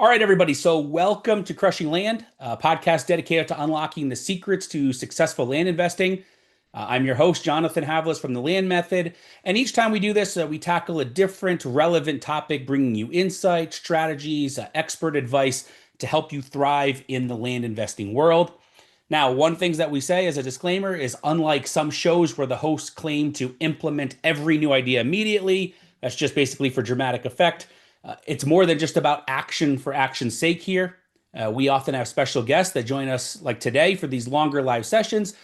All right, everybody. So, welcome to Crushing Land, a podcast dedicated to unlocking the secrets to successful land investing. I'm your host, Jonathan Havlis from the Land Method. And each time we do this, we tackle a different relevant topic, bringing you insights, strategies, expert advice to help you thrive in the land investing world. Now, one thing that we say as a disclaimer is unlike some shows where the hosts claim to implement every new idea immediately, that's just basically for dramatic effect. It's more than just about action for action's sake here. We often have special guests that join us, like today, for these longer live sessions,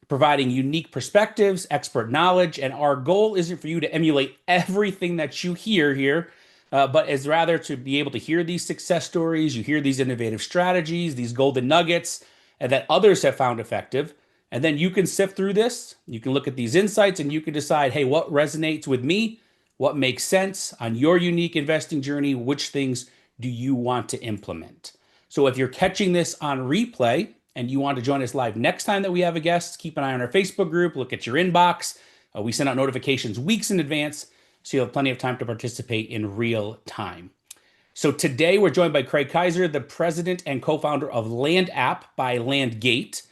providing unique perspectives, expert knowledge, and our goal isn't for you to emulate everything that you hear here, but is rather to be able to hear these success stories, you hear these innovative strategies, these golden nuggets, and that others have found effective. And then you can sift through this, you can look at these insights, and you can decide, hey, what resonates with me? What makes sense on your unique investing journey? Which things do you want to implement? So if you're catching this on replay and you want to join us live next time that we have a guest, keep an eye on our Facebook group, look at your inbox. We send out notifications weeks in advance, so you have plenty of time to participate in real time. So today we're joined by Craig Kaiser, the president and co-founder of LandApp by LandGate.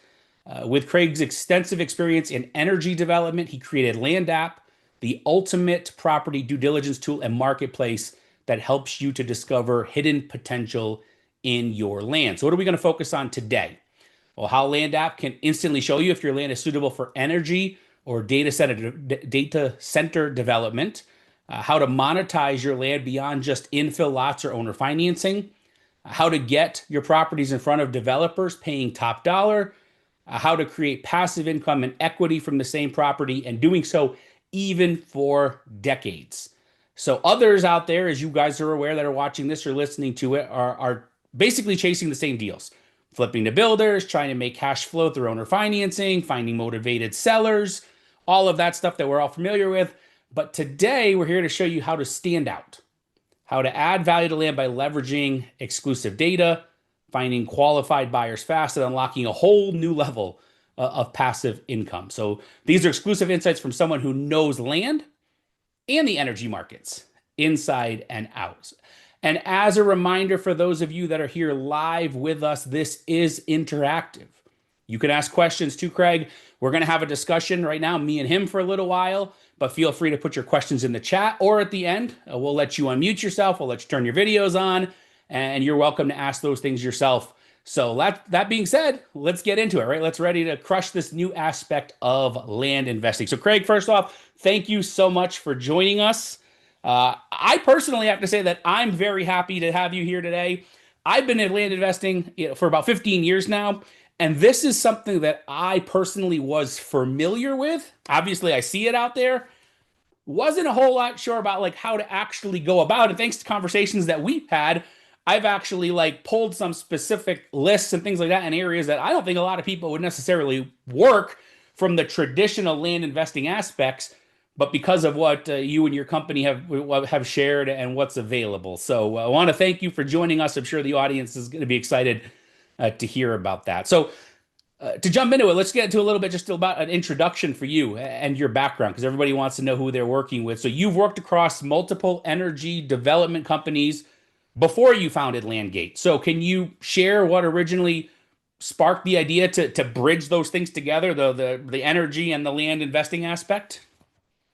With Craig's extensive experience in energy development, he created LandApp, the ultimate property due diligence tool and marketplace that helps you to discover hidden potential in your land. So what are we going to focus on today? Well, how LandApp can instantly show you if your land is suitable for energy or data center development, how to monetize your land beyond just infill lots or owner financing, how to get your properties in front of developers paying top dollar, how to create passive income and equity from the same property, and doing so even for decades. So others out there, as you guys are aware that are watching this or listening to it, are basically chasing the same deals. Flipping to builders, trying to make cash flow through owner financing, finding motivated sellers, all of that stuff that we're all familiar with. But today we're here to show you how to stand out, how to add value to land by leveraging exclusive data, finding qualified buyers fast, and unlocking a whole new level of passive income. So these are exclusive insights from someone who knows land and the energy markets inside and out. And as a reminder for those of you that are here live with us, this is interactive. You can ask questions to Craig. We're going to have a discussion right now, me and him, for a little while, but feel free to put your questions in the chat or at the end. We'll let you unmute yourself. We'll let you turn your videos on, and you're welcome to ask those things yourself. So that being said, let's get into it, right? Let's ready to crush this new aspect of land investing. So Craig, first off, thank you so much for joining us. I personally have to say that I'm very happy to have you here today. I've been in land investing, for about 15 years now, and this is something that I personally was familiar with. Obviously, I see it out there. Wasn't a whole lot sure about like how to actually go about it. Thanks to conversations that we've had, I've actually like pulled some specific lists and things like that in areas that I don't think a lot of people would necessarily work from the traditional land investing aspects, but because of what you and your company have shared and what's available. So I want to thank you for joining us. I'm sure the audience is going to be excited to hear about that. So to jump into it, let's get into a little bit just about an introduction for you and your background, because everybody wants to know who they're working with. So you've worked across multiple energy development companies before you founded LandGate. So can you share what originally sparked the idea to bridge those things together, the energy and the land investing aspect?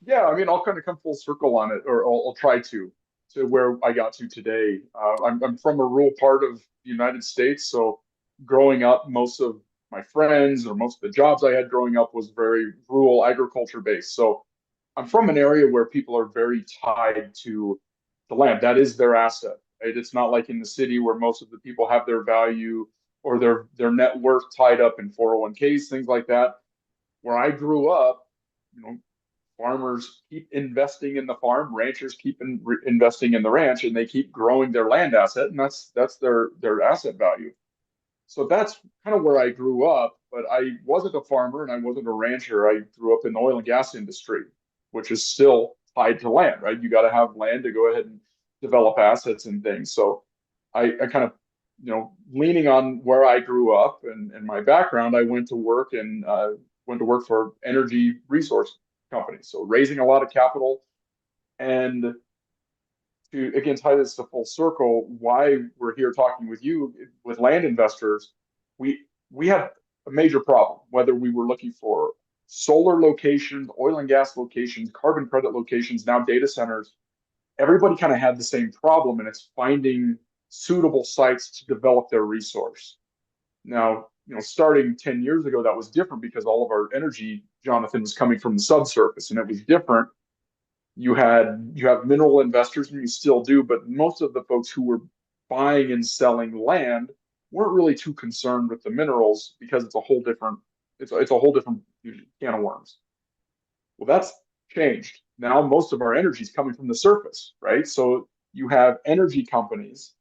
Yeah, I mean, I'll kind of come full circle on it, or I'll try to where I got to today. I'm from a rural part of the United States, so growing up, most of my friends or most of the jobs I had growing up was very rural agriculture based. So I'm from an area where people are very tied to the land. That is their asset, right? It's not like in the city where most of the people have their value or their net worth tied up in 401ks, things like that. Where I grew up, you know, farmers keep investing in the farm, ranchers keep investing in the ranch, and they keep growing their land asset, and that's their asset value. So that's kind of where I grew up, but I wasn't a farmer and I wasn't a rancher. I grew up in the oil and gas industry, which is still tied to land, right? You got to have land to go ahead and develop assets and things. So I kind of, leaning on where I grew up and my background, I went to work and went to work for energy resource companies. So raising a lot of capital and to again tie this to full circle, why we're here talking with you with land investors, we have a major problem, whether we were looking for solar locations, oil and gas locations, carbon credit locations, now data centers. Everybody kind of had the same problem, and it's finding suitable sites to develop their resource. Now, starting 10 years ago, that was different because all of our energy, Jonathan, was coming from the subsurface, and it was different. You have mineral investors, and you still do, but most of the folks who were buying and selling land weren't really too concerned with the minerals because it's a whole different can of worms. Well, that's changed. Now most of our energy is coming from the surface, right? So you have energy companies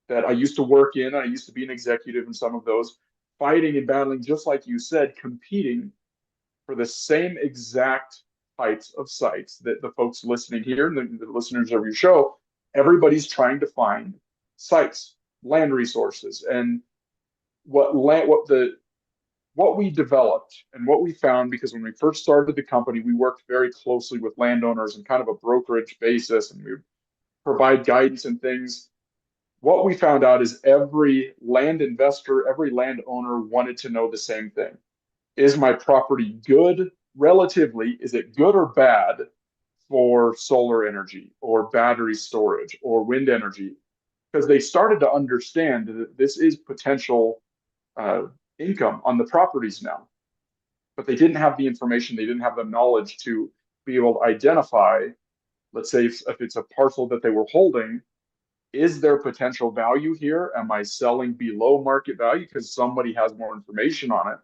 that I used to work in, I used to be an executive in some of those, fighting and battling, just like you said, competing for the same exact types of sites that the folks listening here and the listeners of your show, everybody's trying to find sites, land resources, and what we developed and what we found, because when we first started the company, we worked very closely with landowners in kind of a brokerage basis, and we would provide guidance and things. What we found out is every land investor, every landowner wanted to know the same thing. Is my property good relatively? Is it good or bad for solar energy or battery storage or wind energy? Because they started to understand that this is potential uh, income on the properties now, but they didn't have the information, they didn't have the knowledge to be able to identify, let's say if it's a parcel that they were holding, is there potential value here? Am I selling below market value because somebody has more information on it?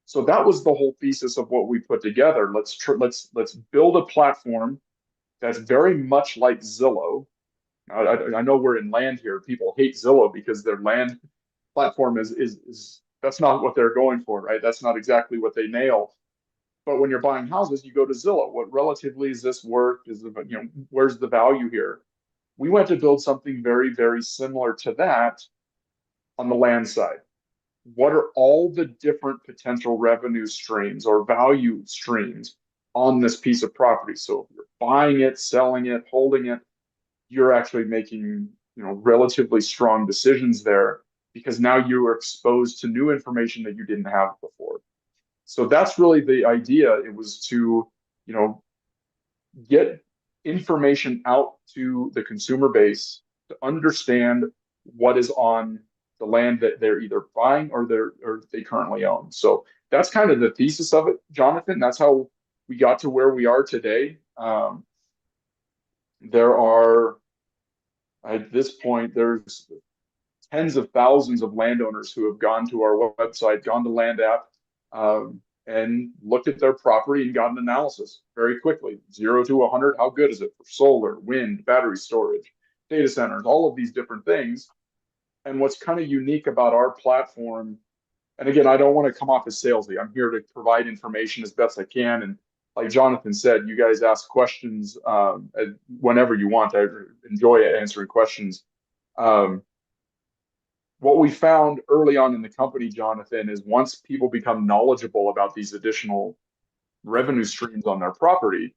So that was the whole thesis of what we put together. Let's build a platform that's very much like Zillow. I know we're in land here. People hate Zillow because their land platform is that's not what they're going for, right? That's not exactly what they nail. But when you're buying houses, you go to Zillow. What relatively is this worth? Where's the value here? We went to build something very, very similar to that on the land side. What are all the different potential revenue streams or value streams on this piece of property? So if you're buying it, selling it, holding it, you're actually making relatively strong decisions there because now you are exposed to new information that you didn't have before. So that's really the idea. It was to get information out to the consumer base to understand what is on the land that they're either buying or they currently own. So that's kind of the thesis of it, Jonathan. That's how we got to where we are today. There are At this point, there's tens of thousands of landowners who have gone to our website, gone to LandApp, and looked at their property and got an analysis very quickly. 0 to 100, how good is it for solar, wind, battery storage, data centers, all of these different things. And what's kind of unique about our platform, and again, I don't want to come off as salesy. I'm here to provide information as best I can. And like Jonathan said, you guys ask questions whenever you want. I enjoy answering questions. Um, what we found early on in the company, Jonathan, is once people become knowledgeable about these additional revenue streams on their property,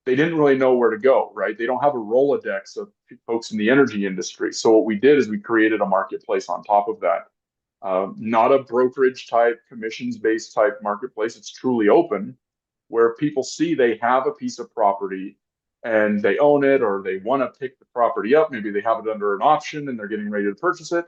they didn't really know where to go, right? They don't have a Rolodex of folks in the energy industry. So what we did is we created a marketplace on top of that. Not a brokerage type, commissions based type marketplace. It's truly open where people see they have a piece of property and they own it or they want to pick the property up. Maybe they have it under an option and they're getting ready to purchase it.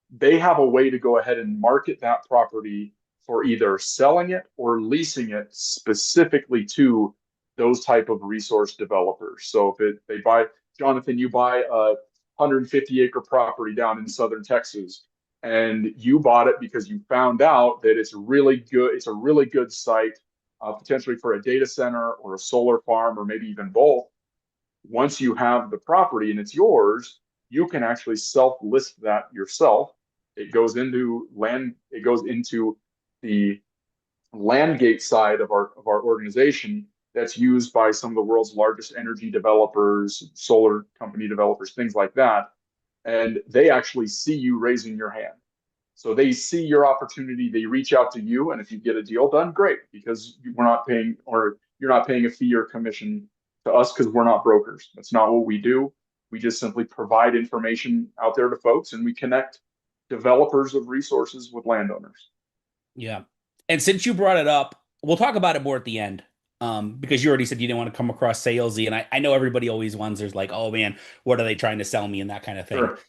They have a way to go ahead and market that property for either selling it or leasing it specifically to those type of resource developers. So they buy, Jonathan, you buy a 150-acre property down in southern Texas, and you bought it because you found out that it's really good. It's a really good site, potentially for a data center or a solar farm, or maybe even both. Once you have the property and it's yours, you can actually self-list that yourself. It goes into land. It goes into the LandGate side of our organization that's used by some of the world's largest energy developers, solar company developers, things like that. And they actually see you raising your hand. So they see your opportunity, they reach out to you, and if you get a deal done, great, because we're not paying or you're not paying a fee or commission to us because we're not brokers. That's not what we do. We just simply provide information out there to folks, and we connect developers of resources with landowners. Yeah. And since you brought it up, we'll talk about it more at the end. Because you already said you didn't want to come across salesy, and I know everybody always wonders like, oh man, what are they trying to sell me and that kind of thing. Sure.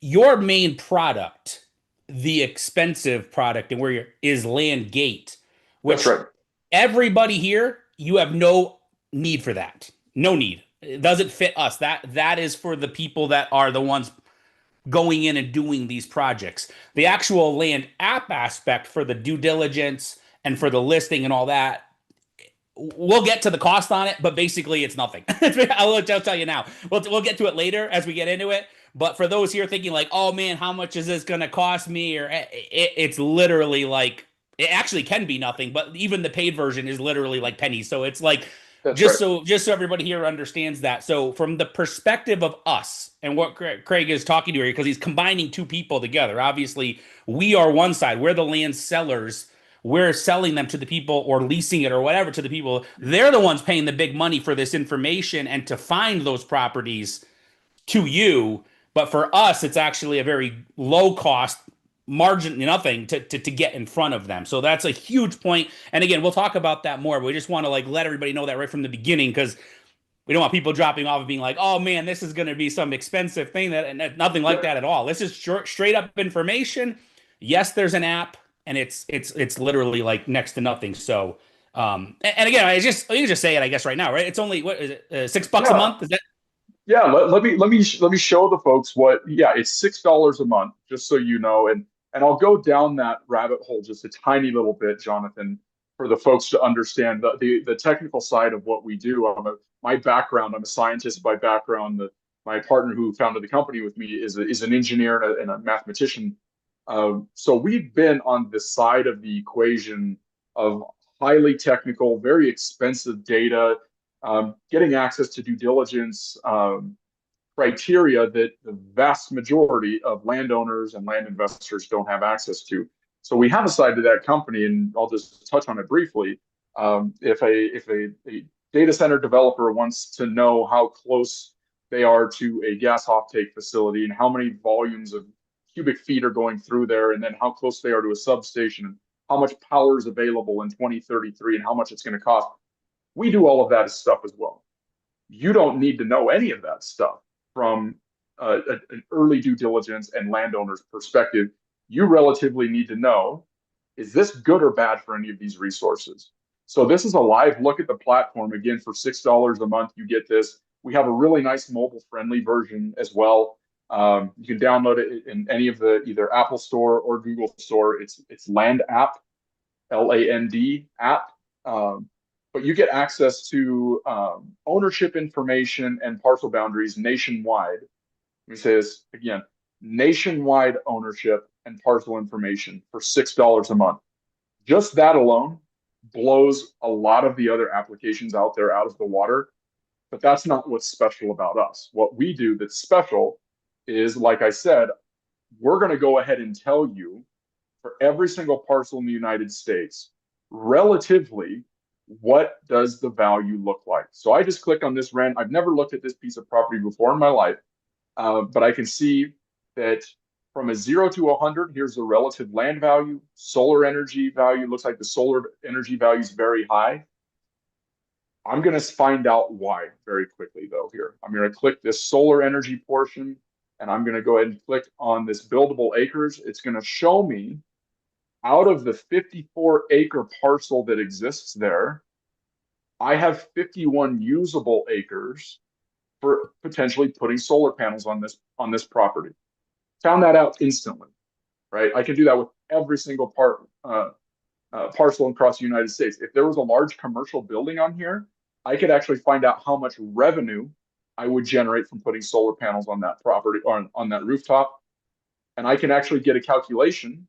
Your main product, the expensive product, and where you're is LandGate, That's which right. everybody here, you have no need for that. No need. It doesn't fit us. That is for the people that are the ones going in and doing these projects. The actual land app aspect for the due diligence and for the listing and all that, we'll get to the cost on it, but basically it's nothing. I'll tell you now. We'll get to it later as we get into it. But for those here thinking like, oh man, how much is this going to cost me? Or it's literally like, it actually can be nothing, but even the paid version is literally like pennies. So it's like, That's right. just so everybody here understands that. So from the perspective of us and what Craig is talking to here, because he's combining two people together. Obviously, we are one side. We're the land sellers. We're selling them to the people or leasing it or whatever to the people. They're the ones paying the big money for this information and to find those properties to you. But for us, it's actually a very low cost margin, nothing to get in front of them. So that's a huge point. And again, we'll talk about that more. But we just want to like let everybody know that right from the beginning because we don't want people dropping off and being like, oh man, this is going to be some expensive thing that and nothing like Yeah. that at all. This is straight up information. Yes, there's an app and it's literally like next to nothing. So and again, you just say it, I guess, right now, right? It's only what is it, $6 a Yeah. month? Is that Yeah, let me show the folks what. Yeah, it's $6 a month, just so you know, and I'll go down that rabbit hole just a tiny little bit, Jonathan, for the folks to understand the technical side of what we do. My background, I'm a scientist by background. My partner who founded the company with me is an engineer and a mathematician. So we've been on the side of the equation of highly technical, very expensive data, getting access to due diligence criteria that the vast majority of landowners and land investors don't have access to. So we have a side to that company, and I'll just touch on it briefly. If a data center developer wants to know how close they are to a gas offtake facility and how many volumes of cubic feet are going through there, and then how close they are to a substation, and how much power is available in 2033, and how much it's going to cost, we do all of that stuff as well. You don't need to know any of that stuff from an early due diligence and landowner's perspective. You relatively need to know, is this good or bad for any of these resources? So this is a live look at the platform. Again, for $6 a month, you get this. We have a really nice mobile friendly version as well. You can download it in any of the either Apple Store or Google Store. It's LandApp, LAND app. But you get access to ownership information and parcel boundaries nationwide. Let me say this again, nationwide ownership and parcel information for $6 a month. Just that alone blows a lot of the other applications out there out of the water. But that's not what's special about us. What we do that's special is, like I said, we're going to go ahead and tell you for every single parcel in the United States, relatively, what does the value look like? So I just click on this rent. I've never looked at this piece of property before in my life, but I can see that from a 0 to 100, here's the relative land value, solar energy value. Looks like the solar energy value is very high. I'm going to find out why very quickly, though, here. I'm going to click this solar energy portion, and I'm going to go ahead and click on this buildable acres. It's going to show me out of the 54-acre parcel that exists there, I have 51 usable acres for potentially putting solar panels on this property. Found that out instantly, right? I can do that with every single parcel across the United States. If there was a large commercial building on here, I could actually find out how much revenue I would generate from putting solar panels on that property or on that rooftop. And I can actually get a calculation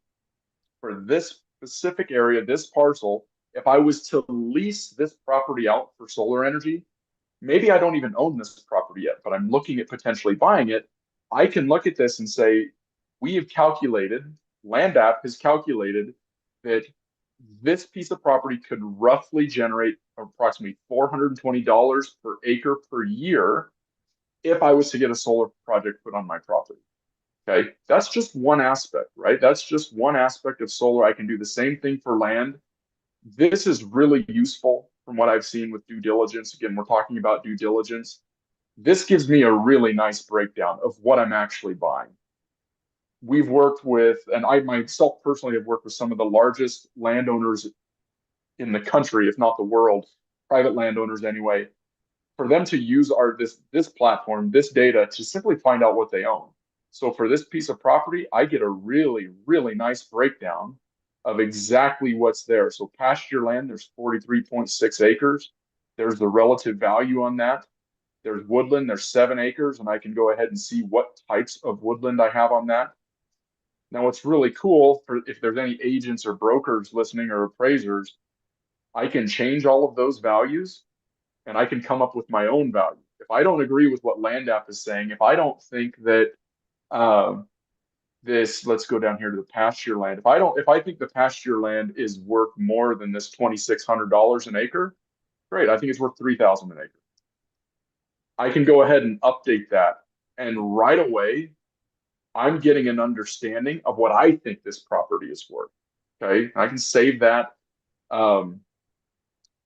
for this specific area, this parcel. If I was to lease this property out for solar energy, maybe I don't even own this property yet, but I'm looking at potentially buying it. I can look at this and say, we have calculated, LandApp has calculated that this piece of property could roughly generate approximately $420 per acre per year if I was to get a solar project put on my property. Okay, that's just one aspect, right? That's just one aspect of solar. I can do the same thing for land. This is really useful from what I've seen with due diligence. Again, we're talking about due diligence. This gives me a really nice breakdown of what I'm actually buying. We've worked with, and I myself personally have worked with some of the largest landowners in the country, if not the world, private landowners anyway, for them to use this platform, this data to simply find out what they own. So for this piece of property, I get a really, really nice breakdown of exactly what's there. So pasture land, there's 43.6 acres. There's the relative value on that. There's woodland, there's 7 acres, and I can go ahead and see what types of woodland I have on that. Now, what's really cool for if there's any agents or brokers listening or appraisers, I can change all of those values and I can come up with my own value. If I don't agree with what LandApp is saying, if I don't think that um, let's go down here to the pasture land. If I think the pasture land is worth more than this $2,600 an acre, great. I think it's worth 3,000 an acre. I can go ahead and update that, and right away, I'm getting an understanding of what I think this property is worth. Okay, I can save that. Um,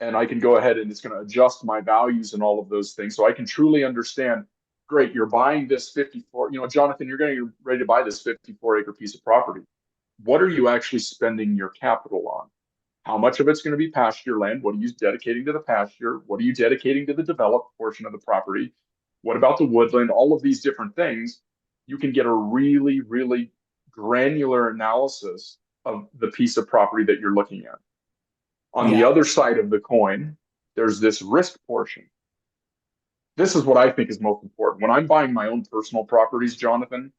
and I can go ahead and it's going to adjust my values and all of those things. So I can truly understand, great, you're buying this 54, Jonathan, you're getting ready to buy this 54-acre piece of property. What are you actually spending your capital on? How much of it's going to be pasture land? What are you dedicating to the pasture? What are you dedicating to the developed portion of the property? What about the woodland? All of these different things, you can get a really, really granular analysis of the piece of property that you're looking at. On the Yeah. other side of the coin, there's this risk portion. This is what I think is most important. When I'm buying my own personal properties, Jonathan,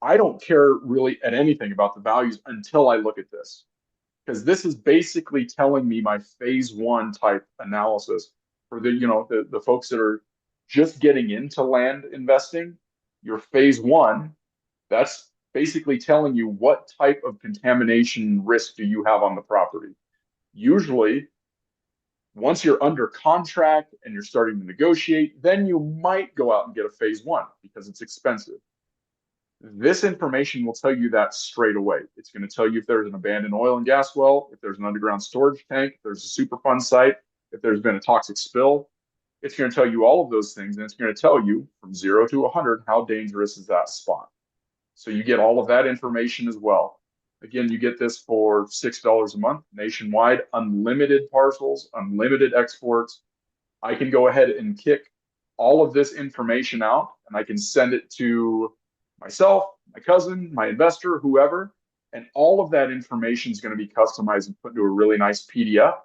I don't care really at anything about the values until I look at this. Because this is basically telling me my phase one type analysis for the folks that are just getting into land investing. Your phase one, that's basically telling you what type of contamination risk do you have on the property. Usually once you're under contract and you're starting to negotiate, then you might go out and get a phase one because it's expensive. This information will tell you that straight away. It's going to tell you if there's an abandoned oil and gas well, if there's an underground storage tank, if there's a Superfund site, if there's been a toxic spill. It's going to tell you all of those things, and it's going to tell you from 0 to 100 how dangerous is that spot. So you get all of that information as well. Again, you get this for $6 a month nationwide, unlimited parcels, unlimited exports. I can go ahead and kick all of this information out and I can send it to myself, my cousin, my investor, whoever. And all of that information is going to be customized and put into a really nice PDF.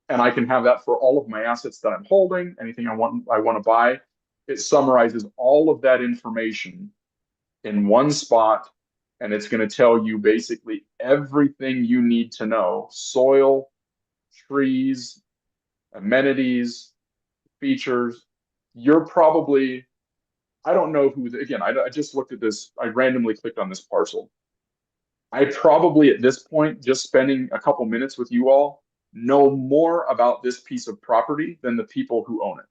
And I can have that for all of my assets that I'm holding, anything I want to buy. It summarizes all of that information in one spot, and it's going to tell you basically everything you need to know: soil, trees, amenities, features. You're probably, I don't know who, again, I just looked at this, I randomly clicked on this parcel. I probably at this point, just spending a couple minutes with you all, know more about this piece of property than the people who own it.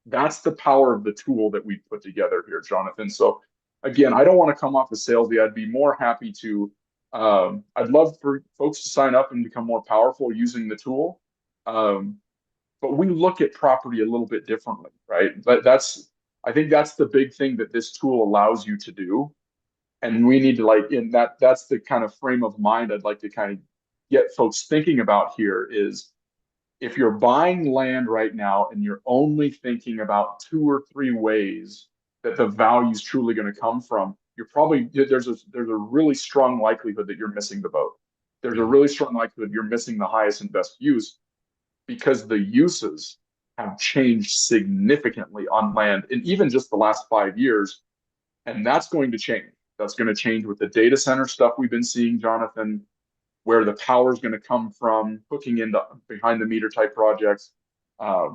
That's the power of the tool that we put together here, Jonathan. So again, I don't want to come off as salesy. I'd be more happy to. I'd love for folks to sign up and become more powerful using the tool. But we look at property a little bit differently, right? But I think that's the big thing that this tool allows you to do. And we need to that's the kind of frame of mind I'd like to kind of get folks thinking about here is if you're buying land right now and you're only thinking about 2 or 3 ways that the value is truly going to come from, you're probably there's a really strong likelihood that you're missing the boat. There's a Yeah. really strong likelihood you're missing the highest and best use because the uses have changed significantly on land in even just the last 5 years. And that's going to change. That's going to change with the data center stuff we've been seeing, Jonathan, where the power is going to come from, hooking into behind the meter type projects. Uh,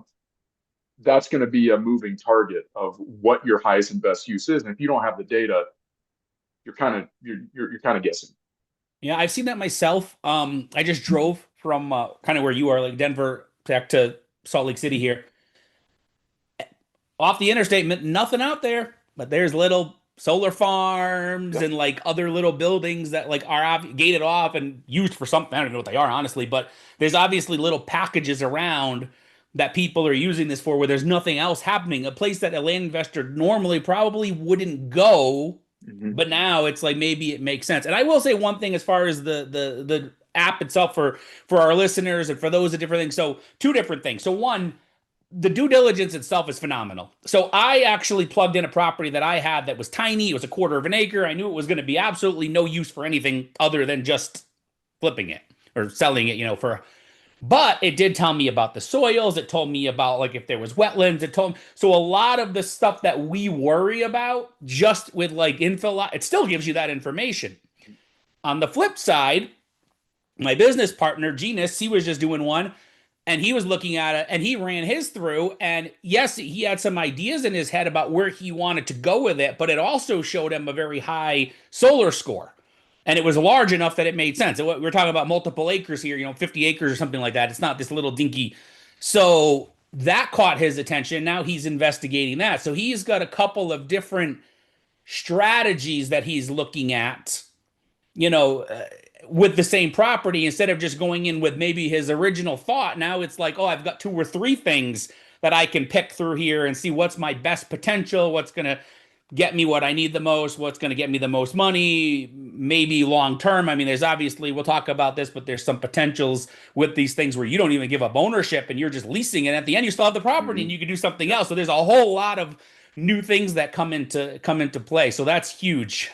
that's going to be a moving target of what your highest and best use is. And if you don't have the data, you're kind of guessing. Yeah, I've seen that myself. I just drove from kind of where you are, like Denver, back to Salt Lake City here. off the interstate, nothing out there, but there's little solar farms Yep. and like other little buildings that like are gated off and used for something. I don't even know what they are, honestly, but there's obviously little packages around that people are using this for where there's nothing else happening. A place that a land investor normally probably wouldn't go, Hmm. but now it's like maybe it makes sense. And I will say one thing as far as the app itself for our listeners and for those of different things. So two different things. So one, the due diligence itself is phenomenal. So I actually plugged in a property that I had that was tiny. It was a quarter of an acre. I knew it was going to be absolutely no use for anything other than just flipping it or selling it, for. But it did tell me about the soils. It told me about like if there was wetlands. It told me so a lot of the stuff that we worry about just with like infill, it still gives you that information. On the flip side, my business partner, Genus, he was just doing one and he was looking at it and he ran his through. And yes, he had some ideas in his head about where he wanted to go with it, but it also showed him a very high solar score. And it was large enough that it made sense. We're talking about multiple acres here, 50 acres or something like that. It's not this little dinky. So that caught his attention. Now he's investigating that. So he's got a couple of different strategies that he's looking at, you know, uh, with the same property instead of just going in with maybe his original thought. Now it's like, oh, I've got two or three things that I can pick through here and see what's my best potential, what's going to get me what I need the most, what's going to get me the most money, maybe long term. I mean, there's obviously, we'll talk about this, but there's some potentials with these things where you don't even give up ownership and you're just leasing it. At the end, you still have the property Hmm. and you can do something Yep. else. So there's a whole lot of new things that come into play. So that's huge.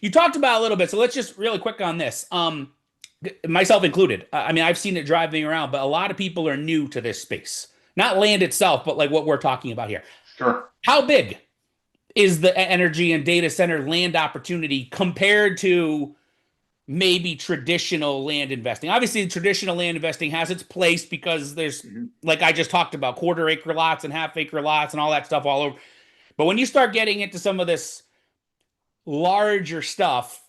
You talked about a little bit, so let's just really quick on this. Myself included. I mean, I've seen it driving around, but a lot of people are new to this space. Not land itself, but like what we're talking about here. Sure. How big is the energy and data center land opportunity compared to maybe traditional land investing? Obviously, traditional land investing has its place because there's, Hmm. like I just talked about, quarter acre lots and half acre lots and all that stuff all over. But when you start getting into some of this larger stuff,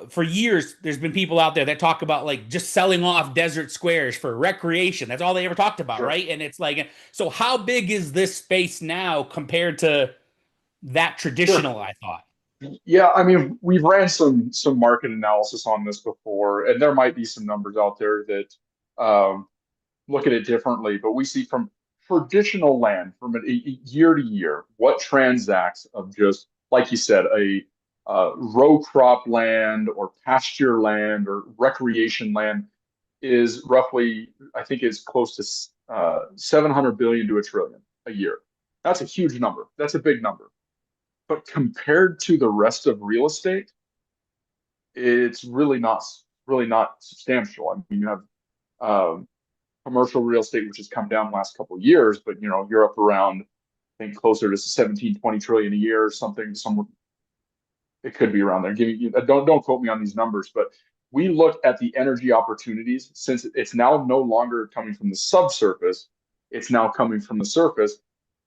for years there's been people out there that talk about like just selling off desert squares for recreation. That's all they ever talked about, Sure. right? And it's like, so how big is this space now compared to that Sure. traditional, I thought? Yeah, I mean, we've ran some market analysis on this before, and there might be some numbers out there that look at it differently. But we see from traditional land, from a year to year, what transacts of just like you said, a row crop land or pasture land or recreation land is roughly, I think, is close to 700 billion to a trillion a year. That's a huge number. That's a big number. But compared to the rest of real estate, it's really not substantial. I mean, you have um, commercial real estate, which has come down the last couple of years, but you're up around, I think, closer to 17, 20 trillion a year or something. Somewhere it could be around there. Don't quote me on these numbers, but we look at the energy opportunities since it's now no longer coming from the subsurface, it's now coming from the surface.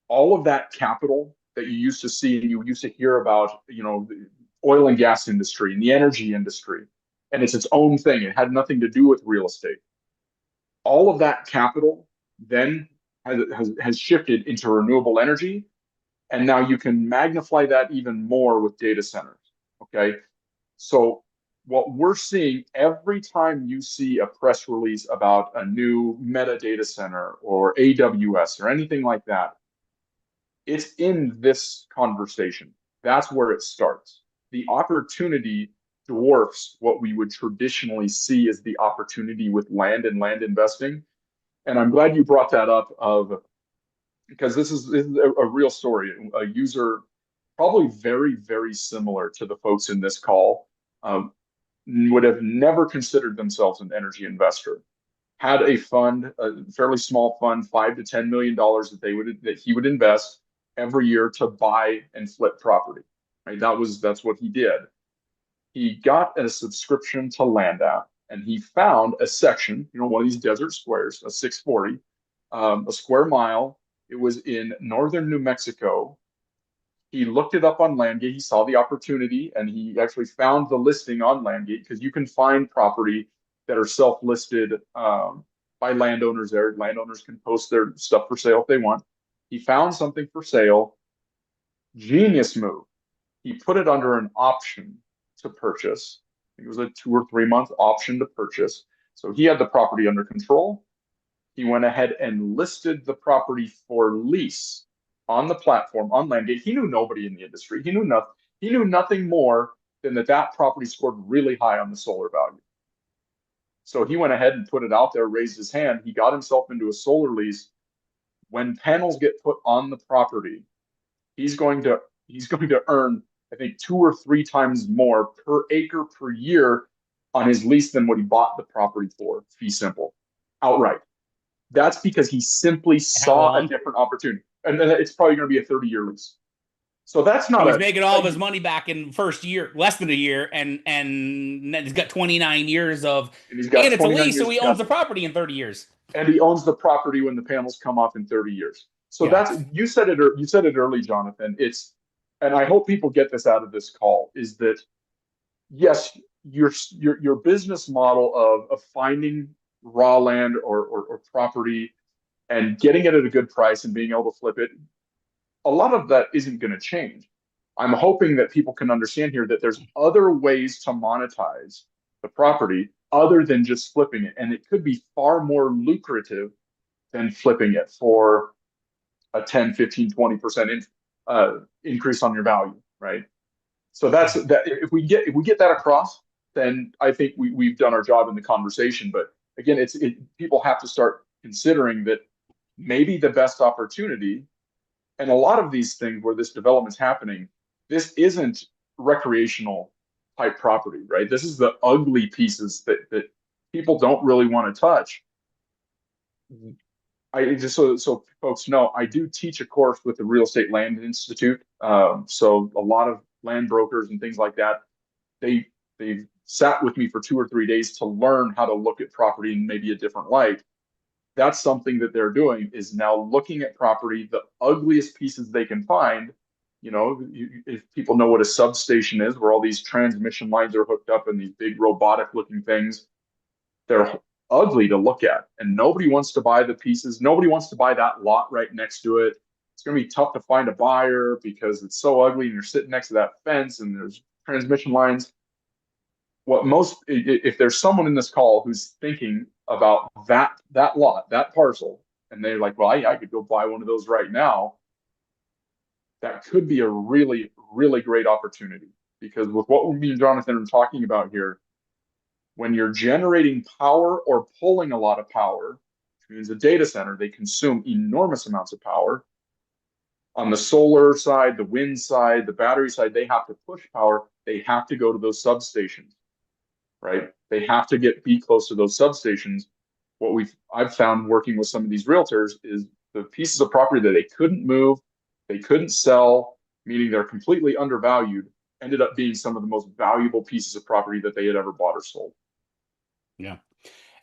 All of that capital that you used to see and you used to hear about, the oil and gas industry and the energy industry, and it's its own thing. It had nothing to do with real estate. All of that capital then has shifted into renewable energy, and now you can magnify that even more with data centers. Okay, so what we're seeing every time you see a press release about a new meta data center or AWS or anything like that, it's in this conversation. That's where it starts. The opportunity dwarfs what we would traditionally see as the opportunity with land and land investing. And I'm glad you brought that up of because this is a real story. A user probably very, very similar to the folks in this call um, would have never considered themselves an energy investor. Had a fund, a fairly small fund, $5 to $10 million that he would invest every year to buy and flip property. Right, that's what he did. He got a subscription to LandApp, and he found a section, one of these desert squares, a 640, a square mile. It was in northern New Mexico. He looked it up on LandGate. He saw the opportunity, and he actually found the listing on LandGate because you can find property that are self-listed by landowners there. Landowners can post their stuff for sale if they want. He found something for sale. Genius move. He put it under an option to purchase. It was a 2 or 3 month option to purchase. So he had the property under control. He went ahead and listed the property for lease on the platform on LandGate. He knew nobody in the industry. He knew nothing. He knew nothing more than that property scored really high on the solar value. So he went ahead and put it out there, raised his hand. He got himself into a solar lease. When panels get put on the property, he's going to earn, I think, 2 or 3 times more per acre per year on his lease than what he bought the property for, fee simple, outright. That's because he simply saw a different opportunity. And then it's probably going to be a 30-year lease. So that's not. So he's making all of his money back in first year, less than a year, and he's got 29 years of, and it's a lease, so he owns the property in 30 years. And he owns the property when the panels come off in 30 years. So that's, you said it early, Jonathan. And I hope people get this out of this call, is that yes, your business model of finding raw land or property and getting it at a good price and being able to flip it, a lot of that isn't going to change. I'm hoping that people can understand here that there's other ways to monetize the property other than just flipping it. And it could be far more lucrative than flipping it for a 10, 15, 20% increase on your value, right? So that's that. If we get that across, then I think we've done our job in the conversation. But again, people have to start considering that maybe the best opportunity, and a lot of these things where this development's happening, this isn't recreational type property, right? This is the ugly pieces that people don't really want to touch. I just so folks know, I do teach a course with the Real Estate Land Institute. So a lot of land brokers and things like that, they've sat with me for 2 or 3 days to learn how to look at property in maybe a different light. That's something that they're doing, is now looking at property, the ugliest pieces they can find. You know, if people know what a substation is, where all these transmission lines are hooked up and these big robotic looking things, they're ugly to look at, and nobody wants to buy the pieces. Nobody wants to buy that lot right next to it. It's going to be tough to find a buyer because it's so ugly and you're sitting next to that fence and there's transmission lines. If there's someone in this call who's thinking about that lot, that parcel, and they're like, well, I could go buy one of those right now, that could be a really, really great opportunity. Because with what me and Jonathan are talking about here, when you're generating power or pulling a lot of power, which means a data center, they consume enormous amounts of power. On the solar side, the wind side, the battery side, they have to push power. They have to go to those substations, right? They have to be close to those substations. I've found working with some of these realtors is the pieces of property that they couldn't move, they couldn't sell, meaning they're completely undervalued, ended up being some of the most valuable pieces of property that they had ever bought or sold. Yeah.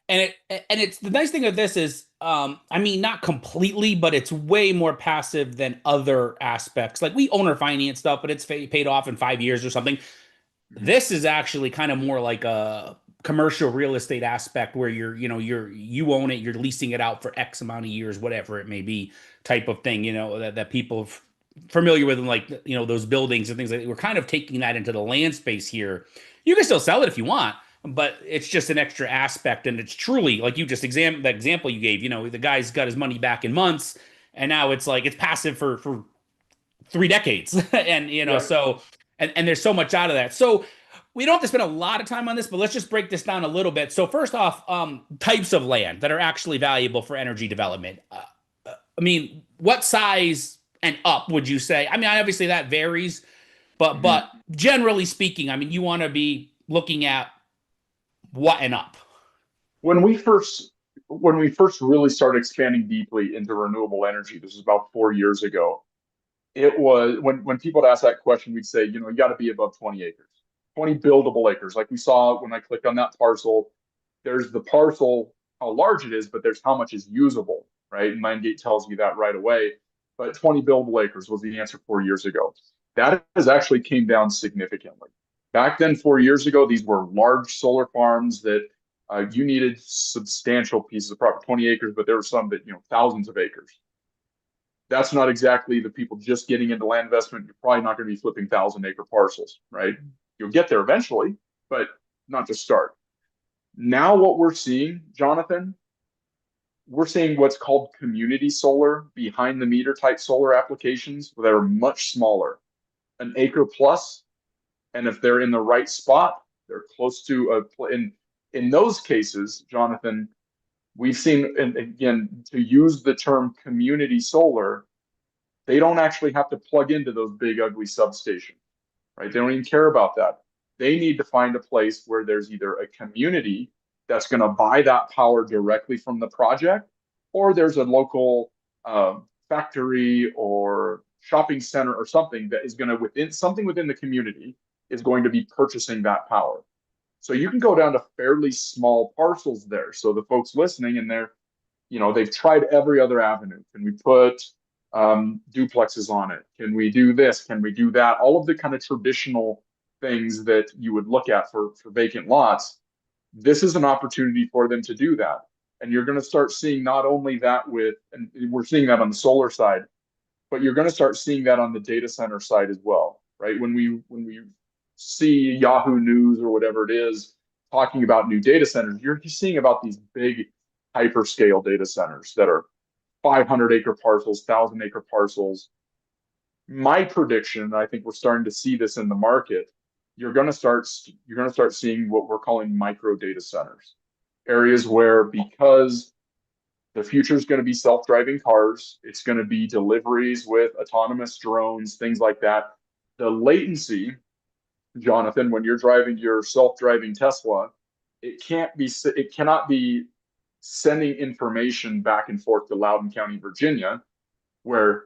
And it's the nice thing of this is, I mean, not completely, but it's way more passive than other aspects. Like we owner finance stuff, but it's paid off in 5 years or something. Mm-hmm. This is actually kind of more like a commercial real estate aspect where you own it, you're leasing it out for X amount of years, whatever it may be, type of thing, that people familiar with, like, those buildings and things like that. We're kind of taking that into the land space here. You can still sell it if you want, but it's just an extra aspect. And it's truly like you just that example you gave, the guy's got his money back in months, and now it's like it's passive for 3 decades. And so and there's so much out of that. So we don't have to spend a lot of time on this, but let's just break this down a little bit. So first off, types of land that are actually valuable for energy development. I mean, what size and up would you say? I mean, obviously that varies, but generally speaking, I mean, you want to be looking at what and up. When we first really started expanding deeply into renewable energy, this was about 4 years ago. It was when people would ask that question, we'd say, you got to be above 20 acres, 20 buildable acres. Like we saw when I clicked on that parcel, there's the parcel, how large it is, but there's how much is usable, right? And LandGate tells you that right away. But 20 buildable acres was the answer 4 years ago. That has actually came down significantly. Back then, 4 years ago, these were large solar farms that you needed substantial pieces of property, 20 acres, but there were some that, thousands of acres. That's not exactly the people just getting into land investment. You're probably not going to be flipping 1,000 acre parcels, right? You'll get there eventually, but not to start. Now, what we're seeing, Jonathan, we're seeing what's called community solar, behind the meter type solar applications that are much smaller, an acre plus, and if they're in the right spot, they're close to in those cases, Jonathan, we've seen, and again, to use the term community solar, they don't actually have to plug into those big ugly substations, right? They don't even care about that. They need to find a place where there's either a community that's going to buy that power directly from the project, or there's a local factory or shopping center or something that is going to within the community is going to be purchasing that power. So you can go down to fairly small parcels there. So the folks listening, and they've tried every other avenue. Can we put duplexes on it? Can we do this? Can we do that? All of the kind of traditional things that you would look at for vacant lots. This is an opportunity for them to do that. And you're going to start seeing not only that and we're seeing that on the solar side, but you're going to start seeing that on the data center side as well, right? When we see Yahoo News or whatever it is talking about new data centers, you're seeing about these big hyperscale data centers that are 500-acre parcels, 1,000-acre parcels. My prediction, I think we're starting to see this in the market, you're going to start seeing what we're calling micro data centers, areas where, because the future is going to be self-driving cars, it's going to be deliveries with autonomous drones, things like that. The latency, Jonathan, when you're driving your self-driving Tesla, it cannot be sending information back and forth to Loudoun County, Virginia, where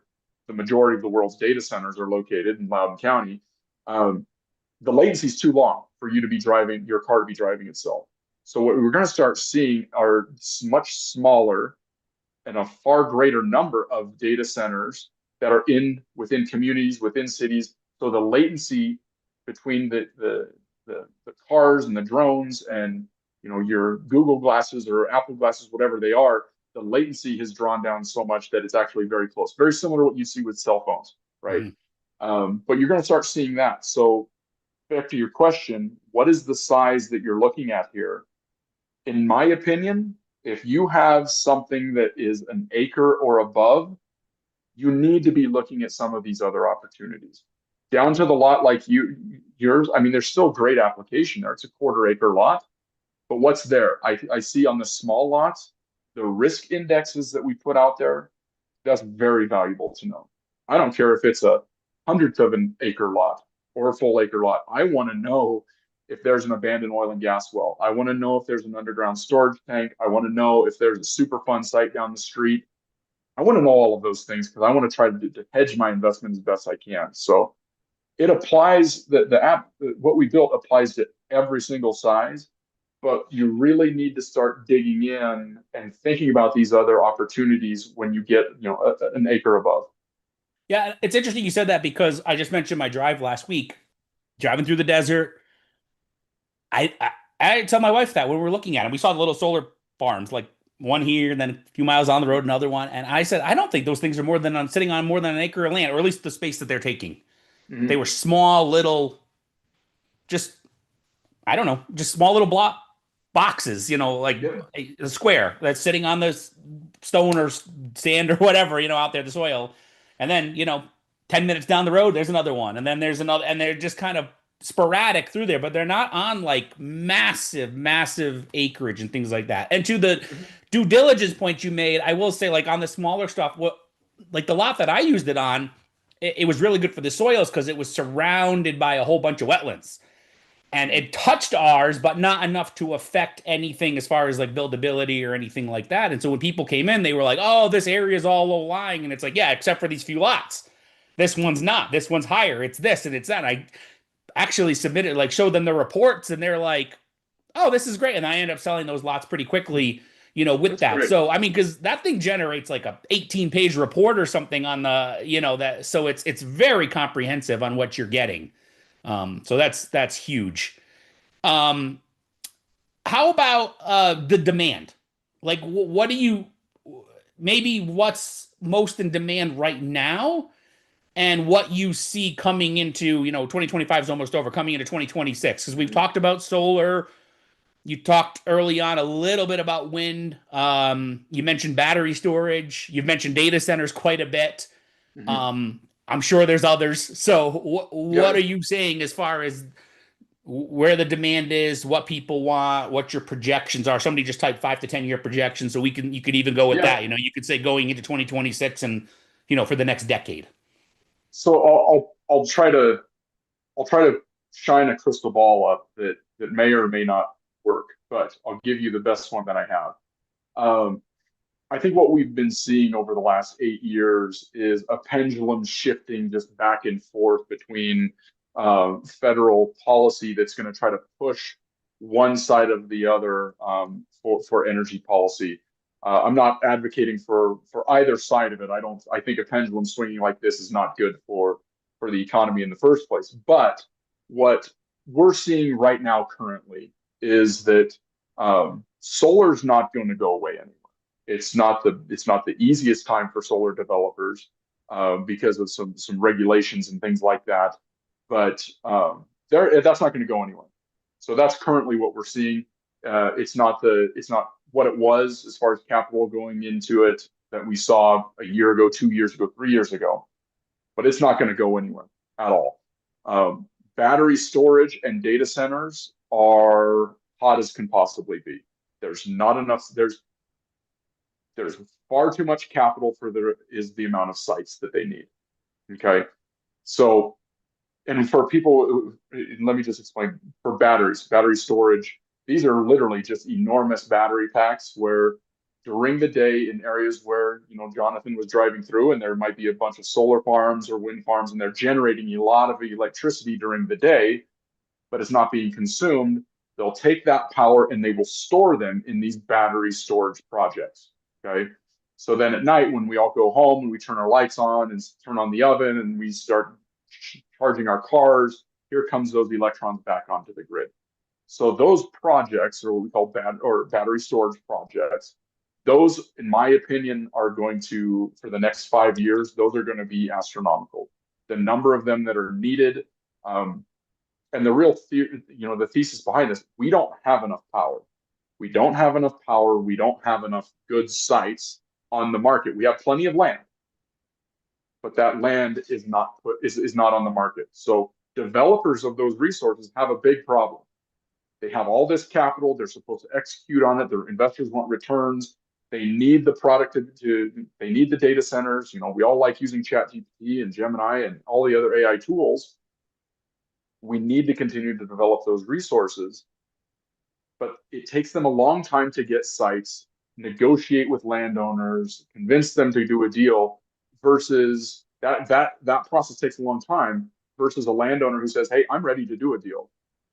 the majority of the world's data centers are located in Loudoun County. The latency is too long for your car to be driving itself. So what we're going to start seeing are much smaller and a far greater number of data centers that are within communities, within cities. So the latency between the cars and the drones and your Google glasses or Apple glasses, whatever they are, the latency has drawn down so much that it's actually very close. Very similar to what you see with cell phones, right? But you're going to start seeing that. So back to your question, what is the size that you're looking at here? In my opinion, if you have something that is an acre or above, you need to be looking at some of these other opportunities. Down to the lot like yours, I mean, there's still great application there. It's a 1/4-acre lot. But what's there? I see on the small lots, the risk indexes that we put out there, that's very valuable to know. I don't care if it's a 100th of an acre lot or a full acre lot. I want to know if there's an abandoned oil and gas well. I want to know if there's an underground storage tank. I want to know if there's a Superfund site down the street. I want to know all of those things because I want to try to hedge my investment as best I can. So it applies, the app, what we built applies to every single size, but you really need to start digging in and thinking about these other opportunities when you get, an acre above. Yeah, it's interesting you said that because I just mentioned my drive last week, driving through the desert. I tell my wife that when we were looking at it, we saw the little solar farms, like one here, and then a few miles down the road, another one. And I said, I don't think those things are sitting on more than an acre of land, or at least the space that they're taking. They were small little, just, I don't know, just small little block boxes, like a square that's sitting on the stone or sand or whatever, out there, the soil. And then, 10 minutes down the road, there's another one. And then there's another, and they're just kind of sporadic through there, but they're not on like massive acreage and things like that. And to the due diligence point you made, I will say, like on the smaller stuff, like the lot that I used it on, it was really good for the soils because it was surrounded by a whole bunch of wetlands. And it touched ours, but not enough to affect anything as far as like buildability or anything like that. And so when people came in, they were like, oh, this area is all low lying. And it's like, yeah, except for these few lots. This one's not. This one's higher. It's this and it's that. And I actually submitted, like showed them the reports, and they're like, oh, this is great. And I ended up selling those lots pretty quickly, with That's that. great. So, I mean, because that thing generates like a 18-page report or something on the, that. So it's very comprehensive on what you're getting. So that's huge. Um, how about the demand? Like, what do you maybe what's most in demand right now and what you see coming into, 2025 is almost over, coming into 2026? Because we've talked about solar. You talked early on a little bit about wind. You mentioned battery storage. You've mentioned data centers quite a bit. Mhm. I'm sure there's others. So what Yeah. are you saying as far as where the demand is, what people want, what your projections are? Somebody just type 5 to 10 year projections, so you could even go with Yeah. that. You could say going into 2026 and for the next decade. So I'll try to shine a crystal ball up that may or may not work, but I'll give you the best one that I have. Um, I think what we've been seeing over the last 8 years is a pendulum shifting just back and forth between federal policy that's going to try to push one side of the other for energy policy. I'm not advocating for either side of it. I think a pendulum swinging like this is not good for the economy in the first place. But what we're seeing right now currently is that solar is not going to go away anymore. It's not the easiest time for solar developers because of some regulations and things like that. But that's not going to go anywhere. So that's currently what we're seeing. It's not what it was as far as capital going into it that we saw a year ago, 2 years ago, 3 years ago. But it's not going to go anywhere at all. Battery storage and data centers are hot as can possibly be. There's not enough. There's far too much capital for the amount of sites that they need. Okay, so and for people, let me just explain for battery storage. These are literally just enormous battery packs where during the day in areas where Jonathan was driving through and there might be a bunch of solar farms or wind farms and they're generating a lot of electricity during the day, but it's not being consumed. They'll take that power and they will store them in these battery storage projects. Okay. So then at night, when we all go home and we turn our lights on and turn on the oven and we start charging our cars, here comes those electrons back onto the grid. So those projects, or what we call battery storage projects, those, in my opinion, are going to, for the next 5 years, those are going to be astronomical. The number of them that are needed, and the real, the thesis behind this, we don't have enough power. We don't have enough power. We don't have enough good sites on the market. We have plenty of land, but that land is not on the market. So developers of those resources have a big problem. They have all this capital. They're supposed to execute on it. Their investors want returns. They need the product they need the data centers. We all like using ChatGPT and Gemini and all the other AI tools. We need to continue to develop those resources, but it takes them a long time to get sites, negotiate with landowners, convince them to do a deal, versus that process takes a long time versus a landowner who says, hey, I'm ready to do a deal.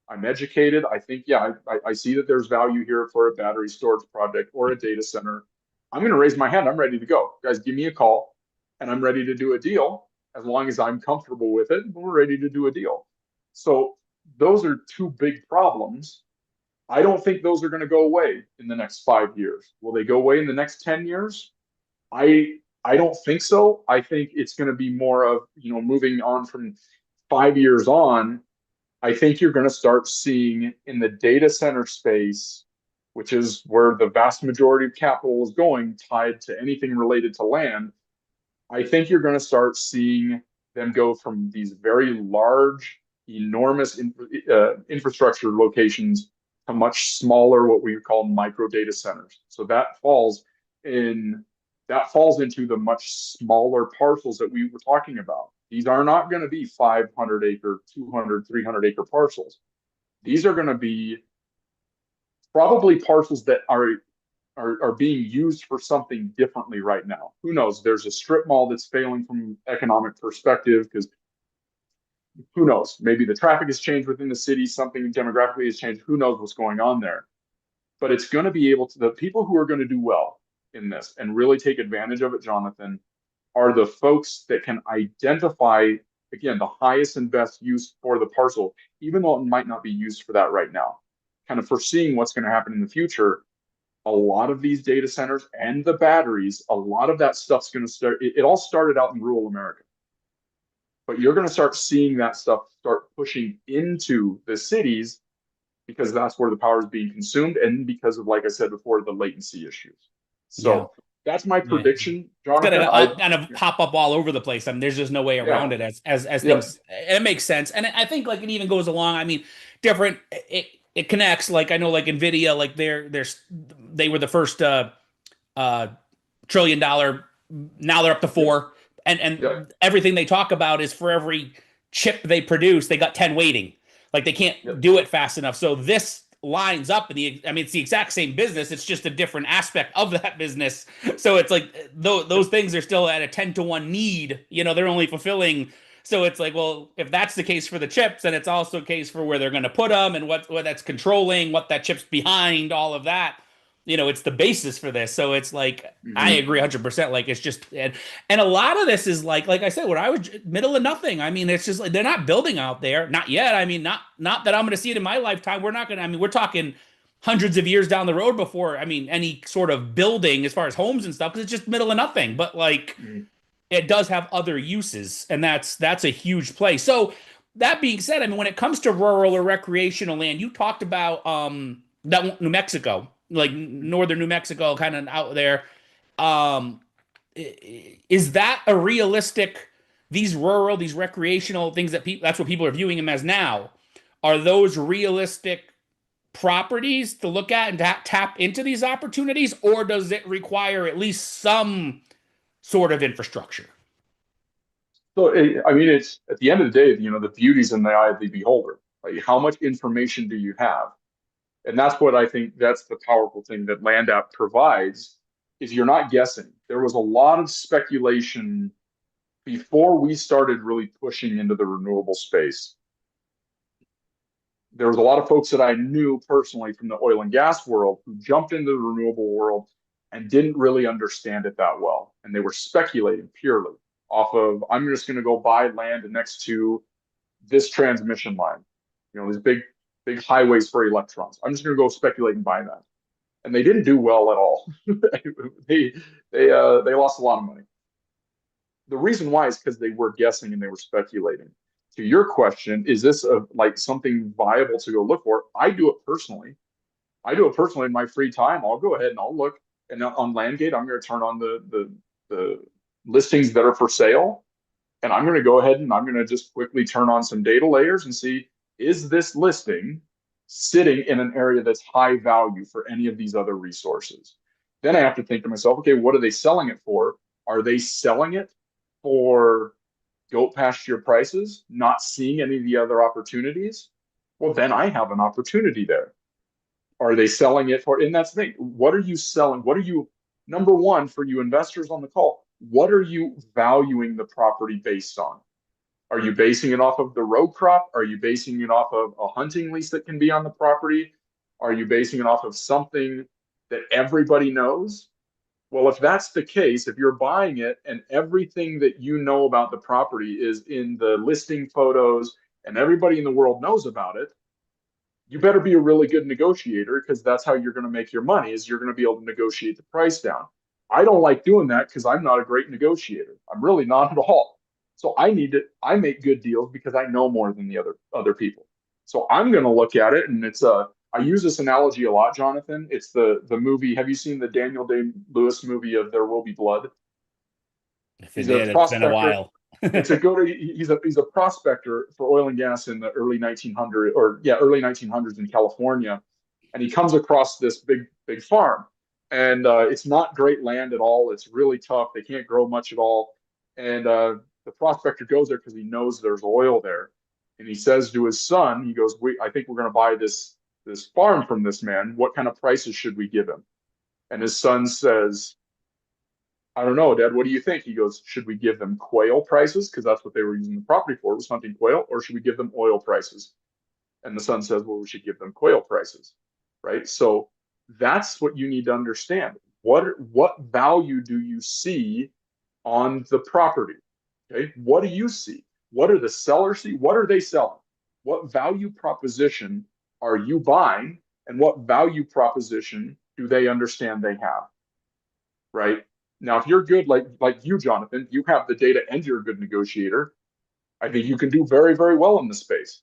I'm educated. I think, yeah, I see that there's value here for a battery storage project or a data center. I'm going to raise my hand. I'm ready to go. Guys, give me a call and I'm ready to do a deal as long as I'm comfortable with it. We're ready to do a deal. So those are two big problems. I don't think those are going to go away in the next 5 years. Will they go away in the next 10 years? I don't think so. I think it's going to be more of, moving on from 5 years on. I think you're going to start seeing in the data center space, which is where the vast majority of capital is going, tied to anything related to land. I think you're going to start seeing them go from these very large, enormous infrastructure locations to much smaller, what we call micro data centers. So that falls into the much smaller parcels that we were talking about. These are not going to be 500 acre, 200, 300 acre parcels. These are going to be probably parcels that are being used for something differently right now. Who knows? There's a strip mall that's failing from an economic perspective because who knows? Maybe the traffic has changed within the city, something demographically has changed. Who knows what's going on there? But it's going to be able to, the people who are going to do well in this and really take advantage of it, Jonathan, are the folks that can identify, again, the highest and best use for the parcel, even though it might not be used for that right now. Kind of foreseeing what's going to happen in the future. a lot of these data centers and the batteries, a lot of that stuff's going to start. It all started out in rural America, but you're going to start seeing that stuff start pushing into the cities because that's where the power is being consumed and because of, like I said before, the latency issues. Yeah. So that's my Yeah. prediction, It's Jonathan. gonna all kind of pop up all over the place. I mean, there's just no way Yeah, around it as yeah, things. It makes sense, and I think like it even goes along. I mean, different. It connects. Like I know, like Nvidia, like they were the first uh $1 trillion. Now they're up to yeah, four, yeah, and everything they talk about is for every chip they produce, they got 10 waiting. Like they can't yeah. do it fast enough. So this lines up in I mean, it's the exact same business. It's just a different aspect of that business. So it's like those things are still at a 10-to-1 need. They're only fulfilling. So it's like, well, if that's the case for the chips, then it's also a case for where they're going to put them and what that's controlling, what that chip's behind, all of that. It's the basis for this. So it's like I Mhm. agree 100%. Like it's just and a lot of this is like I said, when I was middle of nothing. I mean, it's just like they're not building out there, not yet. I mean, not that I'm going to see it in my lifetime. We're not going to. I mean, we're talking hundreds of years down the road before. I mean, any sort of building as far as homes and stuff because it's just middle of nothing. But like Mhm. it does have other uses, and that's a huge play. So that being said, I mean, when it comes to rural or recreational land, you talked about that New Mexico, like northern New Mexico, kind of out there. Um, is that a realistic? These recreational things that people that's what people are viewing them as now. Are those realistic properties to look at and tap into these opportunities, or does it require at least some sort of infrastructure? So, I mean, it's at the end of the day, the beauty's in the eye of the beholder. Like, how much information do you have? And that's what I think that's the powerful thing that LandApp provides is you're not guessing. There was a lot of speculation before we started really pushing into the renewable space. There was a lot of folks that I knew personally from the oil and gas world who jumped into the renewable world and didn't really understand it that well. And they were speculating purely off of, I'm just going to go buy land next to this transmission line, these big highways for electrons. I'm just going to go speculate and buy that. And they didn't do well at all. they they lost a lot of money. The reason why is because they were guessing and they were speculating. To your question, is this like something viable to go look for? I do it personally. I do it personally in my free time. I'll go ahead and I'll look. And on LandGate, I'm going to turn on the listings that are for sale, and I'm going to go ahead and I'm going to just quickly turn on some data layers and see, is this listing sitting in an area that's high value for any of these other resources? Then I have to think to myself, okay, what are they selling it for? Are they selling it for goat pasture prices, not seeing any of the other opportunities? Well, then I have an opportunity there. Are they selling it for? And that's the thing. What are you selling? What are you, number one, for you investors on the call, what are you valuing the property based on? Are you basing it off of the row crop? Are you basing it off of a hunting lease that can be on the property? Are you basing it off of something that everybody knows? Well, if that's the case, if you're buying it and everything that you know about the property is in the listing photos and everybody in the world knows about it, you better be a really good negotiator because that's how you're going to make your money is you're going to be able to negotiate the price down. I don't like doing that because I'm not a great negotiator. I'm really not at all. So I make good deals because I know more than the other people. So I'm going to look at it and I use this analogy a lot, Jonathan. It's the movie. Have you seen the Daniel Day-Lewis movie of There Will Be Blood? If it He's a did, it's been a prospector. while. It's a good. He's a prospector for oil and gas in the early 1900s, or yeah, early 1900s in California, and he comes across this big farm, and it's not great land at all. It's really tough. They can't grow much at all, and the prospector goes there because he knows there's oil there, and he says to his son, he goes, "I think we're going to buy this farm from this man. What kind of prices should we give him?" And his son says, I don't know, Dad, what do you think? He goes, should we give them quail prices? Because that's what they were using the property for, was hunting quail, or should we give them oil prices? And the son says, well, we should give them quail prices, right? So that's what you need to understand. What value do you see on the property? Okay, what do you see? What are the sellers see? What are they selling? What value proposition are you buying? And what value proposition do they understand they have, right? Now, if you're good, like you, Jonathan, you have the data and you're a good negotiator, I think you can do very, very well in this space.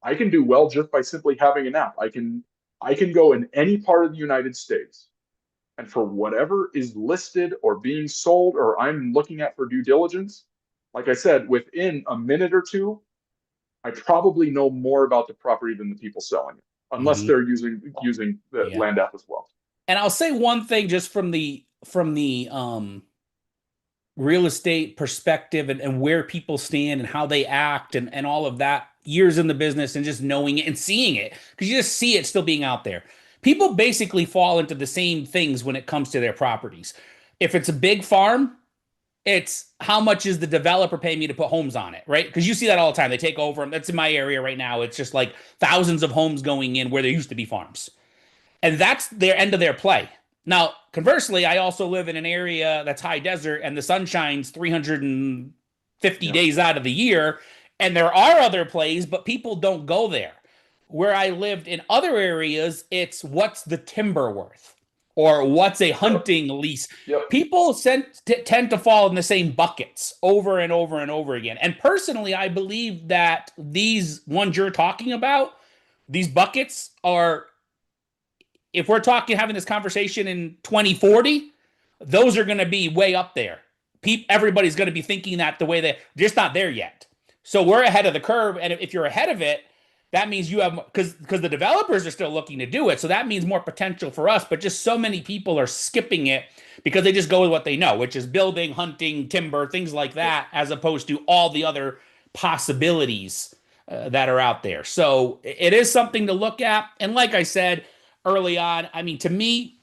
I can do well just by simply having an app. I can go in any part of the United States, and for whatever is listed or being sold or I'm looking at for due diligence, like I said, within a minute or two, I probably know more about the property than the people selling it, unless Mhm. they're using the Yeah. LandApp as well. And I'll say one thing just from the real estate perspective and where people stand and how they act and all of that, years in the business and just knowing it and seeing it, because you just see it still being out there. People basically fall into the same things when it comes to their properties. If it's a big farm, it's how much is the developer paying me to put homes on it, right? Because you see that all the time. They take over. That's in my area right now. It's just like thousands of homes going in where there used to be farms. And that's their end of their play. Now, conversely, I also live in an area that's high desert and the sun shines 350 Yeah. days out of the year. And there are other plays, but people don't go there. Where I lived in other areas, it's what's the timber worth or what's a Yep. hunting lease. Yep. People tend to fall in the same buckets over and over and over again. And personally, I believe that these ones you're talking about, these buckets are, if we're talking having this conversation in 2040, those are going to be way up there. Everybody's going to be thinking that the way they're just not there yet. So we're ahead of the curve, and if you're ahead of it, that means you have, because the developers are still looking to do it. So that means more potential for us. But just so many people are skipping it because they just go with what they know, which is building, hunting, timber, things like Yep. that, as opposed to all the other possibilities that are out there. So it is something to look at. And like I said early on, I mean, to me,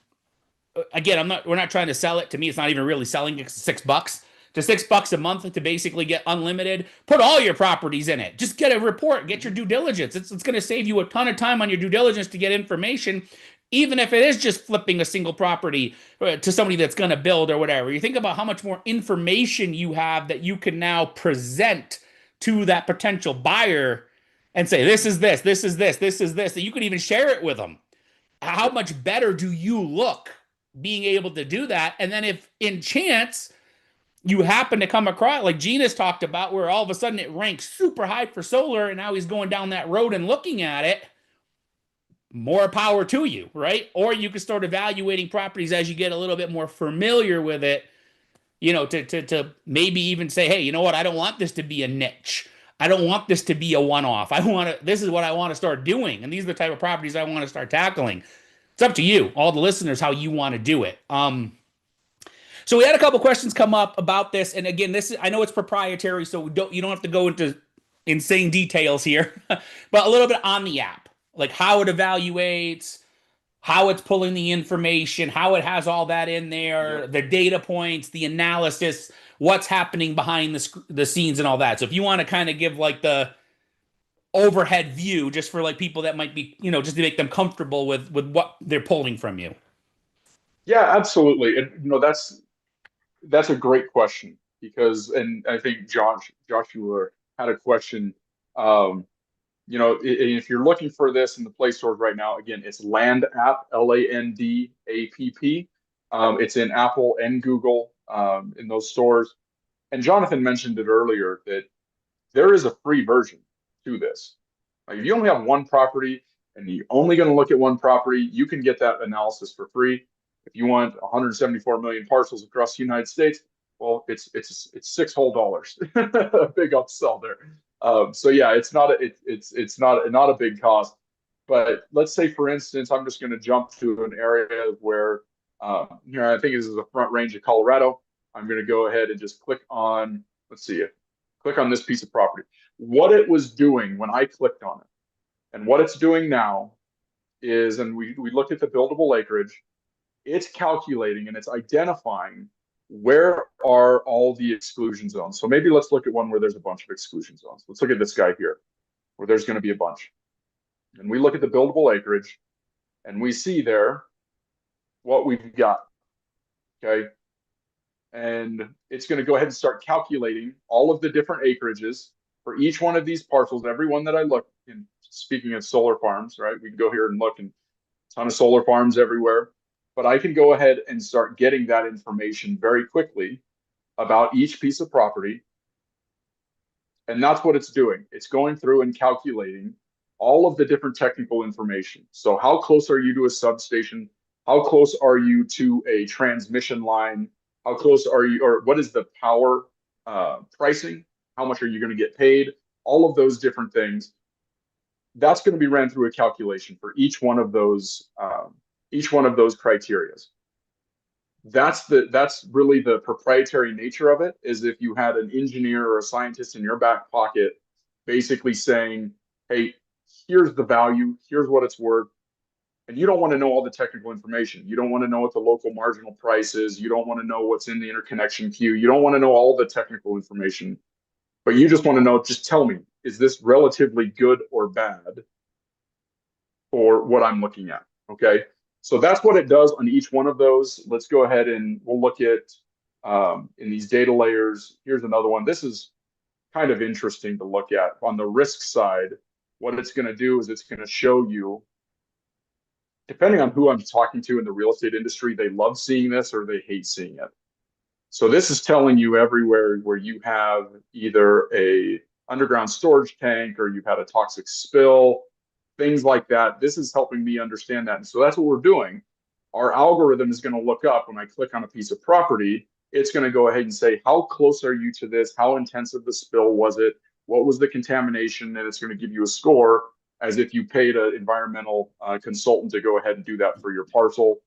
again, we're not trying to sell it. To me, it's not even really selling. It's $6 to $6 a month to basically get unlimited. Put all your properties in it. Just get a report, get your due diligence. It's going to save you a ton of time on your due diligence to get information, even if it is just flipping a single property to somebody that's going to build or whatever. You think about how much more information you have that you can now present to that potential buyer and say, this is this, this is this, this is this, that you could even share it with them. How Yep. much better do you look being able to do that? And then if in chance you happen to come across, like Gina's talked about, where all of a sudden it ranks super high for solar, and now he's going down that road and looking at it, more power to you, right? Or you can start evaluating properties as you get a little bit more familiar with it, to maybe even say, hey, you know what? I don't want this to be a niche. I don't want this to be a one-off. This is what I want to start doing. And these are the type of properties I want to start tackling. It's up to you, all the listeners, how you want to do it. So we had a couple questions come up about this, and again, I know it's proprietary, so you don't have to go into insane details here, but a little bit on the app, like how it evaluates, how it's pulling the information, how it has all that in there, Yep. the data points, the analysis, what's happening behind the scenes, and all that. So if you want to kind of give like the overhead view, just for like people that might be, just to make them comfortable with what they're pulling from you. Yeah, absolutely. And that's a great question because, and I think Joshua had a question. Um, if you're looking for this in the Play Store right now, again, it's LandApp, LandApp. It's in Apple and Google in those stores. And Jonathan mentioned it earlier that there is a free version to this. Like if you only have one property and you're only going to look at one property, you can get that analysis for free. If you want 174 million parcels across the United States, well, it's six whole dollars. A big upsell there. So yeah, it's not a big cost. But let's say, for instance, I'm just going to jump to an area where I think this is the Front Range of Colorado. I'm going to go ahead and just click on. Let's see it. Click on this piece of property. What it was doing when I clicked on it, and what it's doing now is, and we looked at the buildable acreage, it's calculating and it's identifying where are all the exclusion zones. So maybe let's look at one where there's a bunch of exclusion zones. Let's look at this guy here, where there's going to be a bunch. And we look at the buildable acreage, and we see there what we've got. Okay. And it's going to go ahead and start calculating all of the different acreages for each one of these parcels. Every one that I look in, speaking of solar farms, right? We can go here and look, and a ton of solar farms everywhere. but I can go ahead and start getting that information very quickly about each piece of property. And that's what it's doing. It's going through and calculating all of the different technical information. So how close are you to a substation? How close are you to a transmission line? How close are you, or what is the power pricing? How much are you going to get paid? All of those different things. That's going to be ran through a calculation for each one of those criteria. That's really the proprietary nature of it, is if you had an engineer or a scientist in your back pocket basically saying, hey, here's the value, here's what it's worth. And you don't want to know all the technical information. You don't want to know what the local marginal price is. You don't want to know what's in the interconnection queue. You don't want to know all the technical information, but you just want to know, just tell me, is this relatively good or bad for what I'm looking at? Okay. So that's what it does on each one of those. Let's go ahead and we'll look at in these data layers. Here's another one. This is kind of interesting to look at. On the risk side, what it's going to do is it's going to show you, depending on who I'm talking to in the real estate industry, they love seeing this or they hate seeing it. So this is telling you everywhere where you have either a underground storage tank or you've had a toxic spill, things like that. This is helping me understand that. And so that's what we're doing. Our algorithm is going to look up when I click on a piece of property. It's going to go ahead and say, how close are you to this? How intensive the spill was it? What was the contamination? And it's going to give you a score as if you paid an environmental consultant to go ahead and do that for your parcel.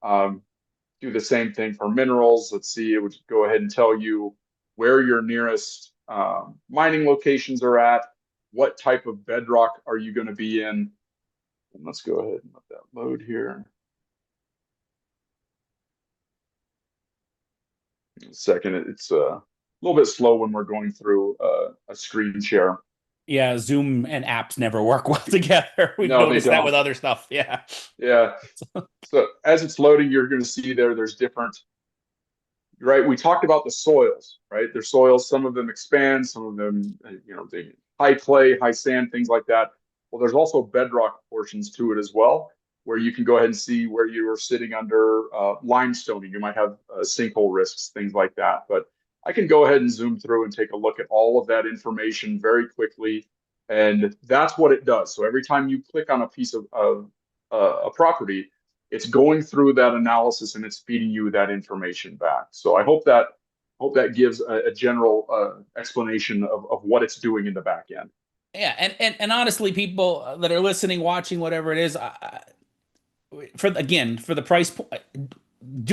Do the same thing for minerals. Let's see, it would go ahead and tell you where your nearest mining locations are at, what type of bedrock are you going to be in. And let's go ahead and let that load here. In a second, it's a little bit slow when we're going through a screen share. Yeah, Zoom and apps never work well together. We've No, noticed that with other stuff. Yeah. Yeah. So as it's loading, you're going to see there's different, right? We talked about the soils, right? There's soils, some of them expand, some of them, they high clay, high sand, things like that. Well, there's also bedrock portions to it as well, where you can go ahead and see where you are sitting under limestone. You might have sinkhole risks, things like that. But I can go ahead and zoom through and take a look at all of that information very quickly. And that's what it does. So every time you click on a piece of a property, it's going through that analysis and it's feeding you that information back. So I hope that gives a general explanation of what it's doing in the back end. Yeah, and honestly, people that are listening, watching, whatever it is, for the price,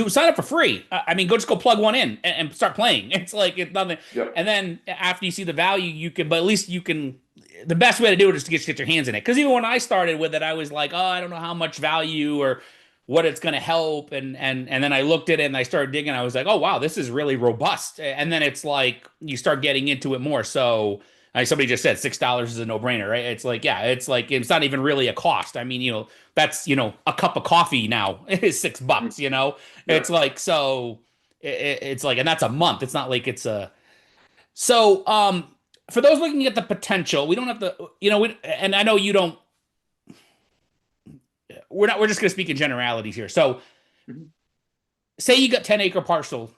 sign up for free. I mean, just go plug one in and start playing. It's like it's nothing. Yep. And then after you see the value, you can. But at least you can. The best way to do it is to get your hands in it. Because even when I started with it, I was like, oh, I don't know how much value or what it's going to help. And then I looked at it and I started digging. I was like, oh wow, this is really robust. And then it's like you start getting into it more. So. Somebody just said $6 is a no-brainer, right? It's like, yeah, it's like it's not even really a cost. I mean, that's a cup of coffee now is $6. Yeah. It's like so. It's like, and that's a month. It's not like it's a. So, for those looking at the potential, we don't have to, and I know you don't. We're not. We're just going to speak in generalities here. So, say you got 10-acre parcel,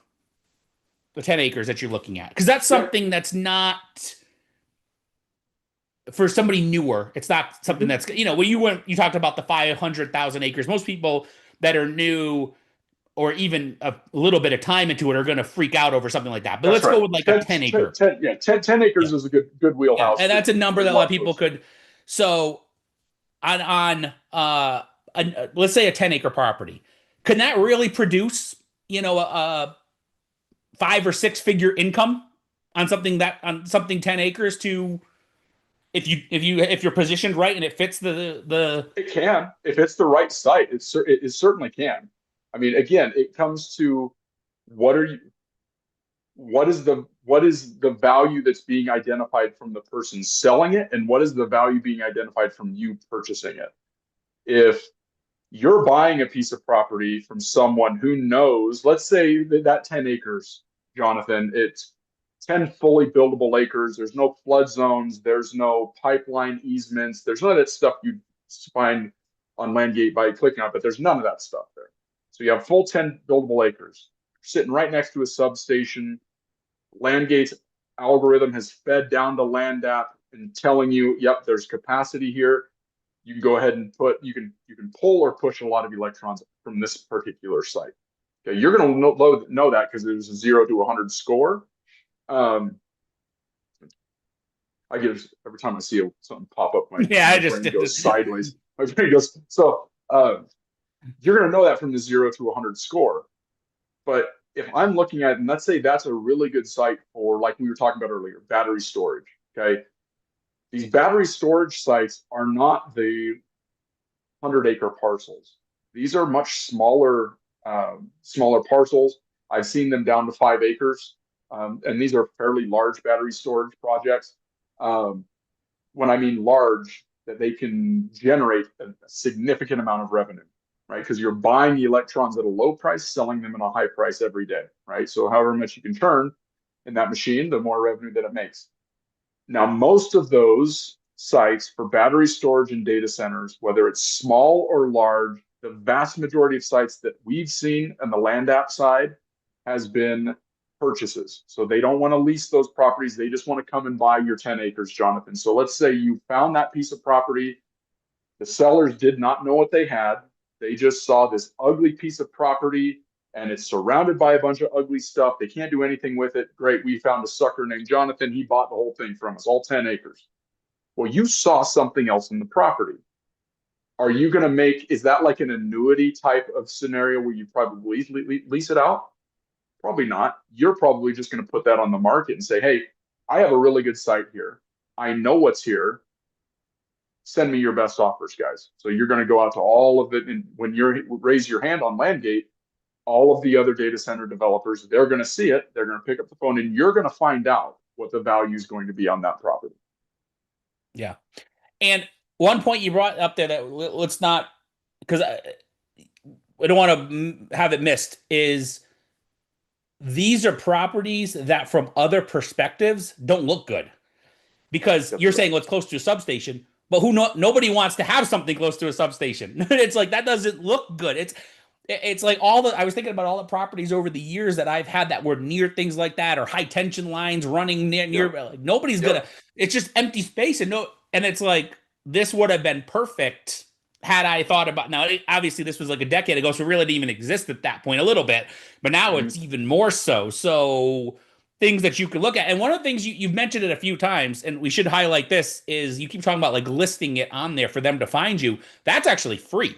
the 10 acres that you're looking at, because that's something that's not. For somebody newer, it's not something that's when you talked about the 500,000 acres. Most people that are new or even a little bit of time into it are going to freak out over something like that. But let's go with like a 10 acre. 10 acres is a good wheelhouse. And that's a number that a lot of people could. So let's say a 10-acre property, can that really produce a 5 or 6 figure income on something 10 acres to. If you're positioned right and it fits the It can, if it's the right site, it certainly can. I mean, again, it comes to what is the value that's being identified from the person selling it, and what is the value being identified from you purchasing it. If you're buying a piece of property from someone who knows, let's say that 10 acres, Jonathan, it's 10 fully buildable acres. There's no flood zones. There's no pipeline easements. There's none of that stuff you'd find on LandGate by clicking on it, but there's none of that stuff there. So So you have full 10 buildable acres sitting right next to a substation. LandGate's algorithm has fed down to LandApp and telling you, yep, there's capacity here. You can go ahead and you can pull or push a lot of electrons from this particular site. Okay, you're going to know that because there's a 0 to 100 score. I get every time I see something pop up, my Yeah, I just brain did goes it. sideways. My brain goes so. You're going to know that from the 0 to 100 score. But if I'm looking at, and let's say that's a really good site for, like we were talking about earlier, battery storage. Okay, these battery storage sites are not the 100-acre parcels. These are much smaller, smaller parcels. I've seen them down to 5 acres, and these are fairly large battery storage projects. When I mean large, that they can generate a significant amount of revenue, right? Because you're buying the electrons at a low price, selling them at a high price every day, right? So however much you can turn in that machine, the more revenue that it makes. Now, most of those sites for battery storage and data centers, whether it's small or large, the vast majority of sites that we've seen on the LandApp side has been purchases. So they don't want to lease those properties. They just want to come and buy your 10 acres, Jonathan. So let's say you found that piece of property. The sellers did not know what they had. They just saw this ugly piece of property and it's surrounded by a bunch of ugly stuff. They can't do anything with it. Great. We found a sucker named Jonathan. He bought the whole thing from us, all 10 acres. Well, you saw something else in the property. Are you going to make, is that like an annuity type of scenario where you probably lease it out? Probably not. You're probably just going to put that on the market and say, hey, I have a really good site here. I know what's here. Send me your best offers, guys. So you're going to go out to all of it. And when you raise your hand on LandGate, all of the other data center developers, they're going to see it. They're going to pick up the phone and you're going to find out what the value is going to be on that property. Yeah. And one point you brought up there that let's not, because I don't want to have it missed, is these are properties that from other perspectives don't look good. Because That's you're correct. saying, well, it's close to a substation, but nobody wants to have something close to a substation. It's like that doesn't look good. It's like I was thinking about all the properties over the years that I've had that were near things like that, or high tension lines running near Yep. like nobody's Yep. gonna, it's just empty space. And it's like this would have been perfect had I thought about, now obviously this was like a decade ago, so it really didn't even exist at that point, a little bit, but now Mm-hmm. it's even more so things that you could look at. And one of the things you've mentioned it a few times, and we should highlight this, is you keep talking about like listing it on there for them to find you. That's actually free,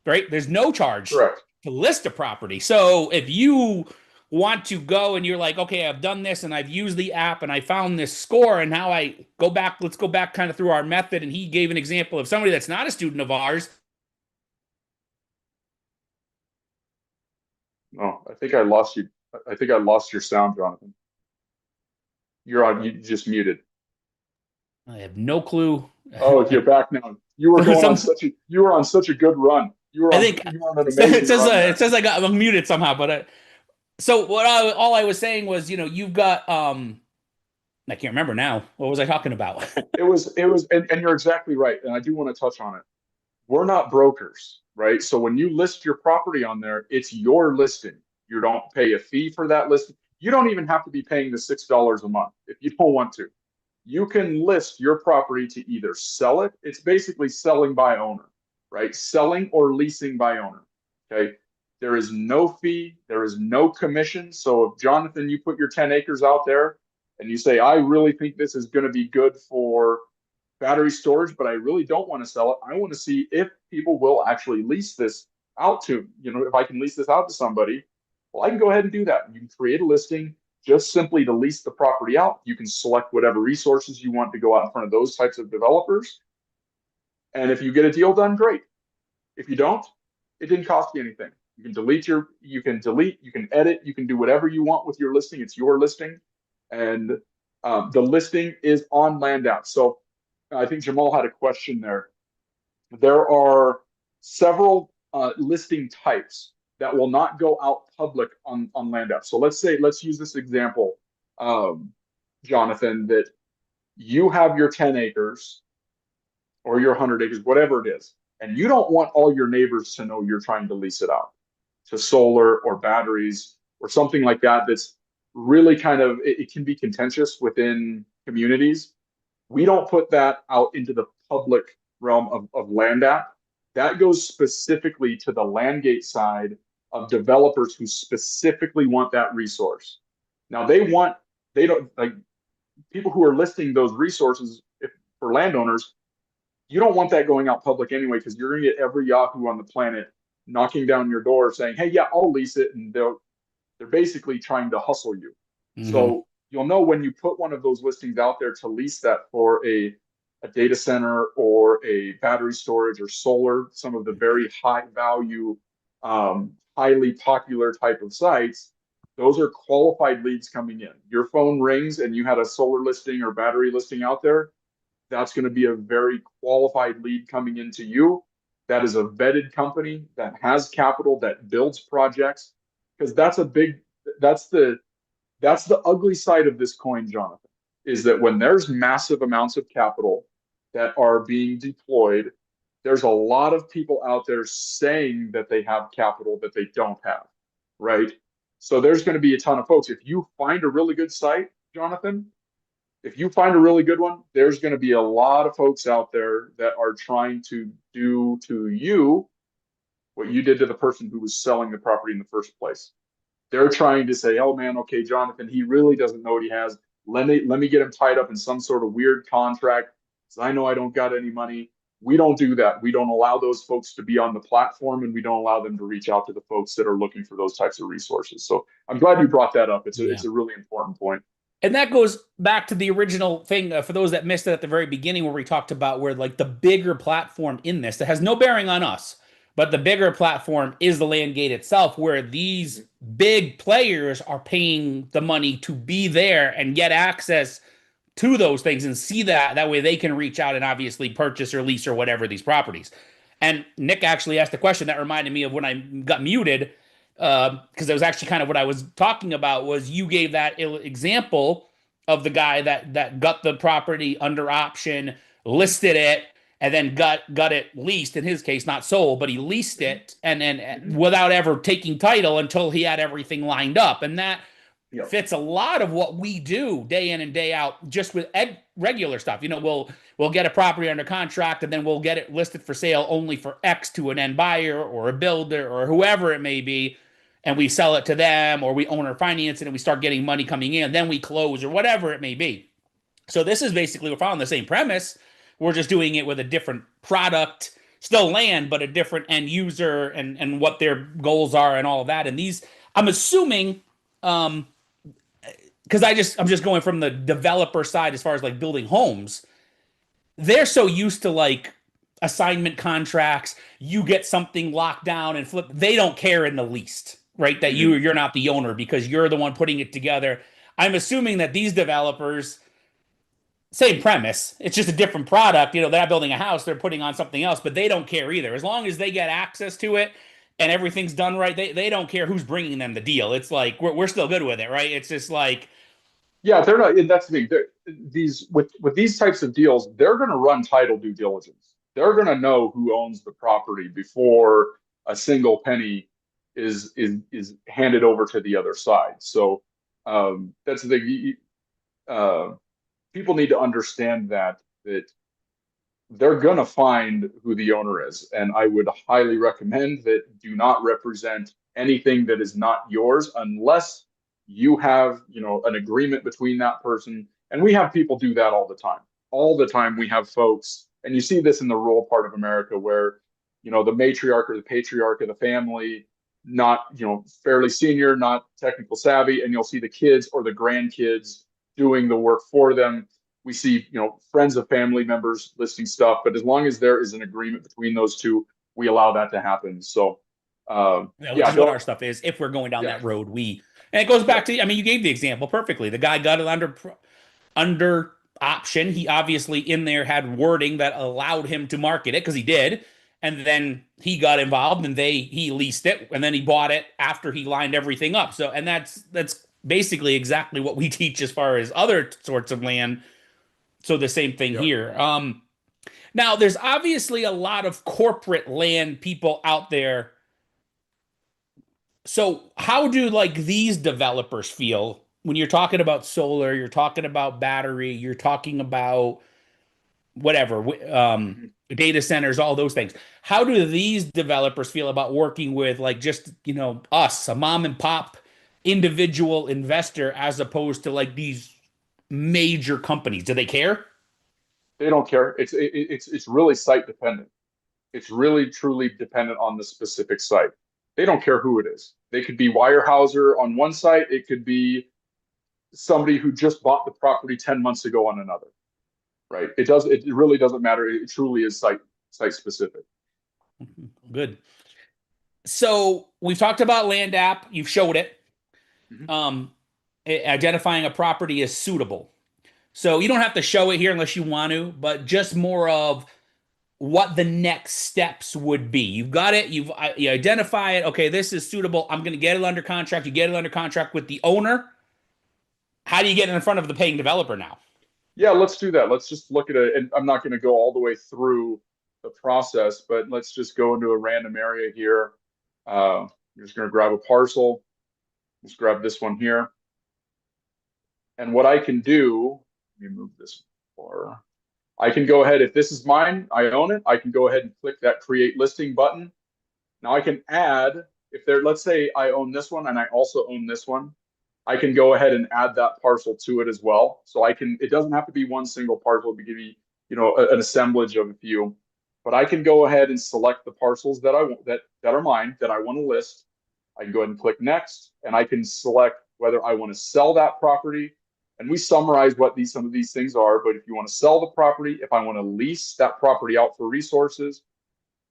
right? There's no charge Correct. to list a property. So if you want to go and you're like, okay, I've done this and I've used the app and I found this score, and now I go back, let's go back kind of through our method. And he gave an example of somebody that's not a student of ours. No, I think I lost you. I think I lost your sound, Jonathan. You're on, you just muted. I have no clue. Oh, you're back now. You were going on Some, you were on such a good run. I think You were on an it amazing says run it there. says I got muted somehow, but so all I was saying was, you've got I can't remember now. What was I talking about? And you're exactly right. And I do want to touch on it. We're not brokers, right? So when you list your property on there, it's your listing. You don't pay a fee for that listing. You don't even have to be paying the $6 a month if you don't want to. You can list your property to either sell it. It's basically selling by owner, right? Selling or leasing by owner. Okay. There is no fee. There is no commission. So if Jonathan, you put your 10 acres out there and you say, I really think this is going to be good for battery storage, but I really don't want to sell it. I want to see if people will actually lease this out to, if I can lease this out to somebody, well, I can go ahead and do that. You can create a listing just simply to lease the property out. You can select whatever resources you want to go out in front of those types of developers. And if you get a deal done, great. If you don't, it didn't cost you anything. You can delete, you can edit, you can do whatever you want with your listing. It's your listing. And the listing is on LandApp. So I think Jamal had a question there. There are several listing types that will not go out public on LandApp. So let's use this example, Jonathan, that you have your 10 acres or your 100 acres, whatever it is, and you don't want all your neighbors to know you're trying to lease it out. to solar or batteries or something like that, that's really kind of, it can be contentious within communities. We don't put that out into the public realm of LandApp. That goes specifically to the LandGate side of developers who specifically want that resource. Now they don't like people who are listing those resources for landowners. You don't want that going out public anyway, because you're going to get every Yahoo on the planet knocking down your door saying, "Hey, yeah, I'll lease it," and they're basically trying to hustle you. Mm-hmm. So you'll know when you put one of those listings out there to lease that for a data center or a battery storage or solar, some of the very high value, highly popular type of sites, those are qualified leads coming in. Your phone rings and you had a solar listing or battery listing out there. That's going to be a very qualified lead coming into you. That is a vetted company that has capital, that builds projects, because that's the that's the ugly side of this coin, Jonathan, is that when there's massive amounts of capital that are being deployed, there's a lot of people out there saying that they have capital that they don't have, right? So there's going to be a ton of folks. If you find a really good site, Jonathan, if you find a really good one, there's going to be a lot of folks out there that are trying to do to you what you did to the person who was selling the property in the first place. They're trying to say, "Oh man, okay, Jonathan, he really doesn't know what he has. Let me get him tied up in some sort of weird contract, because I know I don't got any money." We don't do that. We don't allow those folks to be on the platform, and we don't allow them to reach out to the folks that are looking for those types of resources. So I'm glad you brought that up. Yeah. It's a really important point. And that goes back to the original thing for those that missed it at the very beginning, where we talked about where like the bigger platform in this that has no bearing on us, but the bigger platform is the LandGate itself, where these big players are paying the money to be there and get access to those things and see that. That way they can reach out and obviously purchase or lease or whatever these properties. And Nick actually asked a question that reminded me of when I got muted, because it was actually kind of what I was talking about. Was you gave that example of the guy that got the property under option, listed it, and then got it leased. In his case, not sold, but he leased it, and then without ever taking title until he had everything lined up. And that Yep. fits a lot of what we do day in and day out, just with regular stuff. We'll get a property under contract, and then we'll get it listed for sale only for X to an end buyer or a builder or whoever it may be, and we sell it to them, or we own or finance it and we start getting money coming in, then we close or whatever it may be. So this is basically, we're following the same premise. We're just doing it with a different product, still land, but a different end user, and what their goals are and all of that. And these, I'm assuming, um, because I'm just going from the developer side as far as like building homes. They're so used to like assignment contracts. You get something locked down and flip. They don't care in the least, right? That Mm-hmm. you're not the owner because you're the one putting it together. I'm assuming that these developers, same premise. It's just a different product. They're not building a house, they're putting on something else, but they don't care either. As long as they get access to it and everything's done right, they don't care who's bringing them the deal. It's like we're still good with it, right? It's just like, Yeah, they're not. That's the thing. These with these types of deals, they're going to run title due diligence. They're going to know who owns the property before a single penny is handed over to the other side. So that's the thing. People need to understand that they're going to find who the owner is, and I would highly recommend that do not represent anything that is not yours unless you have, an agreement between that person. And we have people do that all the time. All the time we have folks, and you see this in the rural part of America where, the matriarch or the patriarch of the family, not, fairly senior, not technical savvy, and you'll see the kids or the grandkids doing the work for them. We see, friends of family members listing stuff, but as long as there is an agreement between those two, we allow that to happen. So, yeah, which yeah, is what our don't, stuff is. If we're going down yeah, that road, and it goes back yep, to, I mean, you gave the example perfectly. The guy got it under option. He obviously in there had wording that allowed him to market it because he did. And then he got involved and he leased it, and then he bought it after he lined everything up. So, and that's basically exactly what we teach as far as other sorts of land. So the same thing yep, here. Now there's obviously a lot of corporate land people out there So how do like these developers feel when you're talking about solar, you're talking about battery, you're talking about whatever, Mhm. data centers, all those things. How do these developers feel about working with like just, us, a mom and pop individual investor as opposed to like these major companies? Do they care? They don't care. It's really site dependent. It's really truly dependent on the specific site. They don't care who it is. They could be Weyerhaeuser on one site. It could be somebody who just bought the property 10 months ago on another, right? It really doesn't matter. It truly is site specific. Good. So we've talked about LandApp. You've showed it. Mhm. Um, Identifying a property as suitable. So you don't have to show it here unless you want to, but just more of what the next steps would be. You've got it. You identify it. Okay, this is suitable. I'm going to get it under contract. You get it under contract with the owner. How do you get it in front of the paying developer now? Yeah, let's do that. Let's just look at it. And I'm not going to go all the way through the process, but let's just go into a random area here. I'm just going to grab a parcel. Let's grab this one here. And what I can do, let me move this far. I can go ahead, if this is mine, I own it, I can go ahead and click that create listing button. Now I can add, if there, let's say I own this one and I also own this one, I can go ahead and add that parcel to it as well. So I can, it doesn't have to be one single parcel to give me, an assemblage of a few, but I can go ahead and select the parcels that I want, that are mine, that I want to list. I can go ahead and click next, and I can select whether I want to sell that property. And we summarize what some of these things are. But if you want to sell the property, if I want to lease that property out for resources,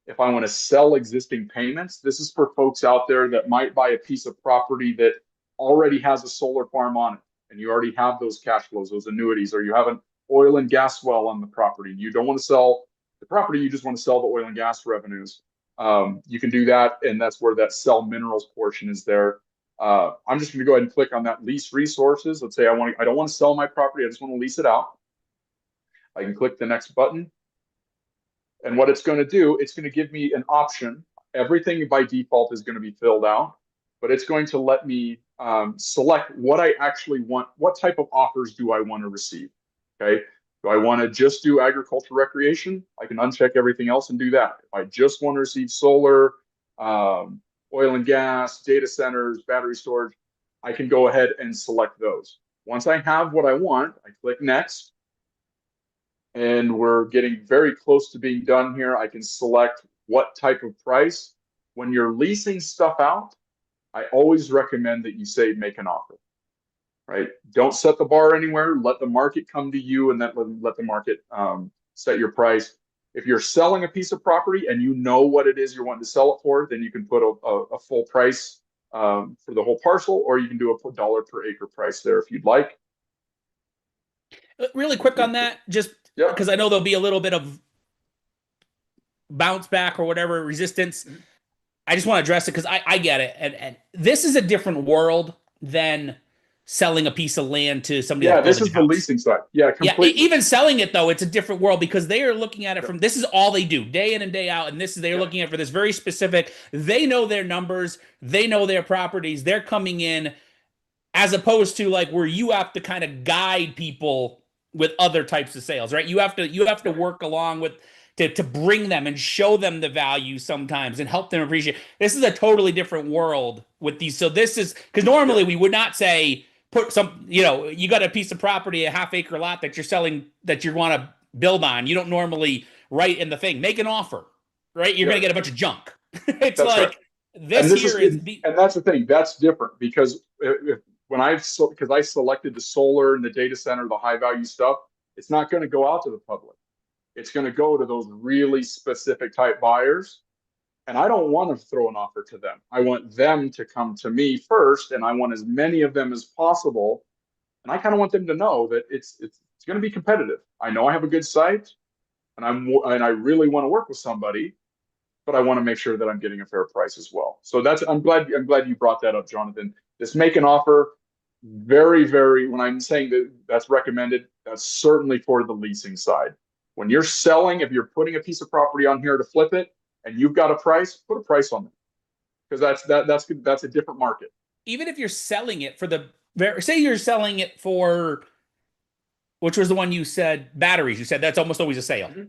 if I want to sell existing payments, this is for folks out there that might buy a piece of property that already has a solar farm on it, and you already have those cash flows, those annuities, or you have an oil and gas well on the property. You don't want to sell the property, you just want to sell the oil and gas revenues. You can do that, and that's where that sell minerals portion is there. I'm just going to go ahead and click on that lease resources. Let's say I don't want to sell my property, I just want to lease it out. I can click the next button. And what it's going to do, it's going to give me an option. Everything by default is going to be filled out, but it's going to let me select what I actually want. What type of offers do I want to receive? Okay. Do I want to just do agriculture recreation? I can uncheck everything else and do that. If I just want to receive solar, oil and gas, data centers, battery storage, I can go ahead and select those. Once I have what I want, I click next, and we're getting very close to being done here. I can select what type of price. When you're leasing stuff out, I always recommend that you say make an offer, right? Don't set the bar anywhere. Let the market come to you, and let the market set your price. If you're selling a piece of property and you know what it is you're wanting to sell it for, then you can put a full price for the whole parcel, or you can do a dollar per acre price there if you'd like. Really quick on that, just Yep. because I know there'll be a little bit of bounce back or whatever resistance. I just want to address it because I get it. And this is a different world than selling a piece of land to somebody Yeah, that's this building is a the house. leasing side. Yeah, Yeah, completely. even selling it though, it's a different world because they are looking at it Yep. from this is all they do day in and day out, and this is they're Yep. looking at for this very specific. They know their numbers, they know their properties, they're coming in as opposed to like where you have to kind of guide people with other types of sales, right? You have to Yep. work along with to bring them and show them the value sometimes and help them appreciate. This is a totally different world with these. So this is because normally Yep. we would not say put some, you got a piece of property, a half acre lot that you're selling that you want to build on. You don't normally write in the thing, make an offer, right? You're going to Yep. get a bunch of junk. It's That's right. like And this this is here is the and that's the thing. That's different because when because I selected the solar and the data center, the high value stuff, it's not going to go out to the public. It's going to go to those really specific type buyers. And I don't want to throw an offer to them. I want them to come to me first, and I want as many of them as possible. And I kind of want them to know that it's going to be competitive. I know I have a good site, and I really want to work with somebody, but I want to make sure that I'm getting a fair price as well. So I'm glad you brought that up, Jonathan. This make an offer, very, very, when I'm saying that that's recommended, that's certainly for the leasing side. When you're selling, if you're putting a piece of property on here to flip it and you've got a price, put a price on it. because that's a different market. Even if you're selling it for say you're selling it for, which was the one you said, batteries. You said that's almost always a sale. Mm-hmm.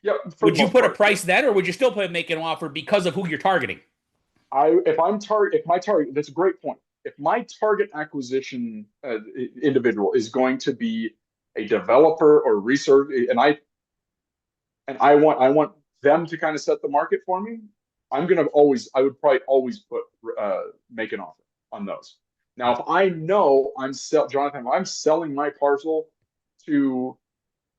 Yep, for the Would you most put a part. price then, or would you still make an offer because of who you're targeting? If my target, that's a great point. If my target acquisition individual is going to be a developer or research, and I want them to kind of set the market for me, I would probably always make an offer on those. Now, if I know Jonathan, if I'm selling my parcel to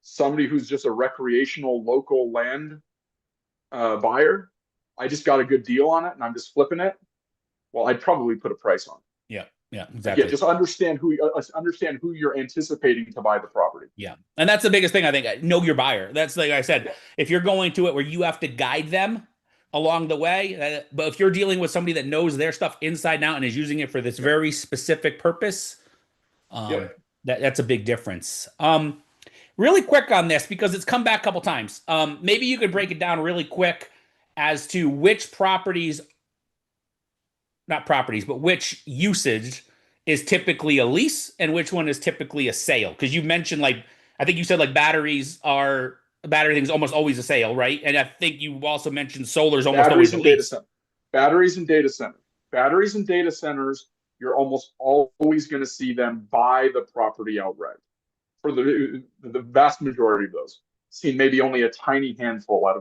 somebody who's just a recreational local land buyer, I just got a good deal on it and I'm just flipping it. Well, I'd probably put a price on it. Yeah, yeah, Again, exactly. just understand who you're anticipating to buy the property. Yeah. And that's the biggest thing, I think. Know your buyer. That's like I said, Yeah. if you're going to it where you have to guide them along the way, but if you're dealing with somebody that knows their stuff inside and out and is using it for this very specific purpose, Yep. that's a big difference. Really quick on this because it's come back a couple times. Maybe you could break it down really quick as to which properties, not properties, but which usage is typically a lease and which one is typically a sale. Because you mentioned, like, I think you said like battery things almost always a sale, right? And I think you also mentioned solar is almost always Batteries a and data lease. center. Batteries and data centers. Batteries and data centers, you're almost always going to see them buy the property outright for the vast majority of those. Seen maybe only a tiny handful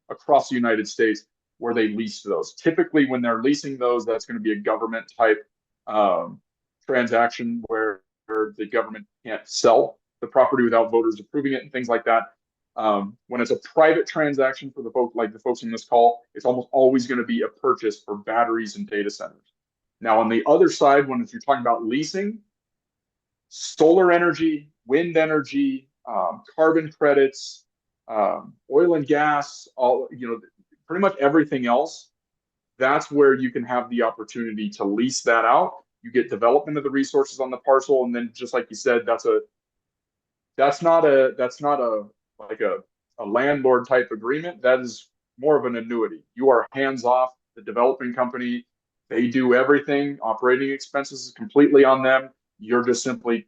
across the United States where they lease those. Typically, when they're leasing those, that's going to be a government type um, transaction where the government can't sell the property without voters approving it and things like that. When it's a private transaction for the folks in this call, it's almost always going to be a purchase for batteries and data centers. Now, on the other side, when you're talking about leasing, solar energy, wind energy, carbon credits, oil and gas, pretty much everything else. That's where you can have the opportunity to lease that out. You get development of the resources on the parcel, and then just like you said, that's not a like a landlord type agreement. That is more of an annuity. You are hands off. The developing company, they do everything. Operating expenses is completely on them. You're just simply,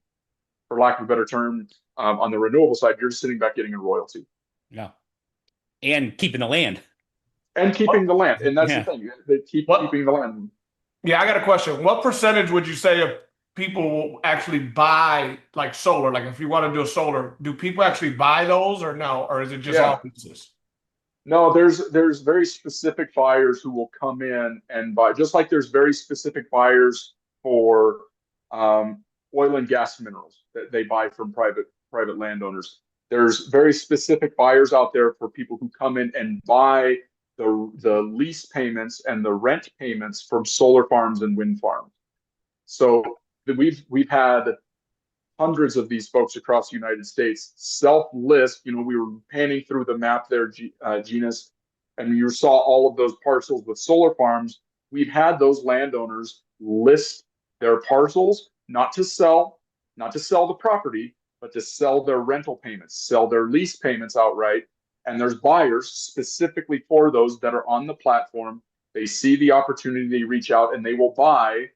for lack of a better term, on the renewable side, you're just sitting back getting a royalty. Yeah. And keeping the land. And keeping the land. And that's the Yeah. thing. They keeping the land. Yeah, I got a question. What percentage would you say of people will actually buy like solar? Like if you want to do a solar, do people actually buy those or no? Or is it just Yeah. all pieces? No, there's very specific buyers who will come in and buy, just like there's very specific buyers for oil and gas minerals that they buy from private landowners. There's very specific buyers out there for people who come in and buy the lease payments and the rent payments from solar farms and wind farms. So we've had hundreds of these folks across the United States self-list. We were panning through the map there, Genus, and you saw all of those parcels with solar farms. We've had those landowners list their parcels, not to sell the property, but to sell their rental payments, sell their lease payments outright. And there's buyers specifically for those that are on the platform. They see the opportunity, they reach out, and they will buy.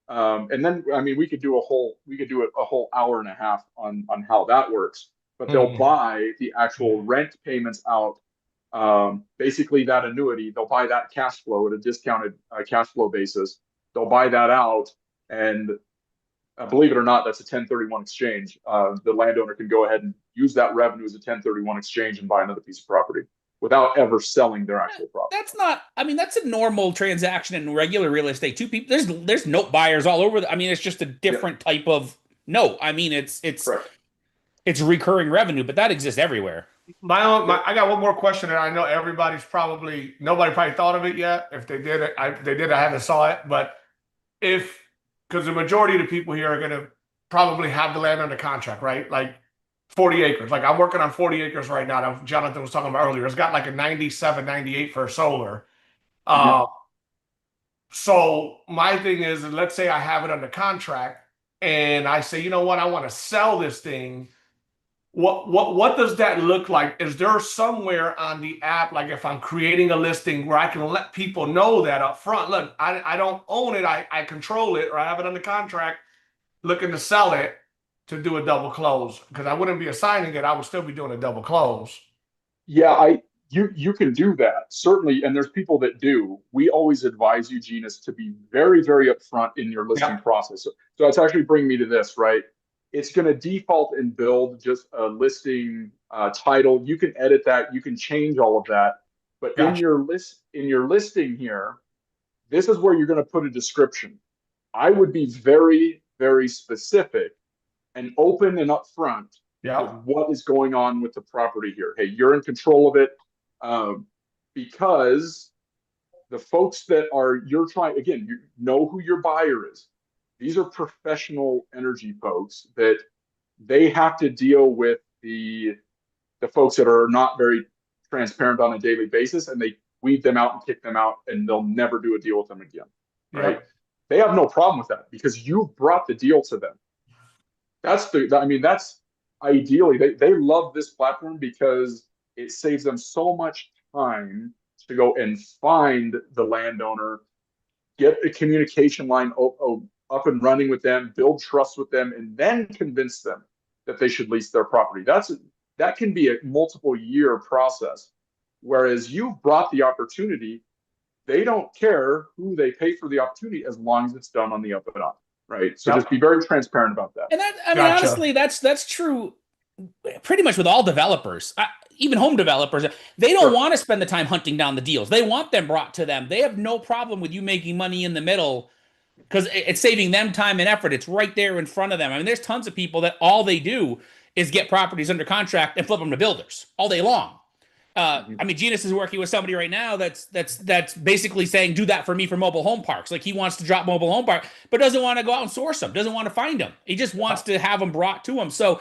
And then, I mean, we could do a whole hour and a half on how that works. But they'll buy the actual rent payments out. Basically, that annuity, they'll buy that cash flow at a discounted cash flow basis. They'll buy that out, and believe it or not, that's a 1031 exchange. The landowner can go ahead and use that revenue as a 1031 exchange and buy another piece of property without ever selling their actual property. That's not, I mean, that's a normal transaction in regular real estate. Two people, there's note buyers all over. I mean, it's just a different type of note. I mean, it's Correct. it's recurring revenue, but that exists everywhere. I got one more question, and I know nobody probably thought of it yet. If they did it, I haven't saw it. But because the majority of the people here are going to probably have the land under contract, right? Like 40 acres. Like I'm working on 40 acres right now. That Jonathan was talking about earlier. It's got like a 97, 98 for solar. So my thing is, let's say I have it under contract and I say, you know what, I want to sell this thing. What does that look like? Is there somewhere on the app, like if I'm creating a listing, where I can let people know that up front? Look, I don't own it, I control it, or I have it under contract, looking to sell it to do a double close. Because I wouldn't be assigning it, I would still be doing a double close. Yeah, you can do that certainly, and there's people that do. We always advise you, Genus, to be very, very upfront in your listing Yeah, process. So it's actually bringing me to this, right? It's going to default and build just a listing title. You can edit that, you can change all of that, but gotcha. in your listing here, this is where you're going to put a description. I would be very, very specific and open and upfront with Yeah, what is going on with the property here. Hey, you're in control of it, because the folks that are you're trying, again, you know who your buyer is. These are professional energy folks that they have to deal with the folks that are not very transparent on a daily basis, and they weed them out and kick them out, and they'll never do a deal with them again. Right? yep, They have no problem with that because you brought the deal to them. I mean, that's ideally, they love this platform because it saves them so much time to go and find the landowner, get a communication line up and running with them, build trust with them, and then convince them that they should lease their property. That can be a multiple year process. Whereas you've brought the opportunity, they don't care who they pay for the opportunity as long as it's done on the up and up. Right. So just yep, be very transparent about that. And that, I mean, gotcha. honestly, that's true pretty much with all developers, even home developers. They don't Sure. want to spend the time hunting down the deals. They want them brought to them. They have no problem with you making money in the middle because it's saving them time and effort. It's right there in front of them. I mean, there's tons of people that all they do is get properties under contract and flip them to builders all day long. Mhm. I mean, Genus is working with somebody right now that's basically saying, "Do that for me for mobile home parks." Like he wants to drop mobile home park, but doesn't want to go out and source them. Doesn't want to find them. He just wants to have them brought to him. So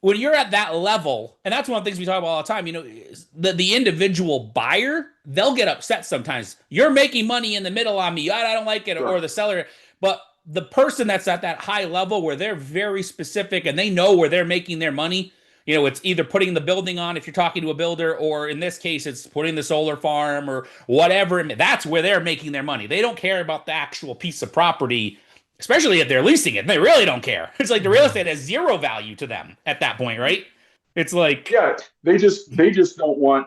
when you're at that level, and that's one of the things we talk about all the time, the individual buyer, they'll get upset sometimes. You're making money in the middle on me. I don't like it, or Sure. the seller. But the person that's at that high level where they're very specific and they know where they're making their money, it's either putting the building on if you're talking to a builder, or in this case, it's putting the solar farm or whatever. That's where they're making their money. They don't care about the actual piece of property, especially if they're leasing it. They really don't care. It's like the real estate has zero value to them at that point, right? It's like, Yeah, they just don't want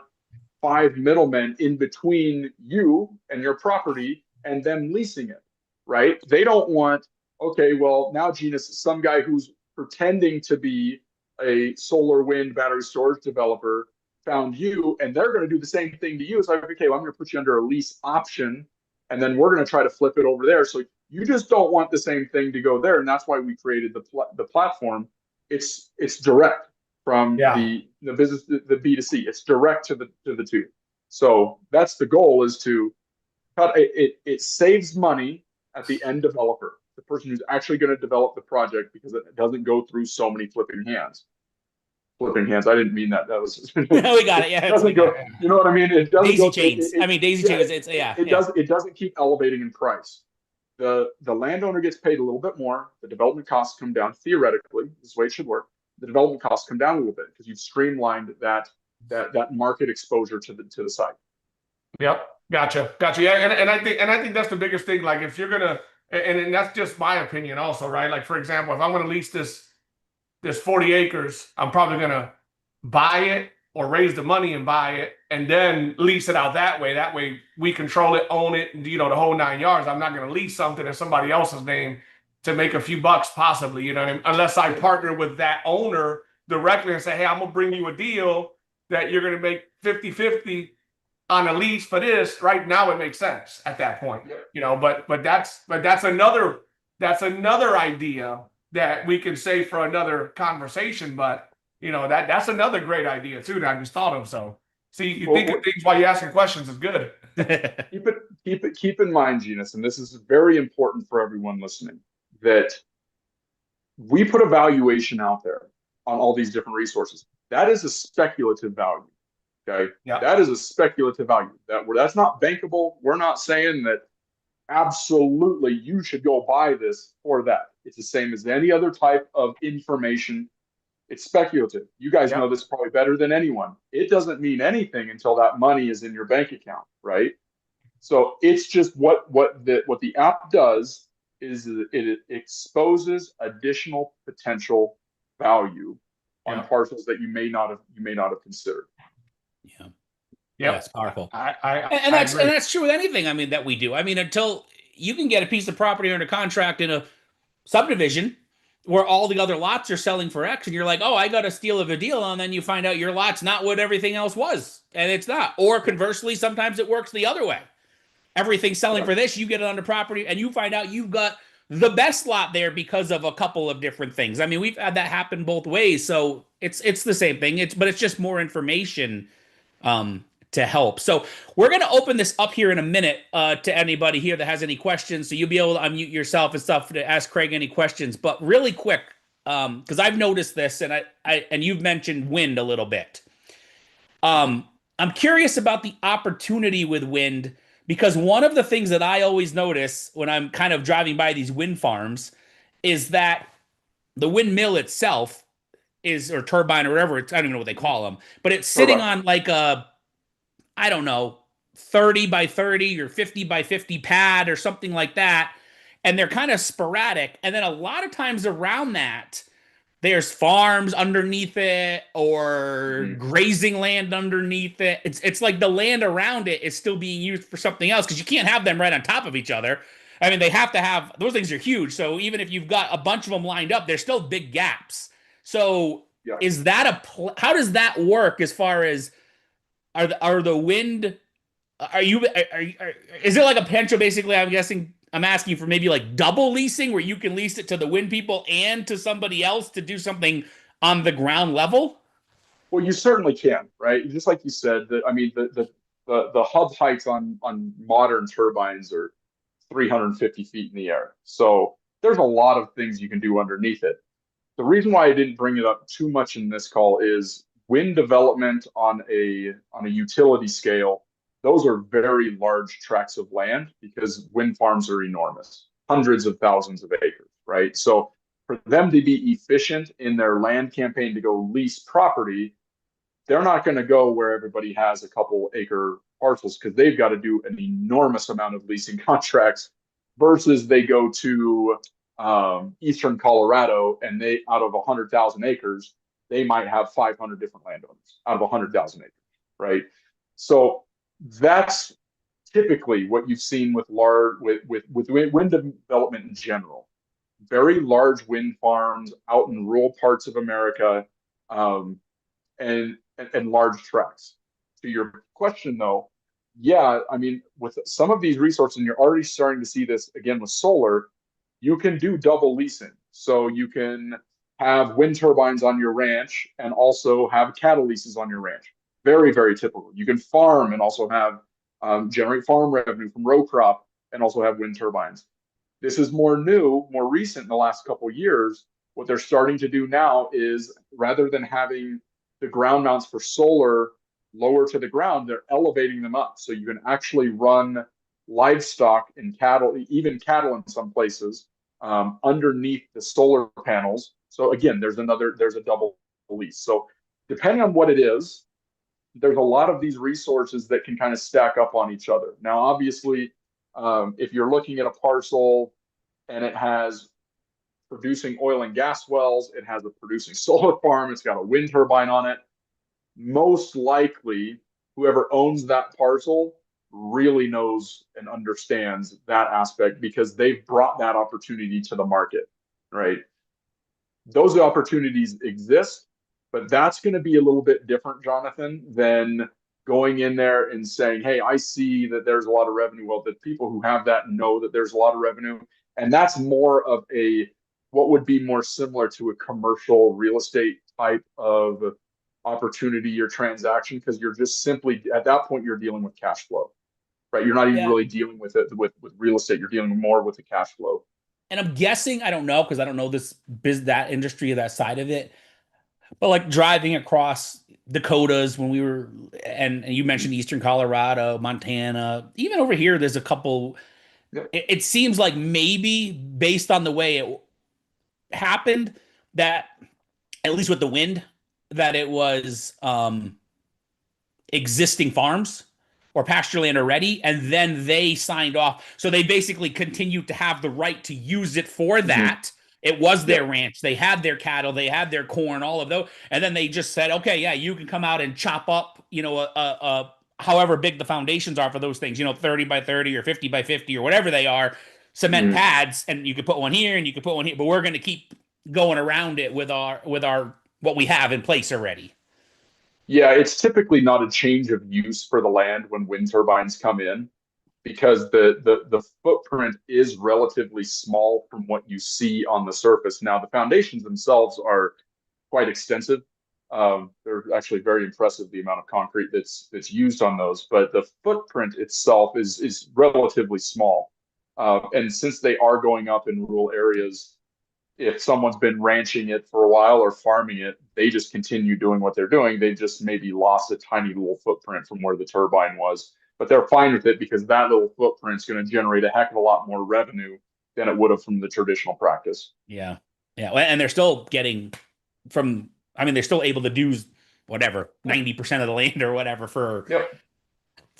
five middlemen in between you and your property and them leasing it, right? They don't want, okay, well, now Genus, some guy who's pretending to be a solar wind battery storage developer found you, and they're going to do the same thing to you. It's like, okay, well, I'm going to put you under a lease option, and then we're going to try to flip it over there. So you just don't want the same thing to go there, and that's why we created the platform. It's direct from Yeah, the business, the B2C. It's direct to the two. So that's the goal, is to cut it saves money at the end developer, the person who's actually going to develop the project, because it doesn't go through so many flipping hands. Flipping hands. I didn't mean that. That was we got it it. Yeah, we doesn't got go, it. you know what I mean? It doesn't Daisy go chains. I mean, daisy yeah, chains. It's yeah, it yeah. doesn't it doesn't keep elevating in price. The landowner gets paid a little bit more. The development costs come down. Theoretically, this is the way it should work. The development costs come down a little bit because you've streamlined that market exposure to the site. yep, gotcha. Yeah, and I think that's the biggest thing. Like if you're gonna, and that's just my opinion, also, right? Like for example, if I'm gonna lease this 40 acres, I'm probably gonna buy it or raise the money and buy it and then lease it out that way. That way we control it, own it, the whole 9 yards. I'm not gonna lease something in somebody else's name to make a few bucks, possibly, what I mean? Unless I partner with that owner directly and say, hey, I'm gonna bring you a deal that you're gonna make 50-50 on a lease for this. Right now it makes sense at that point. But that's another idea that we can save for another conversation. But that's another great idea too that I just thought of. So see, you think of Well, things while you're asking questions is good. keep in mind, Genus, and this is very important for everyone listening, that we put a valuation out there on all these different resources. That is a speculative value. Okay, Yeah. that is a speculative value. That's not bankable. We're not saying that absolutely you should go buy this for that. It's the same as any other type of information. It's speculative. You guys know Yep. this probably better than anyone. It doesn't mean anything until that money is in your bank account, right? So it's just what the app does is it exposes additional potential value on Yep. parcels that you may not have considered. Yeah. Yep. Yeah, it's powerful. I That's agree. true with anything. I mean, that we do. I mean, until you can get a piece of property under contract in a subdivision where all the other lots are selling for X, and you're like, oh, I got a steal of a deal, and then you find out your lot's not what everything else was, and it's not. Or conversely, sometimes it works the other way. Everything's selling for this, you get it under property, and you find out you've got the best lot there because of a couple of different things. I mean, we've had that happen both ways, so it's the same thing. But it's just more information to help. So we're going to open this up here in a minute to anybody here that has any questions. So you'll be able to unmute yourself and stuff to ask Craig any questions. But really quick, because I've noticed this, and and you've mentioned wind a little bit. I'm curious about the opportunity with wind, because one of the things that I always notice when I'm kind of driving by these wind farms is that the windmill itself is, or turbine or whatever, I don't even know what they call them, but it's sitting on like a, I don't know, 30 by 30 or 50 by 50 pad or something like that. And they're kind of sporadic. And then a lot of times around that, there's farms underneath it or grazing land underneath it. It's like the land around it is still being used for something else, because you can't have them right on top of each other. I mean, they have to have, those things are huge. So even if you've got a bunch of them lined up, there's still big gaps. So Yeah. is that how does that work as far as are the wind, is it like a potential, basically, I'm guessing, I'm asking for maybe like double leasing where you can lease it to the wind people and to somebody else to do something on the ground level? Well, you certainly can, right? Just like you said, I mean, the hub heights on modern turbines are 350 feet in the air. So there's a lot of things you can do underneath it. The reason why I didn't bring it up too much in this call is wind development on a utility scale. Those are very large tracts of land because wind farms are enormous, hundreds of thousands of acres, right? So for them to be efficient in their land campaign to go lease property, they're not going to go where everybody has a couple acre parcels, because they've got to do an enormous amount of leasing contracts versus they go to eastern Colorado, and they, out of 100,000 acres, they might have 500 different landowners out of 100,000 acres, right? So that's typically what you've seen with large with wind development in general. Very large wind farms out in rural parts of America, and large tracts. To your question, though, yeah, I mean, with some of these resources, and you're already starting to see this again with solar, you can do double leasing. So you can have wind turbines on your ranch and also have cattle leases on your ranch. Very, very typical. You can farm and also have generate farm revenue from row crop and also have wind turbines. This is more new, more recent in the last couple of years. What they're starting to do now is, rather than having the ground mounts for solar lower to the ground, they're elevating them up. So you can actually run livestock and cattle, even cattle in some places, underneath the solar panels. So again, there's a double lease. So depending on what it is, there's a lot of these resources that can kind of stack up on each other. Now, obviously, if you're looking at a parcel and it has producing oil and gas wells, it has a producing solar farm, it's got a wind turbine on it, most likely whoever owns that parcel really knows and understands that aspect, because they've brought that opportunity to the market, right? Those opportunities exist, but that's going to be a little bit different, Jonathan, than going in there and saying, hey, I see that there's a lot of revenue. Well, the people who have that know that there's a lot of revenue. And that's more of what would be more similar to a commercial real estate type of opportunity or transaction, because you're just simply, at that point, you're dealing with cash flow, right? You're not even really dealing with it with real estate. You're dealing more with the cash flow. And I'm guessing, I don't know, because I don't know that industry or that side of it, but like driving across Dakotas when we were, and you mentioned Eastern Colorado, Montana, even over here, there's a couple. Yep. It seems like maybe based on the way it happened, that at least with the wind, that it was existing farms or pasture land already, and then they signed off. So they basically continued to have the right to use it for that. It was their ranch. They had their cattle, they had their corn, all of those, and then they just said, okay, yeah, you can come out and chop up, however big the foundations are for those things, 30 by 30 or 50 by 50 or whatever they are, cement pads, and you could put one here and you could put one here, but we're going to keep going around it with our what we have in place already. Yeah, it's typically not a change of use for the land when wind turbines come in, because the footprint is relatively small from what you see on the surface. Now, the foundations themselves are quite extensive. They're actually very impressive, the amount of concrete that's used on those, but the footprint itself is relatively small. And since they are going up in rural areas, if someone's been ranching it for a while or farming it, they just continue doing what they're doing. They just maybe lost a tiny little footprint from where the turbine was, but they're fine with it because that little footprint is going to generate a heck of a lot more revenue than it would have from the traditional practice. Yeah. Yeah. And they're still getting they're still able to do whatever, 90% of the land or whatever for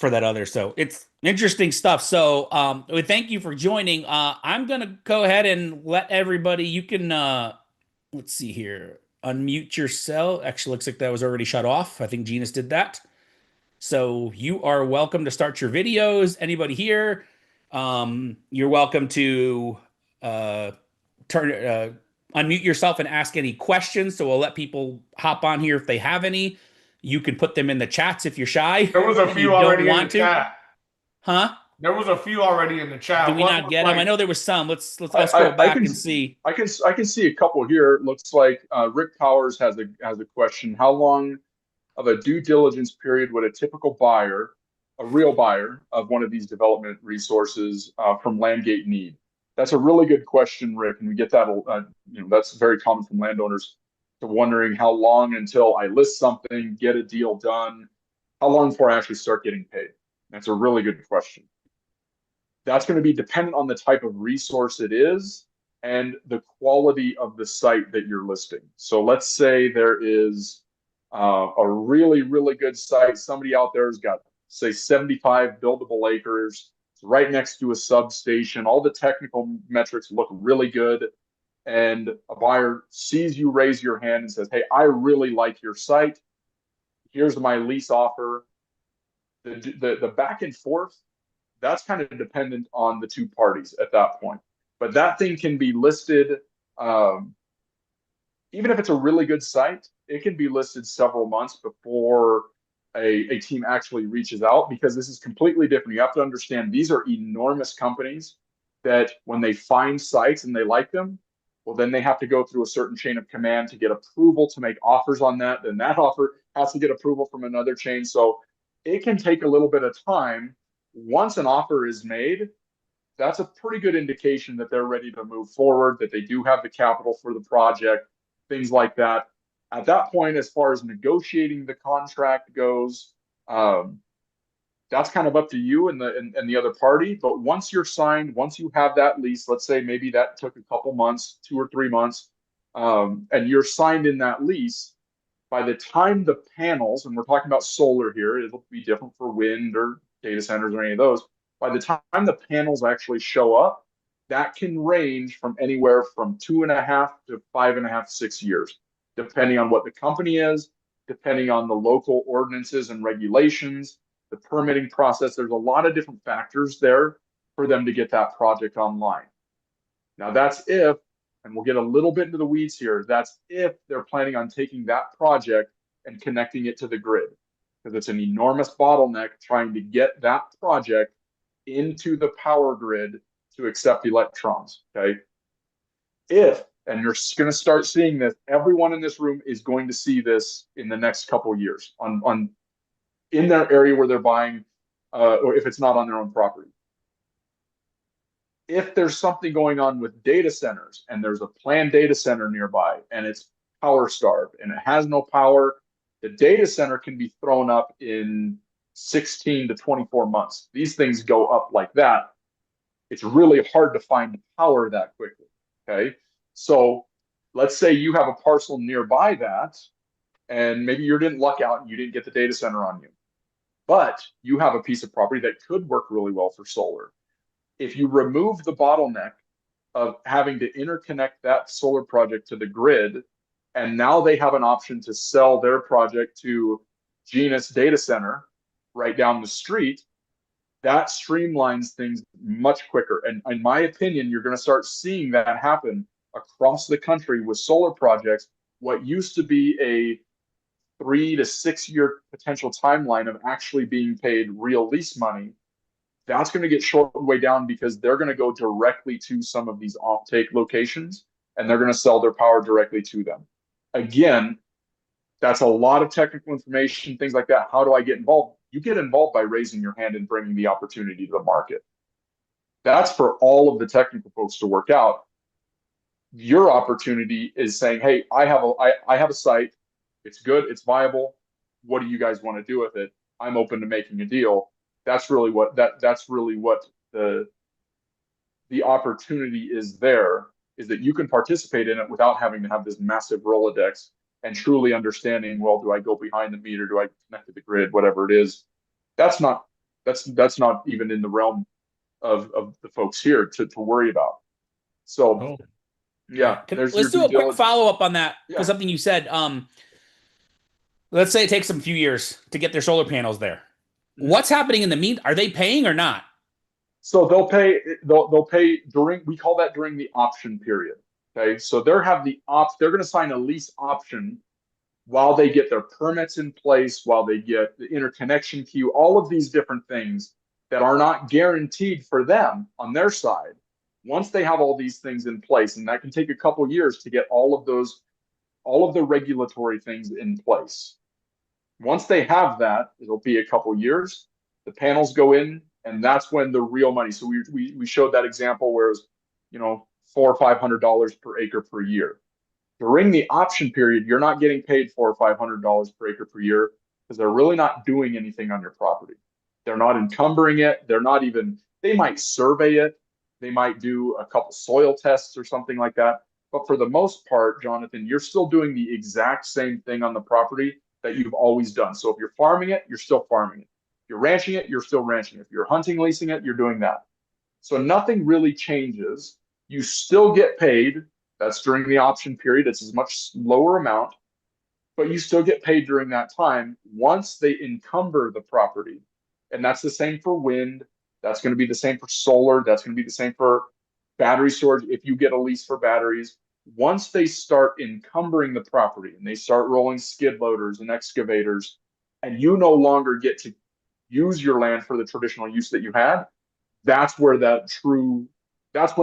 that other. So it's interesting stuff. So we thank you for joining. I'm gonna go ahead and let everybody, you can let's see here, unmute yourself. Actually looks like that was already shut off. I think Genus did that. So you are welcome to start your videos. Anybody here, you're welcome to unmute yourself and ask any questions. So we'll let people hop on here if they have any. You can put them in the chats if you're shy. There was a and few you don't already in the want to. chat. Huh? There was a few already in the chat. Do we One not was get them? like- I know there was some. Let's scroll back and see. I can see a couple here. It looks like Rick Powers has a question. How long of a due diligence period would a typical buyer, a real buyer of one of these development resources from LandGate need? That's a really good question, Rick, and we get that. That's very common from landowners, to wondering how long until I list something, get a deal done, how long before I actually start getting paid. That's a really good question. That's going to be dependent on the type of resource it is and the quality of the site that you're listing. So let's say there is a really, really good site. Somebody out there has got, say, 75 buildable acres. It's right next to a substation. All the technical metrics look really good. And a buyer sees you raise your hand and says, hey, I really like your site. Here's my lease offer. The back and forth, that's kind of dependent on the two parties at that point. But that thing can be listed, even if it's a really good site, it can be listed several months before a team actually reaches out, because this is completely different. You have to understand, these are enormous companies that when they find sites and they like them, well, then they have to go through a certain chain of command to get approval to make offers on that. Then that offer has to get approval from another chain. So it can take a little bit of time. Once an offer is made, that's a pretty good indication that they're ready to move forward, that they do have the capital for the project, things like that. At that point, as far as negotiating the contract goes, that's kind of up to you and the other party. But once you're signed, once you have that lease, let's say maybe that took a couple months, 2 or 3 months, and you're signed in that lease, by the time the panels, and we're talking about solar here, it'll be different for wind or data centers or any of those. By the time the panels actually show up, that can range from anywhere from 2.5 to 5.5, 6 years, depending on what the company is, depending on the local ordinances and regulations, the permitting process. There's a lot of different factors there for them to get that project online. Now, that's if, and we'll get a little bit into the weeds here, that's if they're planning on taking that project and connecting it to the grid, because it's an enormous bottleneck trying to get that project into the power grid to accept electrons. Okay. And you're going to start seeing this, everyone in this room is going to see this in the next couple of years in their area where they're buying, or if it's not on their own property. If there's something going on with data centers and there's a planned data center nearby and it's power starved and it has no power, the data center can be thrown up in 16 to 24 months. These things go up like that. It's really hard to find power that quickly. Okay. So Let's say you have a parcel nearby that, and maybe you didn't luck out and you didn't get the data center on you, but you have a piece of property that could work really well for solar. If you remove the bottleneck of having to interconnect that solar project to the grid, and now they have an option to sell their project to Genus Data Center right down the street, that streamlines things much quicker. And in my opinion, you're going to start seeing that happen across the country with solar projects. What used to be a 3 to 6 year potential timeline of actually being paid real lease money, that's going to get shortened way down because they're going to go directly to some of these offtake locations and they're going to sell their power directly to them. Again, that's a lot of technical information, things like that. How do I get involved? You get involved by raising your hand and bringing the opportunity to the market. That's for all of the technical folks to work out. Your opportunity is saying, hey, I have a site. It's good. It's viable. What do you guys want to do with it? I'm open to making a deal. That's really what the opportunity is there, is that you can participate in it without having to have this massive Rolodex and truly understanding, well, do I go behind the meter? Do I connect to the grid? Whatever it is. That's not even in the realm of the folks here to worry about. So yeah, let's do a quick follow-up on that, because something you said. Let's say it takes them a few years to get their solar panels there. What's happening in the meantime? Are they paying or not? So they'll pay during, we call that during the option period. Okay. So they're going to sign a lease option while they get their permits in place, while they get the interconnection queue, all of these different things that are not guaranteed for them on their side. Once they have all these things in place, and that can take a couple of years to get all of the regulatory things in place. Once they have that, it'll be a couple of years. The panels go in, and that's when the real money. So we showed that example where it was, $400 or $500 per acre per year. During the option period, you're not getting paid $400 or $500 per acre per year because they're really not doing anything on your property. They're not encumbering it. They might survey it. They might do a couple soil tests or something like that. But for the most part, Jonathan, you're still doing the exact same thing on the property that you've always done. So if you're farming it, you're still farming it. If you're ranching it, you're still ranching it. If you're hunting, leasing it, you're doing that. So nothing really changes. You still get paid. That's during the option period. It's a much lower amount, but you still get paid during that time once they encumber the property. And that's the same for wind. That's going to be the same for solar. That's going to be the same for battery storage. If you get a lease for batteries, once they start encumbering the property and they start rolling skid loaders and excavators, and you no longer get to use your land for the traditional use that you had, that's when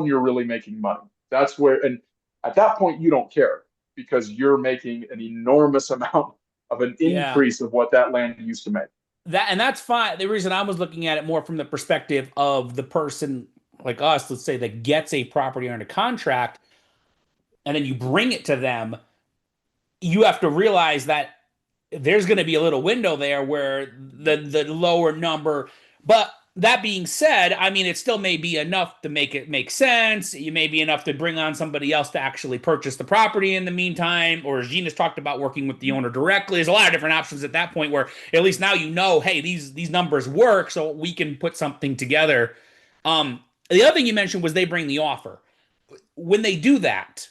you're really making money. That's where, and at that point, you don't care because you're making an enormous amount of an increase of what that land used to make. That's fine. The reason I was looking at it more from the perspective of the person like us, let's say, that gets a property under contract, and then you bring it to them, you have to realize that there's going to be a little window there where the lower number. But that being said, I mean, it still may be enough to make it make sense. You may be enough to bring on somebody else to actually purchase the property in the meantime. Or as Gina's talked about, working with the owner directly. There's a lot of different options at that point where at least now hey, these numbers work, so we can put something together. The other thing you mentioned was they bring the offer. When they do that,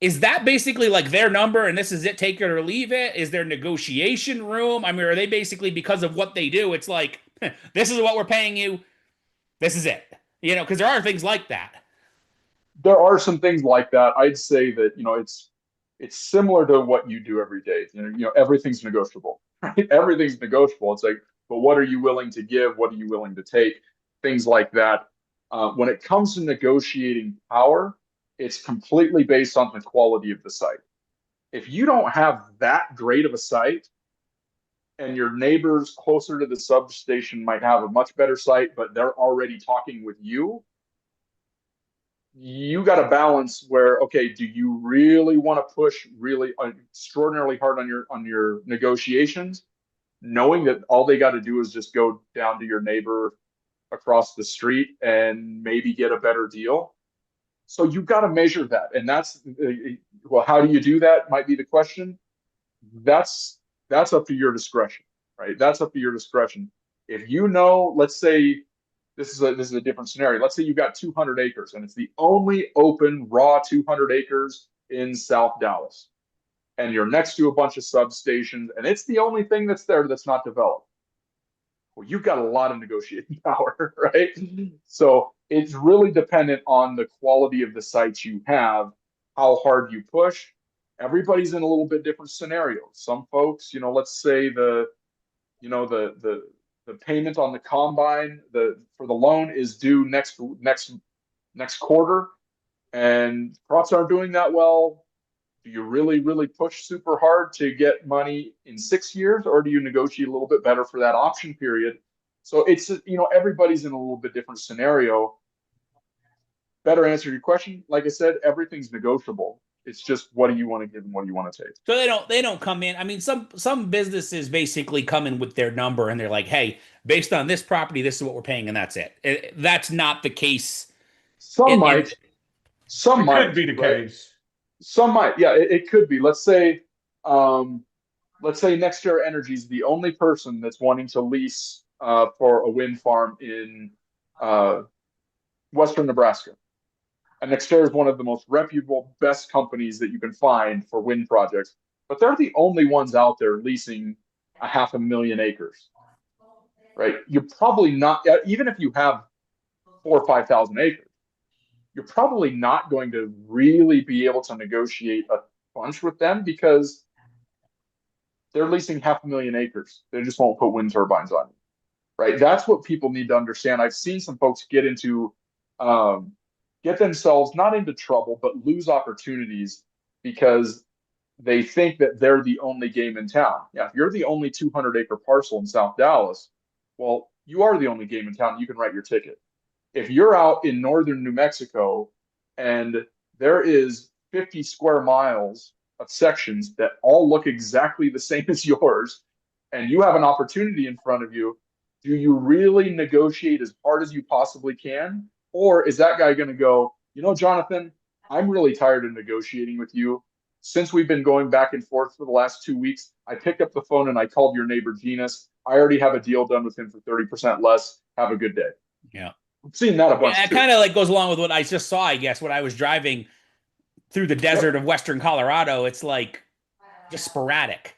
is that basically like their number and this is it, take it or leave it? Is there negotiation room? I mean, are they basically, because of what they do, it's like, this is what we're paying you, this is it? Because there are things like that. There are some things like that. I'd say that, it's similar to what you do every day. Everything's negotiable, right? Everything's negotiable. It's like, but what are you willing to give? What are you willing to take? Things like that. When it comes to negotiating power, it's completely based on the quality of the site. If you don't have that great of a site, and your neighbors closer to the substation might have a much better site, but they're already talking with you, you got to balance where, okay, do you really want to push really extraordinarily hard on your negotiations, knowing that all they got to do is just go down to your neighbor across the street and maybe get a better deal? So you've got to measure that. And that's, well, how do you do that might be the question. That's up to your discretion, right? That's up to your discretion. If you know, let's say this is a different scenario. Let's say you've got 200 acres and it's the only open raw 200 acres in South Dallas, and you're next to a bunch of substations, and it's the only thing that's there that's not developed. Well, you've got a lot of negotiating power, right? So it's really dependent on the quality of the sites you have, how hard you push. Everybody's in a little bit different scenario. Some folks, let's say the payment on the combine, for the loan is due next quarter, and crops aren't doing that well. Do you really, really push super hard to get money in 6 years, or do you negotiate a little bit better for that option period? So it's, everybody's in a little bit different scenario. Better answer your question. Like I said, everything's negotiable. It's just, what do you want to give and what do you want to take? So they don't come in. I mean, some businesses basically come in with their number and they're like, hey, based on this property, this is what we're paying, and that's it. That's not the case. Some might. Some it might could be the right? case. Some might. Yeah, it could be. Let's say NextEra Energy is the only person that's wanting to lease for a wind farm in Western Nebraska. And NextEra is one of the most reputable, best companies that you can find for wind projects. But they're the only ones out there leasing 500,000 acres, right? You're probably not, even if you have 4,000 or 5,000 acres, you're probably not going to really be able to negotiate a bunch with them because they're leasing 500,000 acres. They just won't put wind turbines on it, right? That's what people need to understand. I've seen some folks get themselves not into trouble, but lose opportunities because they think that they're the only game in town. Yeah, if you're the only 200-acre parcel in South Dallas, well, you are the only game in town. You can write your ticket. If you're out in northern New Mexico and there is 50 square miles of sections that all look exactly the same as yours, and you have an opportunity in front of you, do you really negotiate as hard as you possibly can? Or is that guy going to go, Jonathan, I'm really tired of negotiating with you. Since we've been going back and forth for the last 2 weeks, I picked up the phone and I called your neighbor, Genus. I already have a deal done with him for 30% less. Have a good day. Yeah. I've seen that a bunch. Yeah, it kind of like goes along with what I just saw, I guess, when I was driving through the desert of Western Colorado. It's like just sporadic.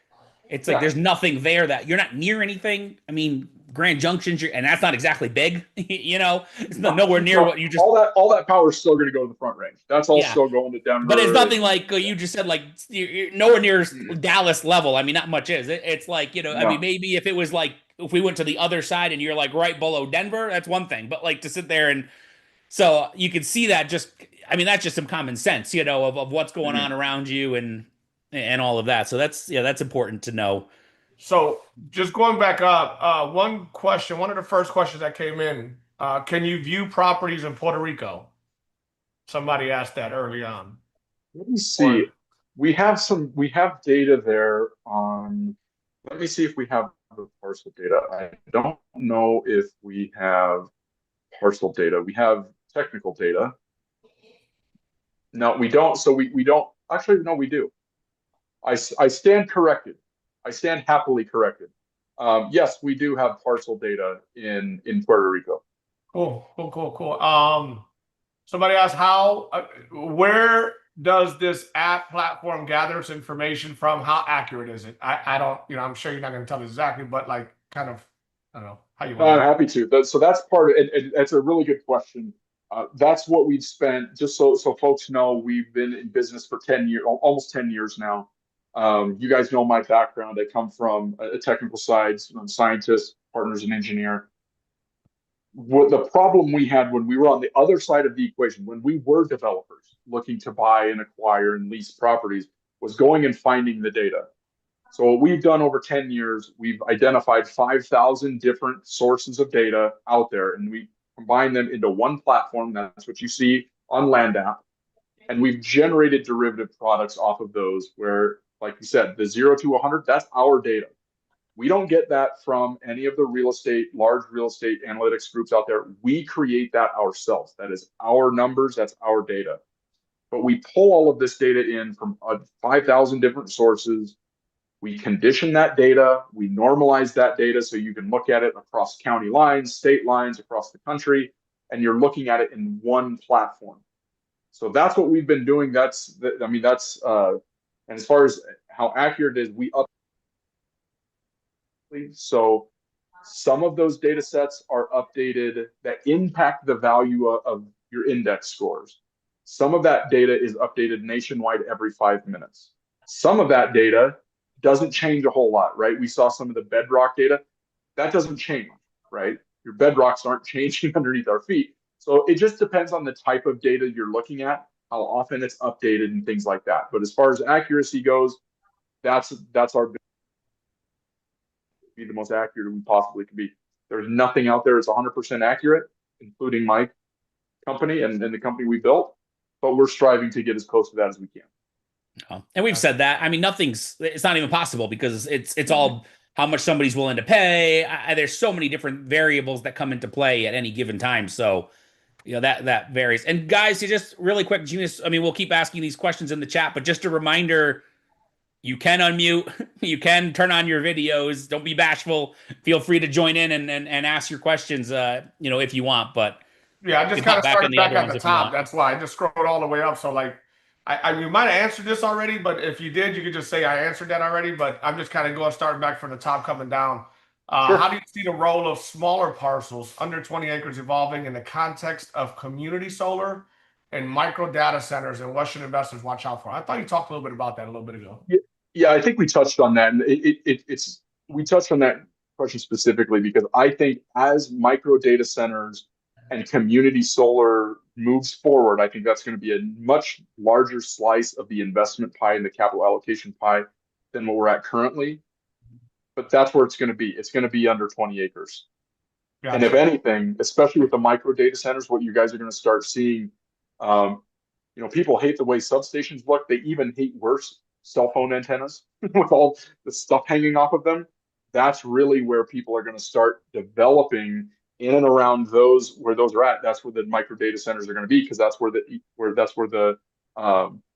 It's like there's nothing there that you're not near anything. I mean, Grand Junction's, and that's not exactly big, it's nowhere near what you just. All that power is still going to go to the Front Range. That's all still going to Denver. But it's nothing like you just said, like you're nowhere near Dallas level. I mean, not much is. It's like, I mean, maybe if it was like, if we went to the other side and you're like right below Denver, that's one thing. But like to sit there and, so you can see that I mean, that's just some common sense, of what's going on around you and all of that. So that's important to know. So just going back up, one of the first questions that came in, can you view properties in Puerto Rico? Somebody asked that early on. Let me see. We have data there on, let me see if we have the parcel data. I don't know if we have parcel data. We have technical data. No, we don't. So we don't, actually, no, we do. I stand corrected. I stand happily corrected. Yes, we do have parcel data in Puerto Rico. Cool. Somebody asked where does this app platform gather its information from? How accurate is it? I don't, I'm sure you're not going to tell me exactly, but like kind of, I don't know how you want. I'm happy to. So that's part of it. And that's a really good question. That's what we've spent, just so folks know, we've been in business for 10 years, almost 10 years now. You guys know my background. I come from a technical side. I'm a scientist, partners, and engineer. What the problem we had when we were on the other side of the equation, when we were developers looking to buy and acquire and lease properties, was going and finding the data. So what we've done over 10 years, we've identified 5,000 different sources of data out there, and we combine them into one platform. That's what you see on LandApp. And we've generated derivative products off of those where, like you said, the 0 to 100, that's our data. We don't get that from any of the large real estate analytics groups out there. We create that ourselves. That is our numbers, that's our data. But we pull all of this data in from 5,000 different sources. We condition that data, we normalize that data so you can look at it across county lines, state lines, across the country, and you're looking at it in one platform. So that's what we've been doing. And as far as how accurate it is, we up. So some of those data sets are updated that impact the value of your index scores. Some of that data is updated nationwide every 5 minutes. Some of that data doesn't change a whole lot, right? We saw some of the bedrock data. That doesn't change, right? Your bedrocks aren't changing underneath our feet. So it just depends on the type of data you're looking at, how often it's updated and things like that. But as far as accuracy goes, that's our be the most accurate we possibly can be. There's nothing out there that's 100% accurate, including my company and the company we built, but we're striving to get as close to that as we can. Oh, and we've said that. I mean, it's not even possible because it's all how much somebody's willing to pay. There's so many different variables that come into play at any given time. So, that varies. And guys, you just really quick, Genius, I mean, we'll keep asking these questions in the chat, but just a reminder, you can unmute, you can turn on your videos. Don't be bashful. Feel free to join in and ask your questions, if you want. But yeah, I just kind of started back at the top. That's why I just scrolled all the way up. So like, you might have answered this already, but if you did, you could just say I answered that already. But I'm just kind of starting back from the top, coming down. Sure. How do you see the role of smaller parcels under 20 acres evolving in the context of community solar and micro data centers, and what should investors watch out for? I thought you talked a little bit about that a little bit ago. Yeah, I think we touched on that, and we touched on that question specifically because I think as micro data centers and community solar moves forward, I think that's going to be a much larger slice of the investment pie and the capital allocation pie than what we're at currently. But that's where it's going to be. It's going to be under 20 acres. Gotcha. And if anything, especially with the micro data centers, what you guys are going to start seeing, people hate the way substations look. They even hate worse cell phone antennas with all the stuff hanging off of them. That's really where people are going to start developing in and around where those are at. That's where the micro data centers are going to be, because that's where the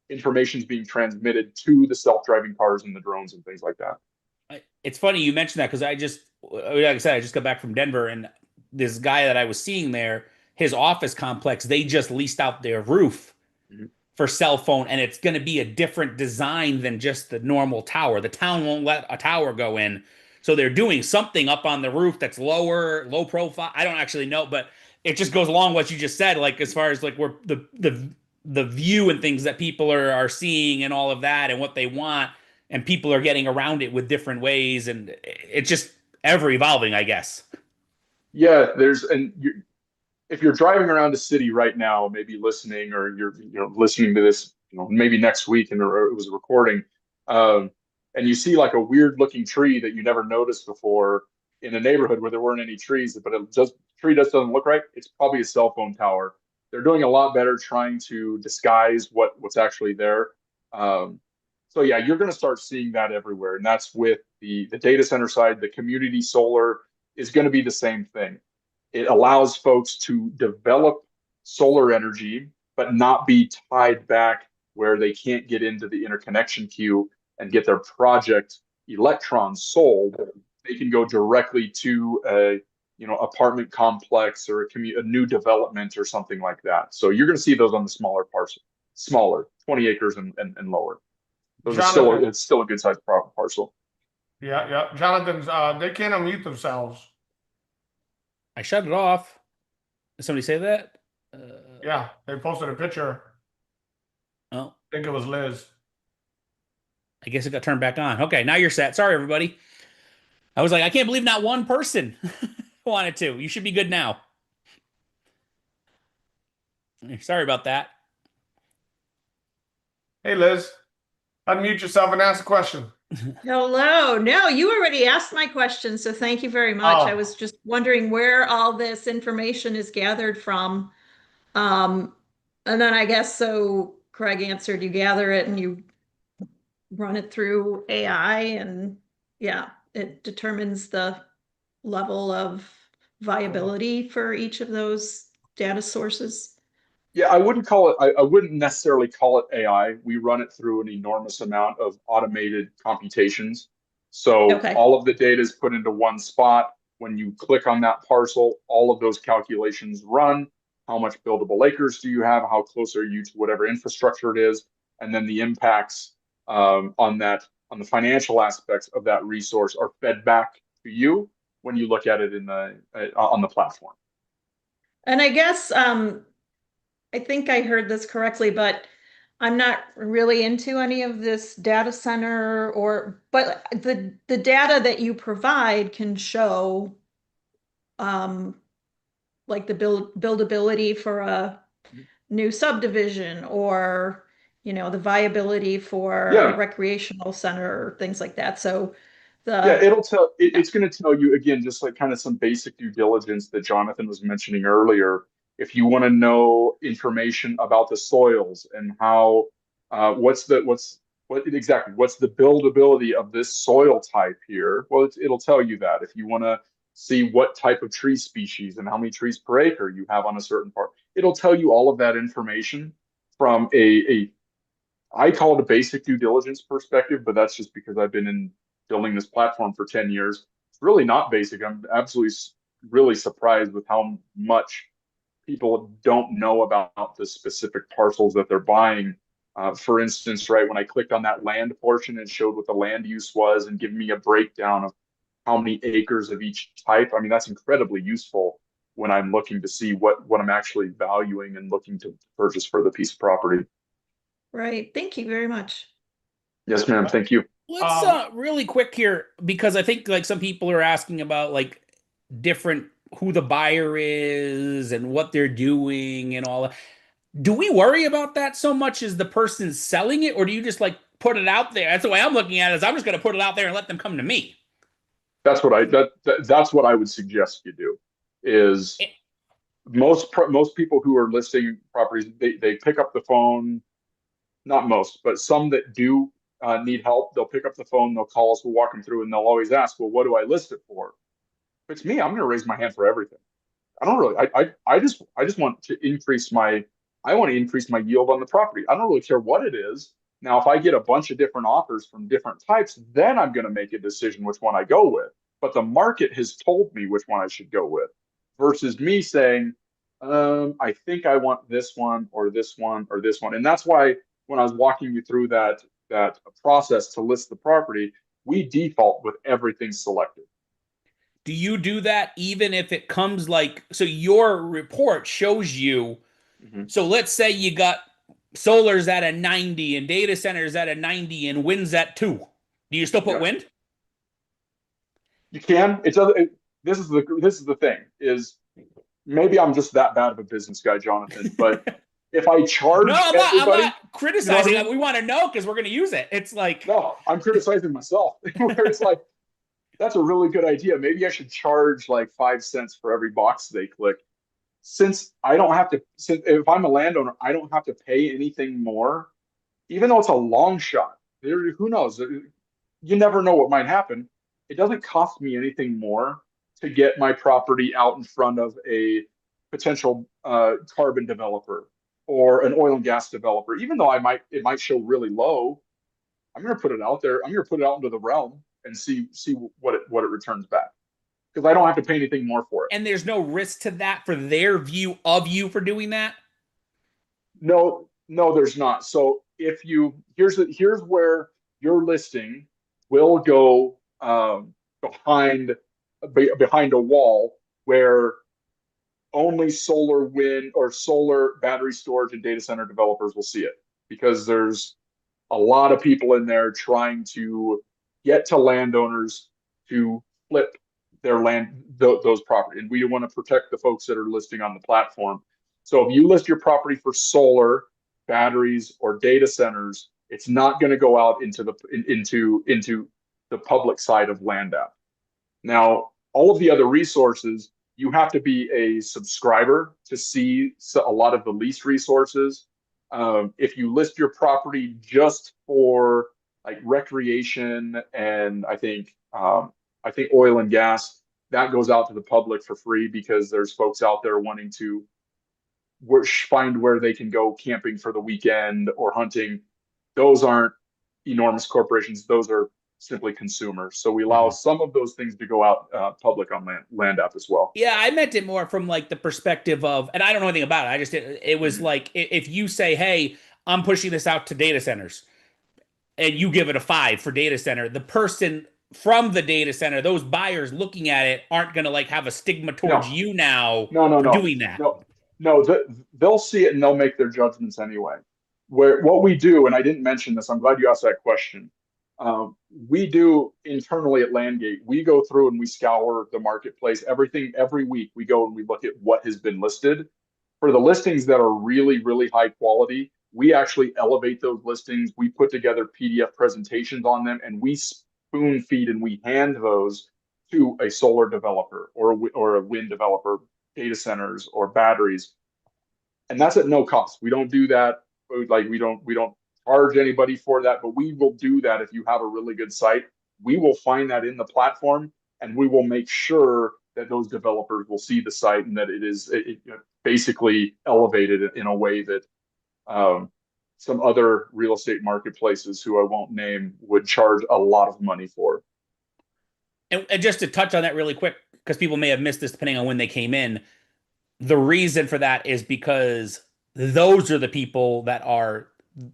information is being transmitted to the self-driving cars and the drones and things like that. It's funny you mentioned that because like I said, I just got back from Denver, and this guy that I was seeing there, his office complex, they just leased out their roof for cell phone, and it's going to be a different design than just the normal tower. The town won't let a tower go in, so they're doing something up on the roof that's low profile. I don't actually know, but it just goes along what you just said, like as far as like where the view and things that people are seeing and all of that and what they want, and people are getting around it with different ways, and it's just ever evolving, I guess. Yeah, if you're driving around a city right now, maybe listening, or you're listening to this, maybe next week, and it was a recording, and you see like a weird looking tree that you never noticed before in a neighborhood where there weren't any trees, but tree just doesn't look right. It's probably a cell phone tower. They're doing a lot better trying to disguise what's actually there. So yeah, you're going to start seeing that everywhere, and that's with the data center side. The community solar is going to be the same thing. It allows folks to develop solar energy, but not be tied back where they can't get into the interconnection queue and get their project electrons sold. They can go directly to a apartment complex or a new development or something like that. So you're going to see those on the smaller parcel, 20 acres and lower. It's still a good sized parcel. Yeah. Jonathan's they can't unmute themselves. I shut it off. Did somebody say that? Yeah, they posted a picture. Oh, I think it was Liz. I guess it got turned back on. Okay, now you're set. Sorry, everybody. I was like, I can't believe not one person wanted to. You should be good now. Sorry about that. Hey, Liz. Unmute yourself and ask a question. Hello. No, you already asked my question, so thank you very much. I was just wondering where all this information is gathered from. And then I guess so Craig answered, you gather it and you run it through AI, and yeah. it determines the level of viability for each of those data sources? Yeah, I wouldn't call it, I wouldn't necessarily call it AI. We run it through an enormous amount of automated computations. So Okay. all of the data is put into one spot. When you click on that parcel, all of those calculations run. How much buildable acres do you have? How close are you to whatever infrastructure it is? And then the impacts on that, on the financial aspects of that resource are fed back to you when you look at it in the on the platform. And I guess I think I heard this correctly, but I'm not really into any of this data center but the data that you provide can show um like the buildability for a new subdivision, or the viability for a Yeah, recreational center or things like that. So yeah, the it'll tell, it's going to tell you again, just like kind of some basic due diligence that Jonathan was mentioning earlier. If you want to know information about the soils and how, what exactly, what's the buildability of this soil type here? Well, it'll tell you that. If you want to see what type of tree species and how many trees per acre you have on a certain part, it'll tell you all of that information from I call it a basic due diligence perspective, but that's just because I've been in building this platform for 10 years. It's really not basic. I'm absolutely really surprised with how much people don't know about the specific parcels that they're buying. For instance, right, when I clicked on that land portion, it showed what the land use was and giving me a breakdown of how many acres of each type. I mean, that's incredibly useful when I'm looking to see what I'm actually valuing and looking to purchase for the piece of property. right. Thank you very much. Yes, ma'am. Thank you. Let's really quick here, because I think like some people are asking about like different who the buyer is and what they're doing and all that. Do we worry about that so much as the person selling it, or do you just like put it out there? That's the way I'm looking at it, is I'm just going to put it out there and let them come to me. That's what that's what I would suggest you do. Is most people who are listing properties, they pick up the phone. Not most, but some that do need help, they'll pick up the phone, they'll call us, we'll walk them through, and they'll always ask, well, what do I list it for? If it's me, I'm going to raise my hand for everything. I don't really, I just want to increase I want to increase my yield on the property. I don't really care what it is. Now, if I get a bunch of different offers from different types, then I'm going to make a decision which one I go with. But the market has told me which one I should go with, versus me saying, I think I want this one or this one or this one. And that's why when I was walking you through that process to list the property, we default with everything selected. Do you do that even if it comes like, so your report shows you, so let's say you got solar's at a 90 and data centers at a 90 and wind's at 2. Do you still put wind? You can. This is the thing is, maybe I'm just that bad of a business guy, Jonathan, but if I charge No, I'm not criticizing. you know I mean? We want to know because we're going to use it. It's like, no, I'm criticizing myself. Where it's like, that's a really good idea. Maybe I should charge like 5 cents for every box they click. Since if I'm a landowner, I don't have to pay anything more, even though it's a long shot. Who knows? You never know what might happen. It doesn't cost me anything more to get my property out in front of a potential carbon developer or an oil and gas developer. Even though it might show really low, I'm going to put it out there. I'm going to put it out into the realm and see what it returns back, because I don't have to pay anything more for it. And there's no risk to that for their view of you for doing that? No, there's not. So here's where your listing will go behind a wall where only solar, wind, or solar battery storage and data center developers will see it, because there's a lot of people in there trying to get to landowners to flip their land, those property. And we want to protect the folks that are listing on the platform. So if you list your property for solar, batteries, or data centers, it's not going to go out into the public side of LandApp. Now, all of the other resources, you have to be a subscriber to see a lot of the lease resources. If you list your property just for like recreation and I think I think oil and gas, that goes out to the public for free because there's folks out there wanting to find where they can go camping for the weekend or hunting. Those aren't enormous corporations. Those are simply consumers. So we allow some of those things to go out public on LandApp as well. Yeah, I meant it more from like the perspective of, and I don't know anything about it. I just, it was like, if you say, hey, I'm pushing this out to data centers and you give it a 5 for data center, the person from the data center, those buyers looking at it aren't going to like have a stigma towards you now for doing that. No, they'll see it and they'll make their judgments anyway. What we do, and I didn't mention this, I'm glad you asked that question. We do internally at LandGate, we go through and we scour the marketplace, everything every week. We go and we look at what has been listed. For the listings that are really, really high quality, we actually elevate those listings. We put together PDF presentations on them, and we spoon feed and we hand those to a solar developer or a wind developer, data centers or batteries. And that's at no cost. We don't do that. Like we don't charge anybody for that, but we will do that if you have a really good site. We will find that in the platform, and we will make sure that those developers will see the site and that it is basically elevated in a way that some other real estate marketplaces, who I won't name, would charge a lot of money for. And just to touch on that really quick, because people may have missed this depending on when they came in, the reason for that is because those are the people that are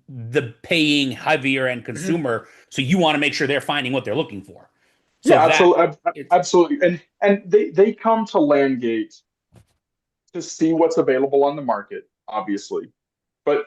the paying heavier end consumer. So you want to make sure they're finding what they're looking for. So yeah, absolutely. And they come to LandGate to see what's available on the market, obviously. But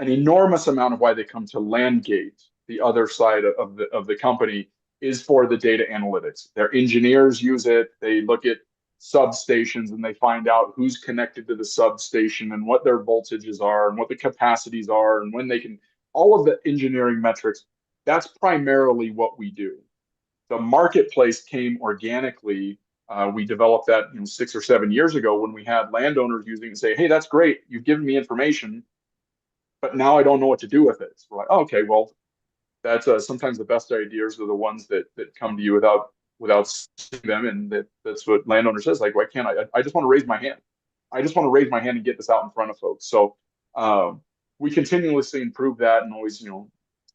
an enormous amount of why they come to LandGate, the other side of the company, is for the data analytics. Their engineers use it. They look at substations and they find out who's connected to the substation and what their voltages are and what the capacities are and when they can, all of the engineering metrics. That's primarily what we do. The marketplace came organically. We developed that 6 or 7 years ago when we had landowners using it and say, hey, that's great. You've given me information, but now I don't know what to do with it. So we're like, oh, okay, well, that's sometimes the best ideas are the ones that come to you without seeing them. And that's what landowner says, like, why can't I just want to raise my hand. I just want to raise my hand and get this out in front of folks. So we continuously improve that and always,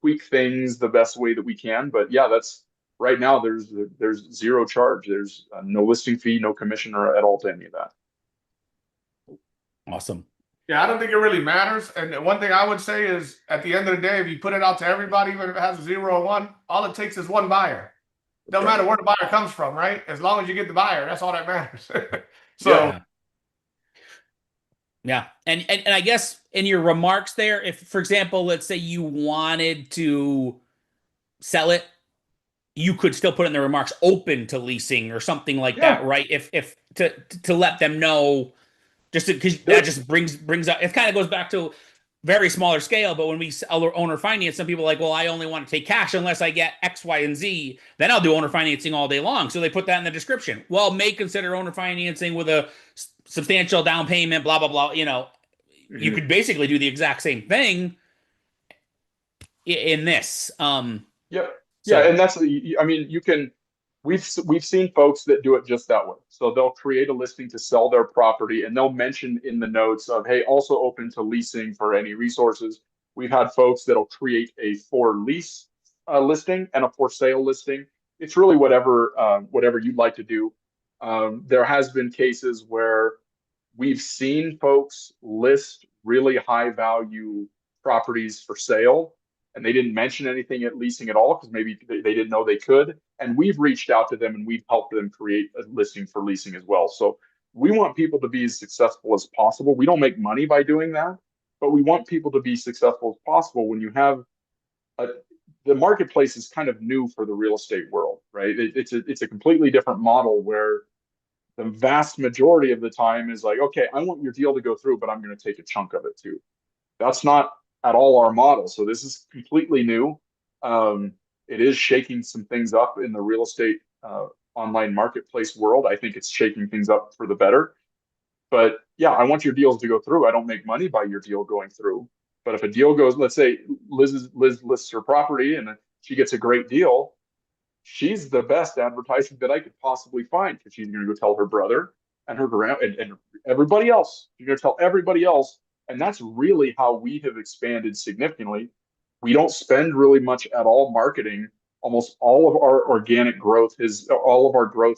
tweak things the best way that we can. But yeah, that's right now there's zero charge. There's no listing fee, no commission or at all to any of that. Awesome. Yeah, I don't think it really matters. And one thing I would say is, at the end of the day, if you put it out to everybody, even if it has a 0 or 1, all it takes is one buyer. Doesn't matter where the buyer comes from, right? As long as you get the buyer, that's all that matters. So yeah. And I guess in your remarks there, if, for example, let's say you wanted to sell it, you could still put in the remarks open to leasing or something like that, right? If to let them know, just because that just brings up, it kind of goes back to very smaller scale. But when we sell owner finance, some people are like, well, I only want to take cash unless I get X, Y, and Z. Then I'll do owner financing all day long. So they put that in the description. Well, may consider owner financing with a substantial down payment, blah, blah, blah. You could basically do the exact same thing in this. Yep. So, yeah, and that's, I mean, you can, we've seen folks that do it just that way. So they'll create a listing to sell their property and they'll mention in the notes of, hey, also open to leasing for any resources. We've had folks that'll create a for lease listing and a for sale listing. It's really whatever you'd like to do. There has been cases where we've seen folks list really high value properties for sale, and they didn't mention anything at leasing at all because maybe they didn't know they could. And we've reached out to them and we've helped them create a listing for leasing as well. So we want people to be as successful as possible. We don't make money by doing that, but we want people to be successful as possible. When you have the marketplace is kind of new for the real estate world, right? It's a completely different model where the vast majority of the time is like, okay, I want your deal to go through, but I'm going to take a chunk of it too. That's not at all our model. So this is completely new. It is shaking some things up in the real estate online marketplace world. I think it's shaking things up for the better. But yeah, I want your deals to go through. I don't make money by your deal going through. But if a deal goes, let's say Liz lists her property and she gets a great deal, she's the best advertising that I could possibly find, because she's going to go tell her brother and her and everybody else. She's going to tell everybody else. And that's really how we have expanded significantly. We don't spend really much at all marketing. Almost all of our growth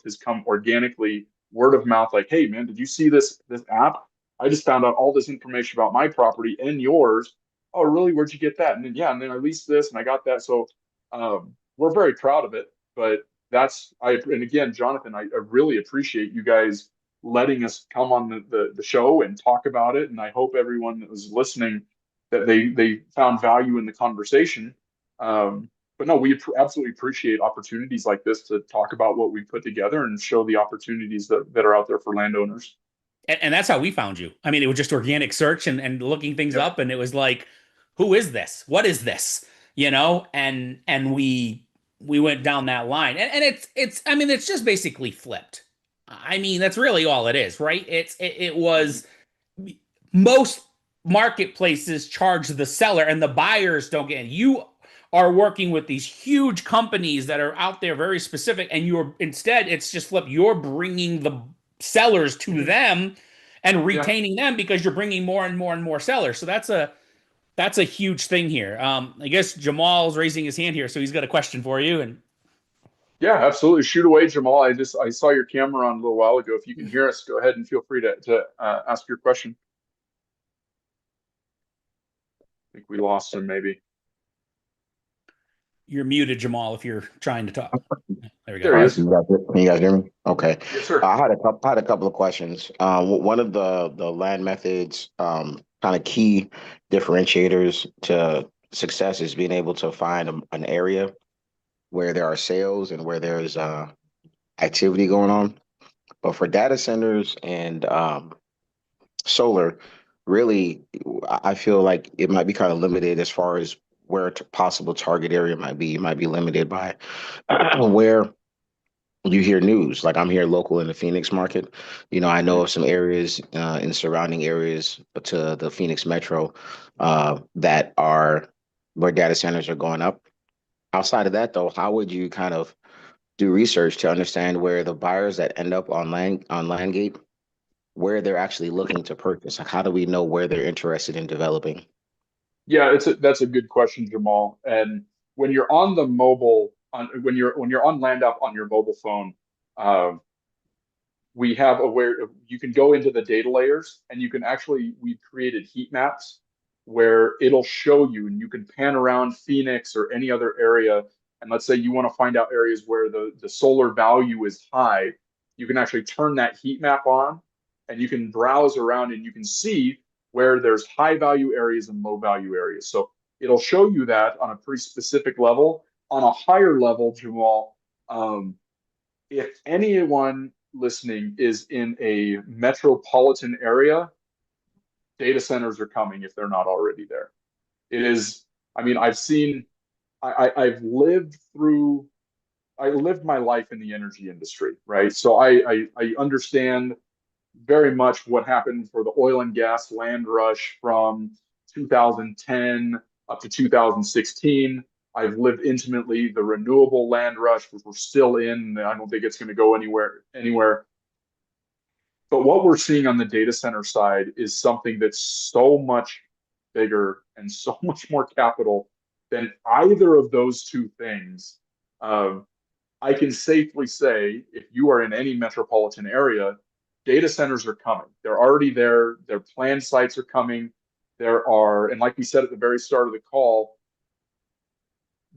has come organically, word of mouth. Like, hey man, did you see this app? I just found out all this information about my property and yours. Oh, really? Where'd you get that? And then, yeah, and then I leased this and I got that. So we're very proud of it. But and again, Jonathan, I really appreciate you guys letting us come on the show and talk about it. And I hope everyone that was listening, that they found value in the conversation. But no, we absolutely appreciate opportunities like this to talk about what we put together and show the opportunities that are out there for landowners. And that's how we found you. I mean, it was just organic search and looking things up, and it was like, who is this? What is this? You know, and we went down that line. And it's I mean, it's just basically flipped. I mean, that's really all it is, right? It was most marketplaces charge the seller and the buyers don't get it. You are working with these huge companies that are out there very specific, and instead it's just flipped. You're bringing the sellers to them and retaining them because you're bringing more and more and more sellers. So that's a huge thing here. I guess Jamal's raising his hand here, so he's got a question for you. And yeah, absolutely, shoot away, Jamal. I saw your camera on a little while ago. If you can hear us, go ahead and feel free to ask your question. I think we lost him, maybe. You're muted, Jamal, if you're trying to talk. There we go. There he is. Can you guys hear me? Okay. Yes, sir. I had a couple of questions. One of the land methods kind of key differentiators to success is being able to find an area where there are sales and where there's activity going on. But for data centers and solar, really, I feel like it might be kind of limited as far as where a possible target area might be. It might be limited by where you hear news. Like, I'm here local in the Phoenix market. You know, I know of some areas in surrounding areas to the Phoenix metro that are where data centers are going up. Outside of that, though, how would you kind of do research to understand where the buyers that end up on LandGate, where they're actually looking to purchase? Like, how do we know where they're interested in developing? Yeah, that's a good question, Jamal. And when you're on the mobile, when you're on LandApp on your mobile phone, we have you can go into the data layers, and we've created heat maps where it'll show you, and you can pan around Phoenix or any other area. And let's say you want to find out areas where the solar value is high, you can actually turn that heat map on, and you can browse around and you can see where there's high value areas and low value areas. So it'll show you that on a pretty specific level. On a higher level, Jamal, if anyone listening is in a metropolitan area, data centers are coming if they're not already there. It is, I mean, I've lived my life in the energy industry, right? So I understand very much what happened for the oil and gas land rush from 2010 up to 2016. I've lived intimately the renewable land rush, which we're still in. I don't think it's going to go anywhere. But what we're seeing on the data center side is something that's so much bigger and so much more capital than either of those two things. I can safely say, if you are in any metropolitan area, data centers are coming. They're already there. Their planned sites are coming. And like we said at the very start of the call,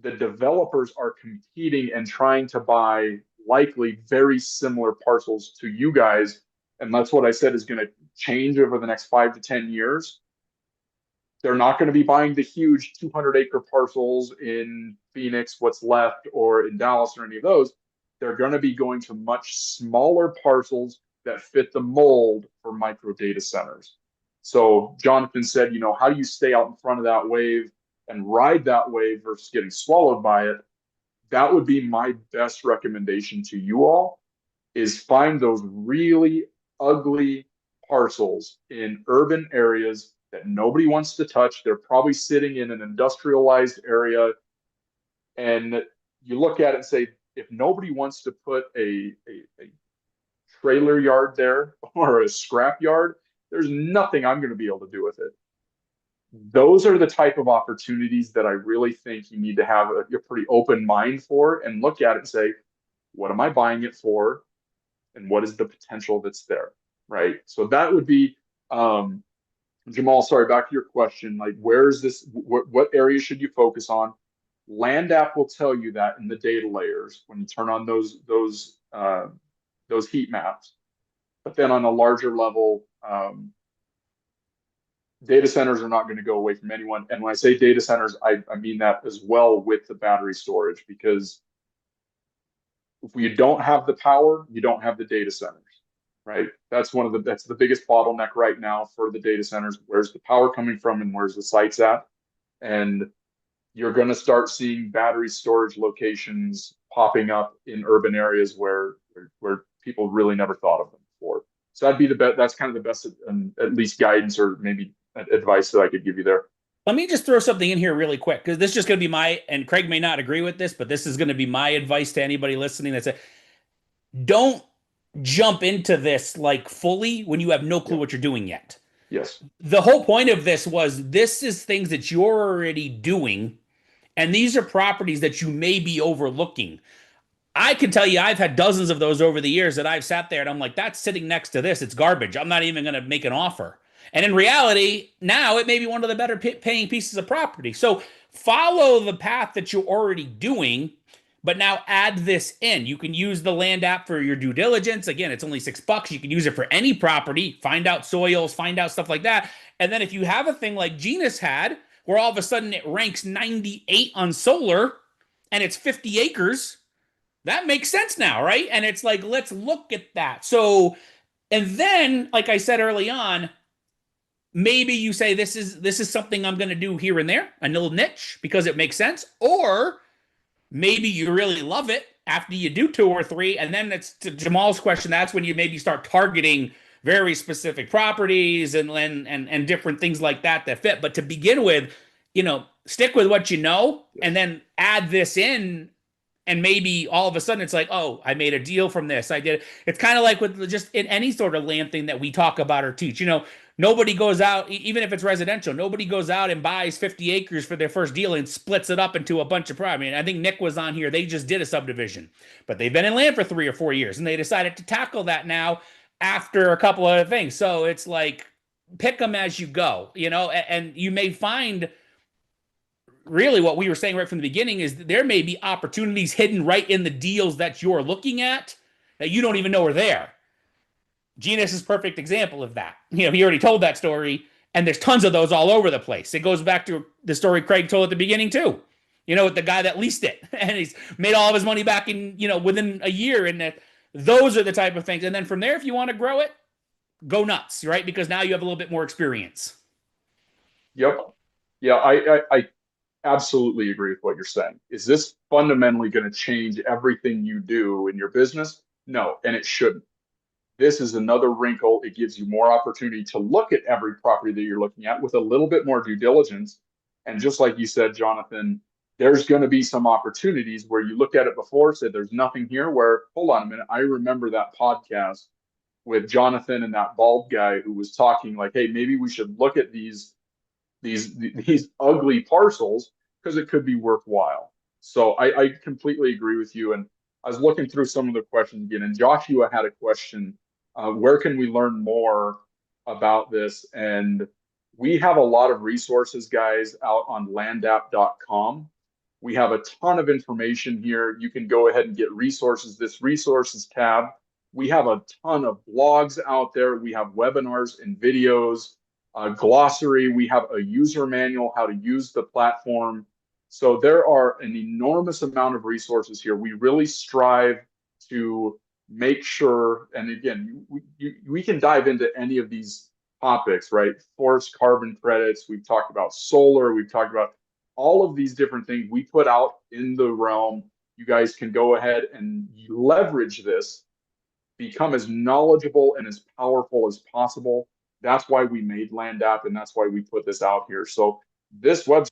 the developers are competing and trying to buy likely very similar parcels to you guys. And that's what I said is going to change over the next 5 to 10 years. They're not going to be buying the huge 200-acre parcels in Phoenix, what's left, or in Dallas, or any of those. They're going to be going to much smaller parcels that fit the mold for micro data centers. So Jonathan said, you know, how do you stay out in front of that wave and ride that wave versus getting swallowed by it? That would be my best recommendation to you all, is find those really ugly parcels in urban areas that nobody wants to touch. They're probably sitting in an industrialized area. And you look at it and say, if nobody wants to put a trailer yard there or a scrap yard, there's nothing I'm going to be able to do with it. Those are the type of opportunities that I really think you need to have a pretty open mind for and look at it and say, what am I buying it for? And what is the potential that's there, right? So that would be, Jamal, sorry, back to your question, like where is this, what area should you focus on? LandApp will tell you that in the data layers when you turn on those heat maps. But then on a larger level, data centers are not going to go away from anyone. And when I say data centers, I mean that as well with the battery storage, because if you don't have the power, you don't have the data centers, right? That's the biggest bottleneck right now for the data centers. Where's the power coming from and where's the sites at? And you're going to start seeing battery storage locations popping up in urban areas where people really never thought of them before. So that'd be the best. That's kind of the best, at least guidance or maybe advice that I could give you there. Let me just throw something in here really quick, because this is just going to be and Craig may not agree with this, but this is going to be my advice to anybody listening. That's it. Don't jump into this like fully when you have no clue what you're doing yet. Yes. The whole point of this is things that you're already doing, and these are properties that you may be overlooking. I can tell you I've had dozens of those over the years that I've sat there and I'm like, that's sitting next to this. It's garbage. I'm not even going to make an offer. And in reality, now it may be one of the better paying pieces of property. So follow the path that you're already doing, but now add this in. You can use the LandApp for your due diligence. Again, it's only $6. You can use it for any property, find out soils, find out stuff like that. And then if you have a thing like Genus had, where all of a sudden it ranks 98 on solar and it's 50 acres, that makes sense now, right? And it's like, let's look at that. So, and then, like I said early on, maybe you say this is something I'm going to do here and there, a little niche because it makes sense. Or maybe you really love it after you do 2 or 3, and then it's to Jamal's question. That's when you maybe start targeting very specific properties and different things like that fit. But to begin with, stick with what you know, and then add this in. And maybe all of a sudden it's like, oh, I made a deal from this. I did. It's kind of like with just in any sort of land thing that we talk about or teach. Nobody goes out, even if it's residential, nobody goes out and buys 50 acres for their first deal and splits it up into a bunch of property. I think Nick was on here. They just did a subdivision, but they've been in land for 3 or 4 years, and they decided to tackle that now after a couple of other things. So it's like, pick them as you go, and you may find really what we were saying right from the beginning is that there may be opportunities hidden right in the deals that you're looking at that you don't even know are there. Genus is a perfect example of that. He already told that story, and there's tons of those all over the place. It goes back to the story Craig told at the beginning too. With the guy that leased it, and he's made all of his money back in, within a year. And those are the type of things. And then from there, if you want to grow it, go nuts, right? Because now you have a little bit more experience. Yep. Yeah, I absolutely agree with what you're saying. Is this fundamentally going to change everything you do in your business? No, and it shouldn't. This is another wrinkle. It gives you more opportunity to look at every property that you're looking at with a little bit more due diligence. And just like you said, Jonathan, there's going to be some opportunities where you looked at it before, said there's nothing here, where, hold on a minute, I remember that podcast with Jonathan and that bald guy who was talking like, hey, maybe we should look at these ugly parcels because it could be worthwhile. So I completely agree with you. And I was looking through some of the questions again, and Joshua had a question. Where can we learn more about this? And we have a lot of resources, guys, out on landapp.com. We have a ton of information here. You can go ahead and get resources, this resources tab. We have a ton of blogs out there. We have webinars and videos, glossary. We have a user manual, how to use the platform. So there are an enormous amount of resources here. We really strive to make sure, and again, we can dive into any of these topics, right? Forest carbon credits. We've talked about solar. We've talked about all of these different things we put out in the realm. You guys can go ahead and leverage this, become as knowledgeable and as powerful as possible. That's why we made LandApp, and that's why we put this out here. So this website,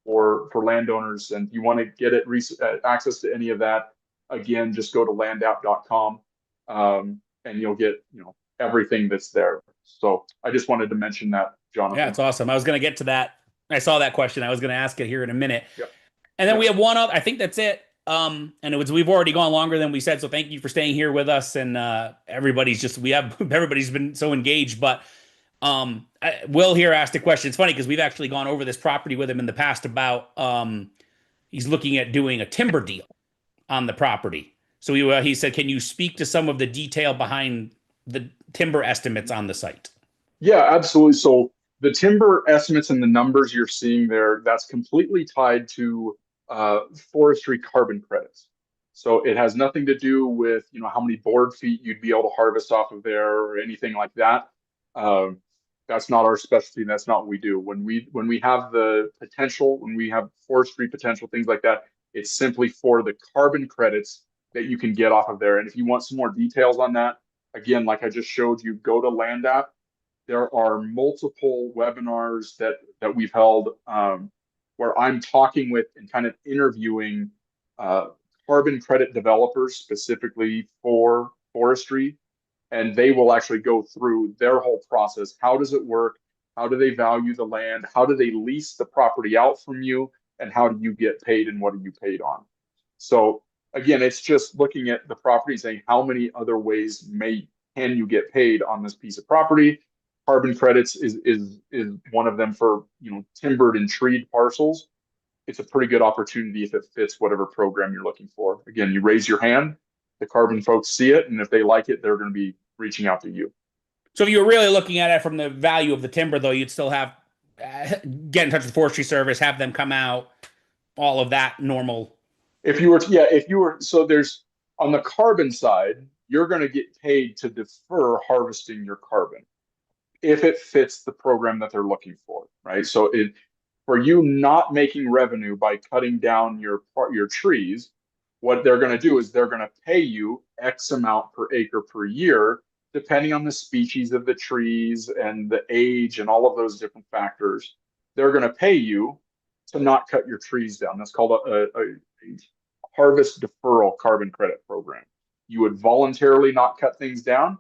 for landowners. And if you want to get access to any of that, again, just go to landapp.com, and you'll get, everything that's there. So I just wanted to mention that, Jonathan. Yeah, it's awesome. I was going to get to that. I saw that question. I was going to ask it here in a minute. Yep. And then we have one other. I think that's it. And we've already gone longer than we said. So thank you for staying here with us. And everybody's been so engaged. But Will here asked a question. It's funny because we've actually gone over this property with him in the past about he's looking at doing a timber deal on the property. So he said, can you speak to some of the detail behind the timber estimates on the site? Yeah, absolutely. So the timber estimates and the numbers you're seeing there, that's completely tied to forestry carbon credits. So it has nothing to do with, how many board feet you'd be able to harvest off of there or anything like that. That's not our specialty. That's not what we do. When we have the potential, when we have forestry potential, things like that, it's simply for the carbon credits that you can get off of there. And if you want some more details on that, again, like I just showed you, go to LandApp. There are multiple webinars that we've held where I'm talking with and kind of interviewing carbon credit developers specifically for forestry, and they will actually go through their whole process. How does it work? How do they value the land? How do they lease the property out from you? And how do you get paid and what are you paid on? So again, it's just looking at the property saying how many other ways can you get paid on this piece of property. Carbon credits is one of them for timbered and treed parcels. It's a pretty good opportunity if it fits whatever program you're looking for. Again, you raise your hand, the carbon folks see it, and if they like it, they're going to be reaching out to you. So if you were really looking at it from the value of the timber, though, you'd still have get in touch with the Forestry Service, have them come out, all of that normal. So there's on the carbon side, you're going to get paid to defer harvesting your carbon if it fits the program that they're looking for, right? So for you not making revenue by cutting down your trees, what they're going to do is they're going to pay you X amount per acre per year, depending on the species of the trees and the age and all of those different factors. They're going to pay you to not cut your trees down. That's called a harvest deferral carbon credit program. You would voluntarily not cut things down.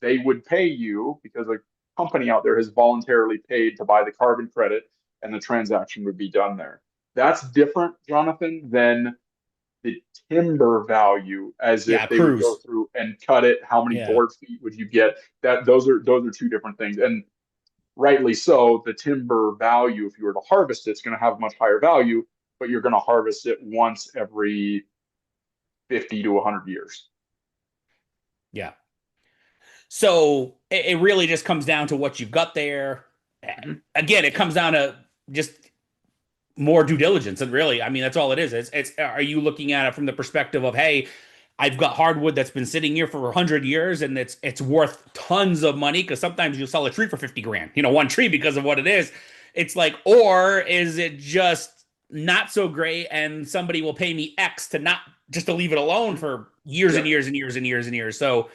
They would pay you because a company out there has voluntarily paid to buy the carbon credit, and the transaction would be done there. That's different, Jonathan, than the timber value, as if they would go through and cut it. How many board feet would you get? Those are two different things. And rightly so, the timber value, if you were to harvest it, it's going to have much higher value, but you're going to harvest it once every 50 to 100 years. Yeah. So it really just comes down to what you've got there. Mm-hmm. Again, it comes down to just more due diligence. And really, I mean, that's all it is. Are you looking at it from the perspective of, hey, I've got hardwood that's been sitting here for 100 years and it's worth tons of money, because sometimes you'll sell a tree for 50 grand, one tree, because of what it is. It's like, or is it just not so great and somebody will pay me X to leave it alone for years and years and years and years and years. So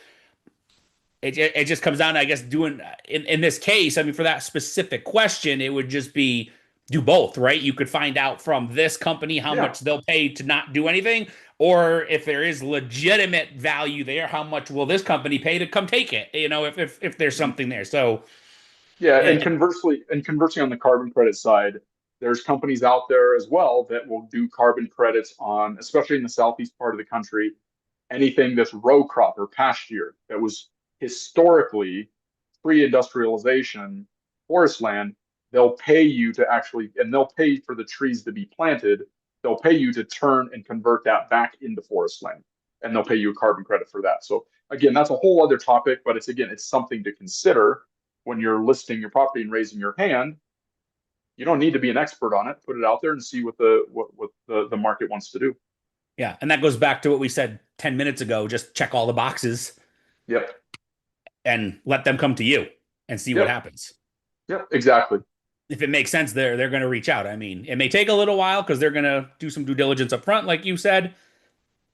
it just comes down to, I guess, doing in this case, I mean, for that specific question, it would just be do both, right? You could find out from this company how much they'll pay to not do anything, or if there is legitimate value there, how much will this company pay to come take it? If there's something there. So and conversely on the carbon credit side, there's companies out there as well that will do carbon credits on, especially in the southeast part of the country, anything that's row crop or pasture that was historically pre-industrialization forest land. They'll pay you to and they'll pay for the trees to be planted. They'll pay you to turn and convert that back into forest land, and they'll pay you a carbon credit for that. So again, that's a whole other topic, but it's something to consider when you're listing your property and raising your hand. You don't need to be an expert on it. Put it out there and see what the market wants to do. Yeah, and that goes back to what we said 10 minutes ago. Just check all the boxes. Yep. And let them come to you and see what happens. Yep, exactly. If it makes sense, they're going to reach out. I mean, it may take a little while because they're going to do some due diligence up front, like you said.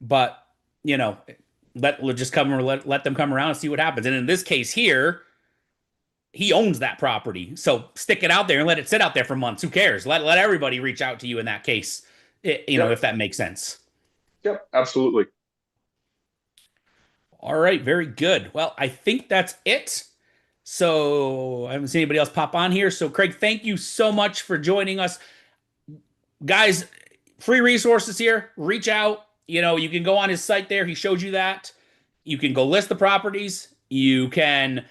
But let them come around and see what happens. And in this case here, he owns that property. So stick it out there and let it sit out there for months. Who cares? Let everybody reach out to you in that case, if that makes sense. Yep, absolutely. All right, very good. Well, I think that's it. So I haven't seen anybody else pop on here. So Craig, thank you so much for joining us. Guys, free resources here. Reach out. You can go on his site there. He showed you that. You can go list the properties. You can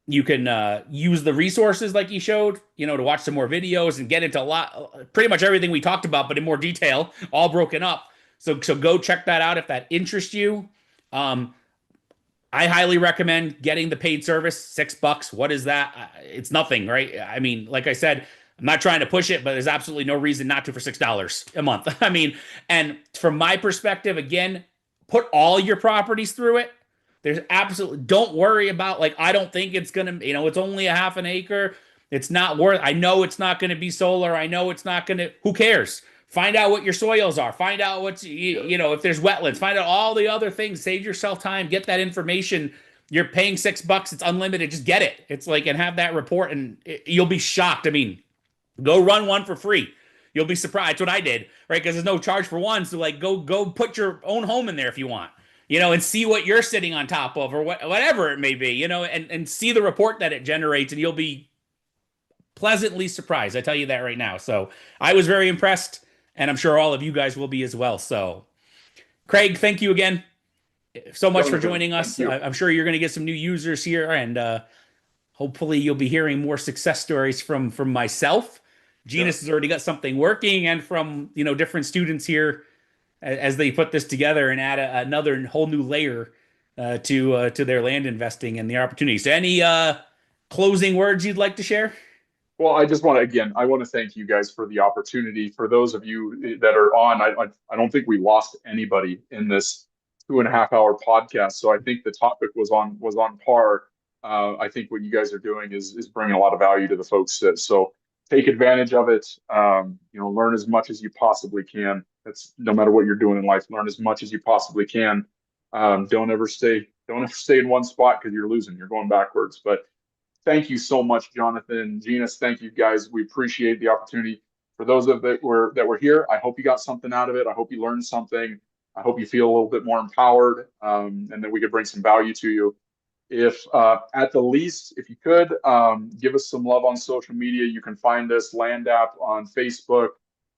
use the resources like he showed, to watch some more videos and get into pretty much everything we talked about, but in more detail, all broken up. So go check that out if that interests you. I highly recommend getting the paid service, $6. What is that? It's nothing, right? I mean, like I said, I'm not trying to push it, but there's absolutely no reason not to for $6 a month. I mean, and from my perspective, again, put all your properties through it. There's absolutely, don't worry about, like, I don't think it's going to, it's only a half an acre. It's not worth, I know it's not going to be solar. I know it's not going to, who cares? Find out what your soils are. Find out what's, if there's wetlands. Find out all the other things. Save yourself time. Get that information. You're paying $6. It's unlimited. Just get it. It's like, and have that report, and you'll be shocked. I mean, go run one for free. You'll be surprised. That's what I did, right? Because there's no charge for one. So like, go put your own home in there if you want, and see what you're sitting on top of, or whatever it may be, and see the report that it generates, and you'll be pleasantly surprised. I tell you that right now. So I was very impressed. And I'm sure all of you guys will be as well. So, Craig, thank you again so much for joining us. I'm sure you're going to get some new users here, and hopefully you'll be hearing more success stories from myself. Genus has already got something working, and from different students here as they put this together and add another whole new layer to their land investing and the opportunities. So, any closing words you'd like to share? Well, I just want to, I want to thank you guys for the opportunity. For those of you that are on, I don't think we lost anybody in this 2.5 hour podcast. So I think the topic was on par. I think what you guys are doing is bringing a lot of value to the folks. So take advantage of it. Learn as much as you possibly can. That's no matter what you're doing in life. Learn as much as you possibly can. Don't ever stay in one spot because you're losing. You're going backwards. But thank you so much, Jonathan, Genus. Thank you, guys. We appreciate the opportunity. For those that were here, I hope you got something out of it. I hope you learned something. I hope you feel a little bit more empowered, and that we could bring some value to you. If at the least, if you could give us some love on social media, you can find us LandApp on Facebook,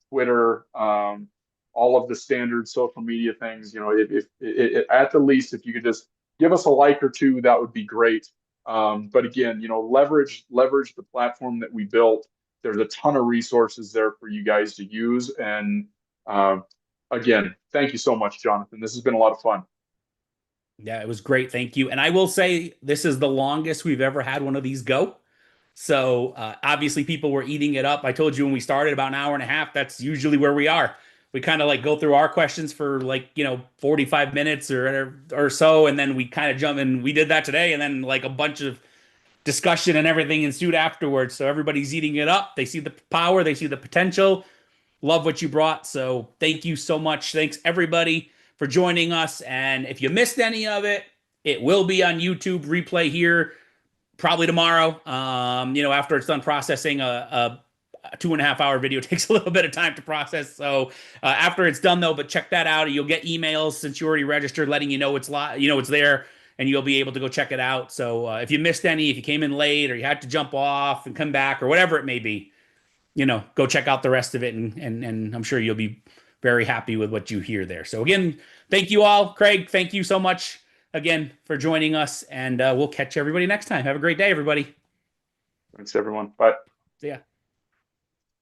Twitter, all of the standard social media things. If at the least, if you could just give us a like or two, that would be great. But again, leverage the platform that we built. There's a ton of resources there for you guys to use. And again, thank you so much, Jonathan. This has been a lot of fun. Yeah, it was great. Thank you. And I will say this is the longest we've ever had one of these go. So obviously people were eating it up. I told you when we started about an hour and a half, that's usually where we are. We kind of like go through our questions for 45 minutes or so. And then we kind of jump in. We did that today. And then like a bunch of discussion and everything ensued afterwards. So everybody's eating it up. They see the power. They see the potential. Love what you brought. So thank you so much. Thanks everybody for joining us. And if you missed any of it, it will be on YouTube replay here probably tomorrow. After it's done processing a 2.5 hour video takes a little bit of time to process. So after it's done though, but check that out. You'll get emails since you already registered, letting you know it's it's there, and you'll be able to go check it out. So if you missed any, if you came in late or you had to jump off and come back or whatever it may be, go check out the rest of it. And I'm sure you'll be very happy with what you hear there. So again, thank you all. Craig, thank you so much again for joining us, and we'll catch everybody next time. Have a great day, everybody. Thanks, everyone. Bye. See ya.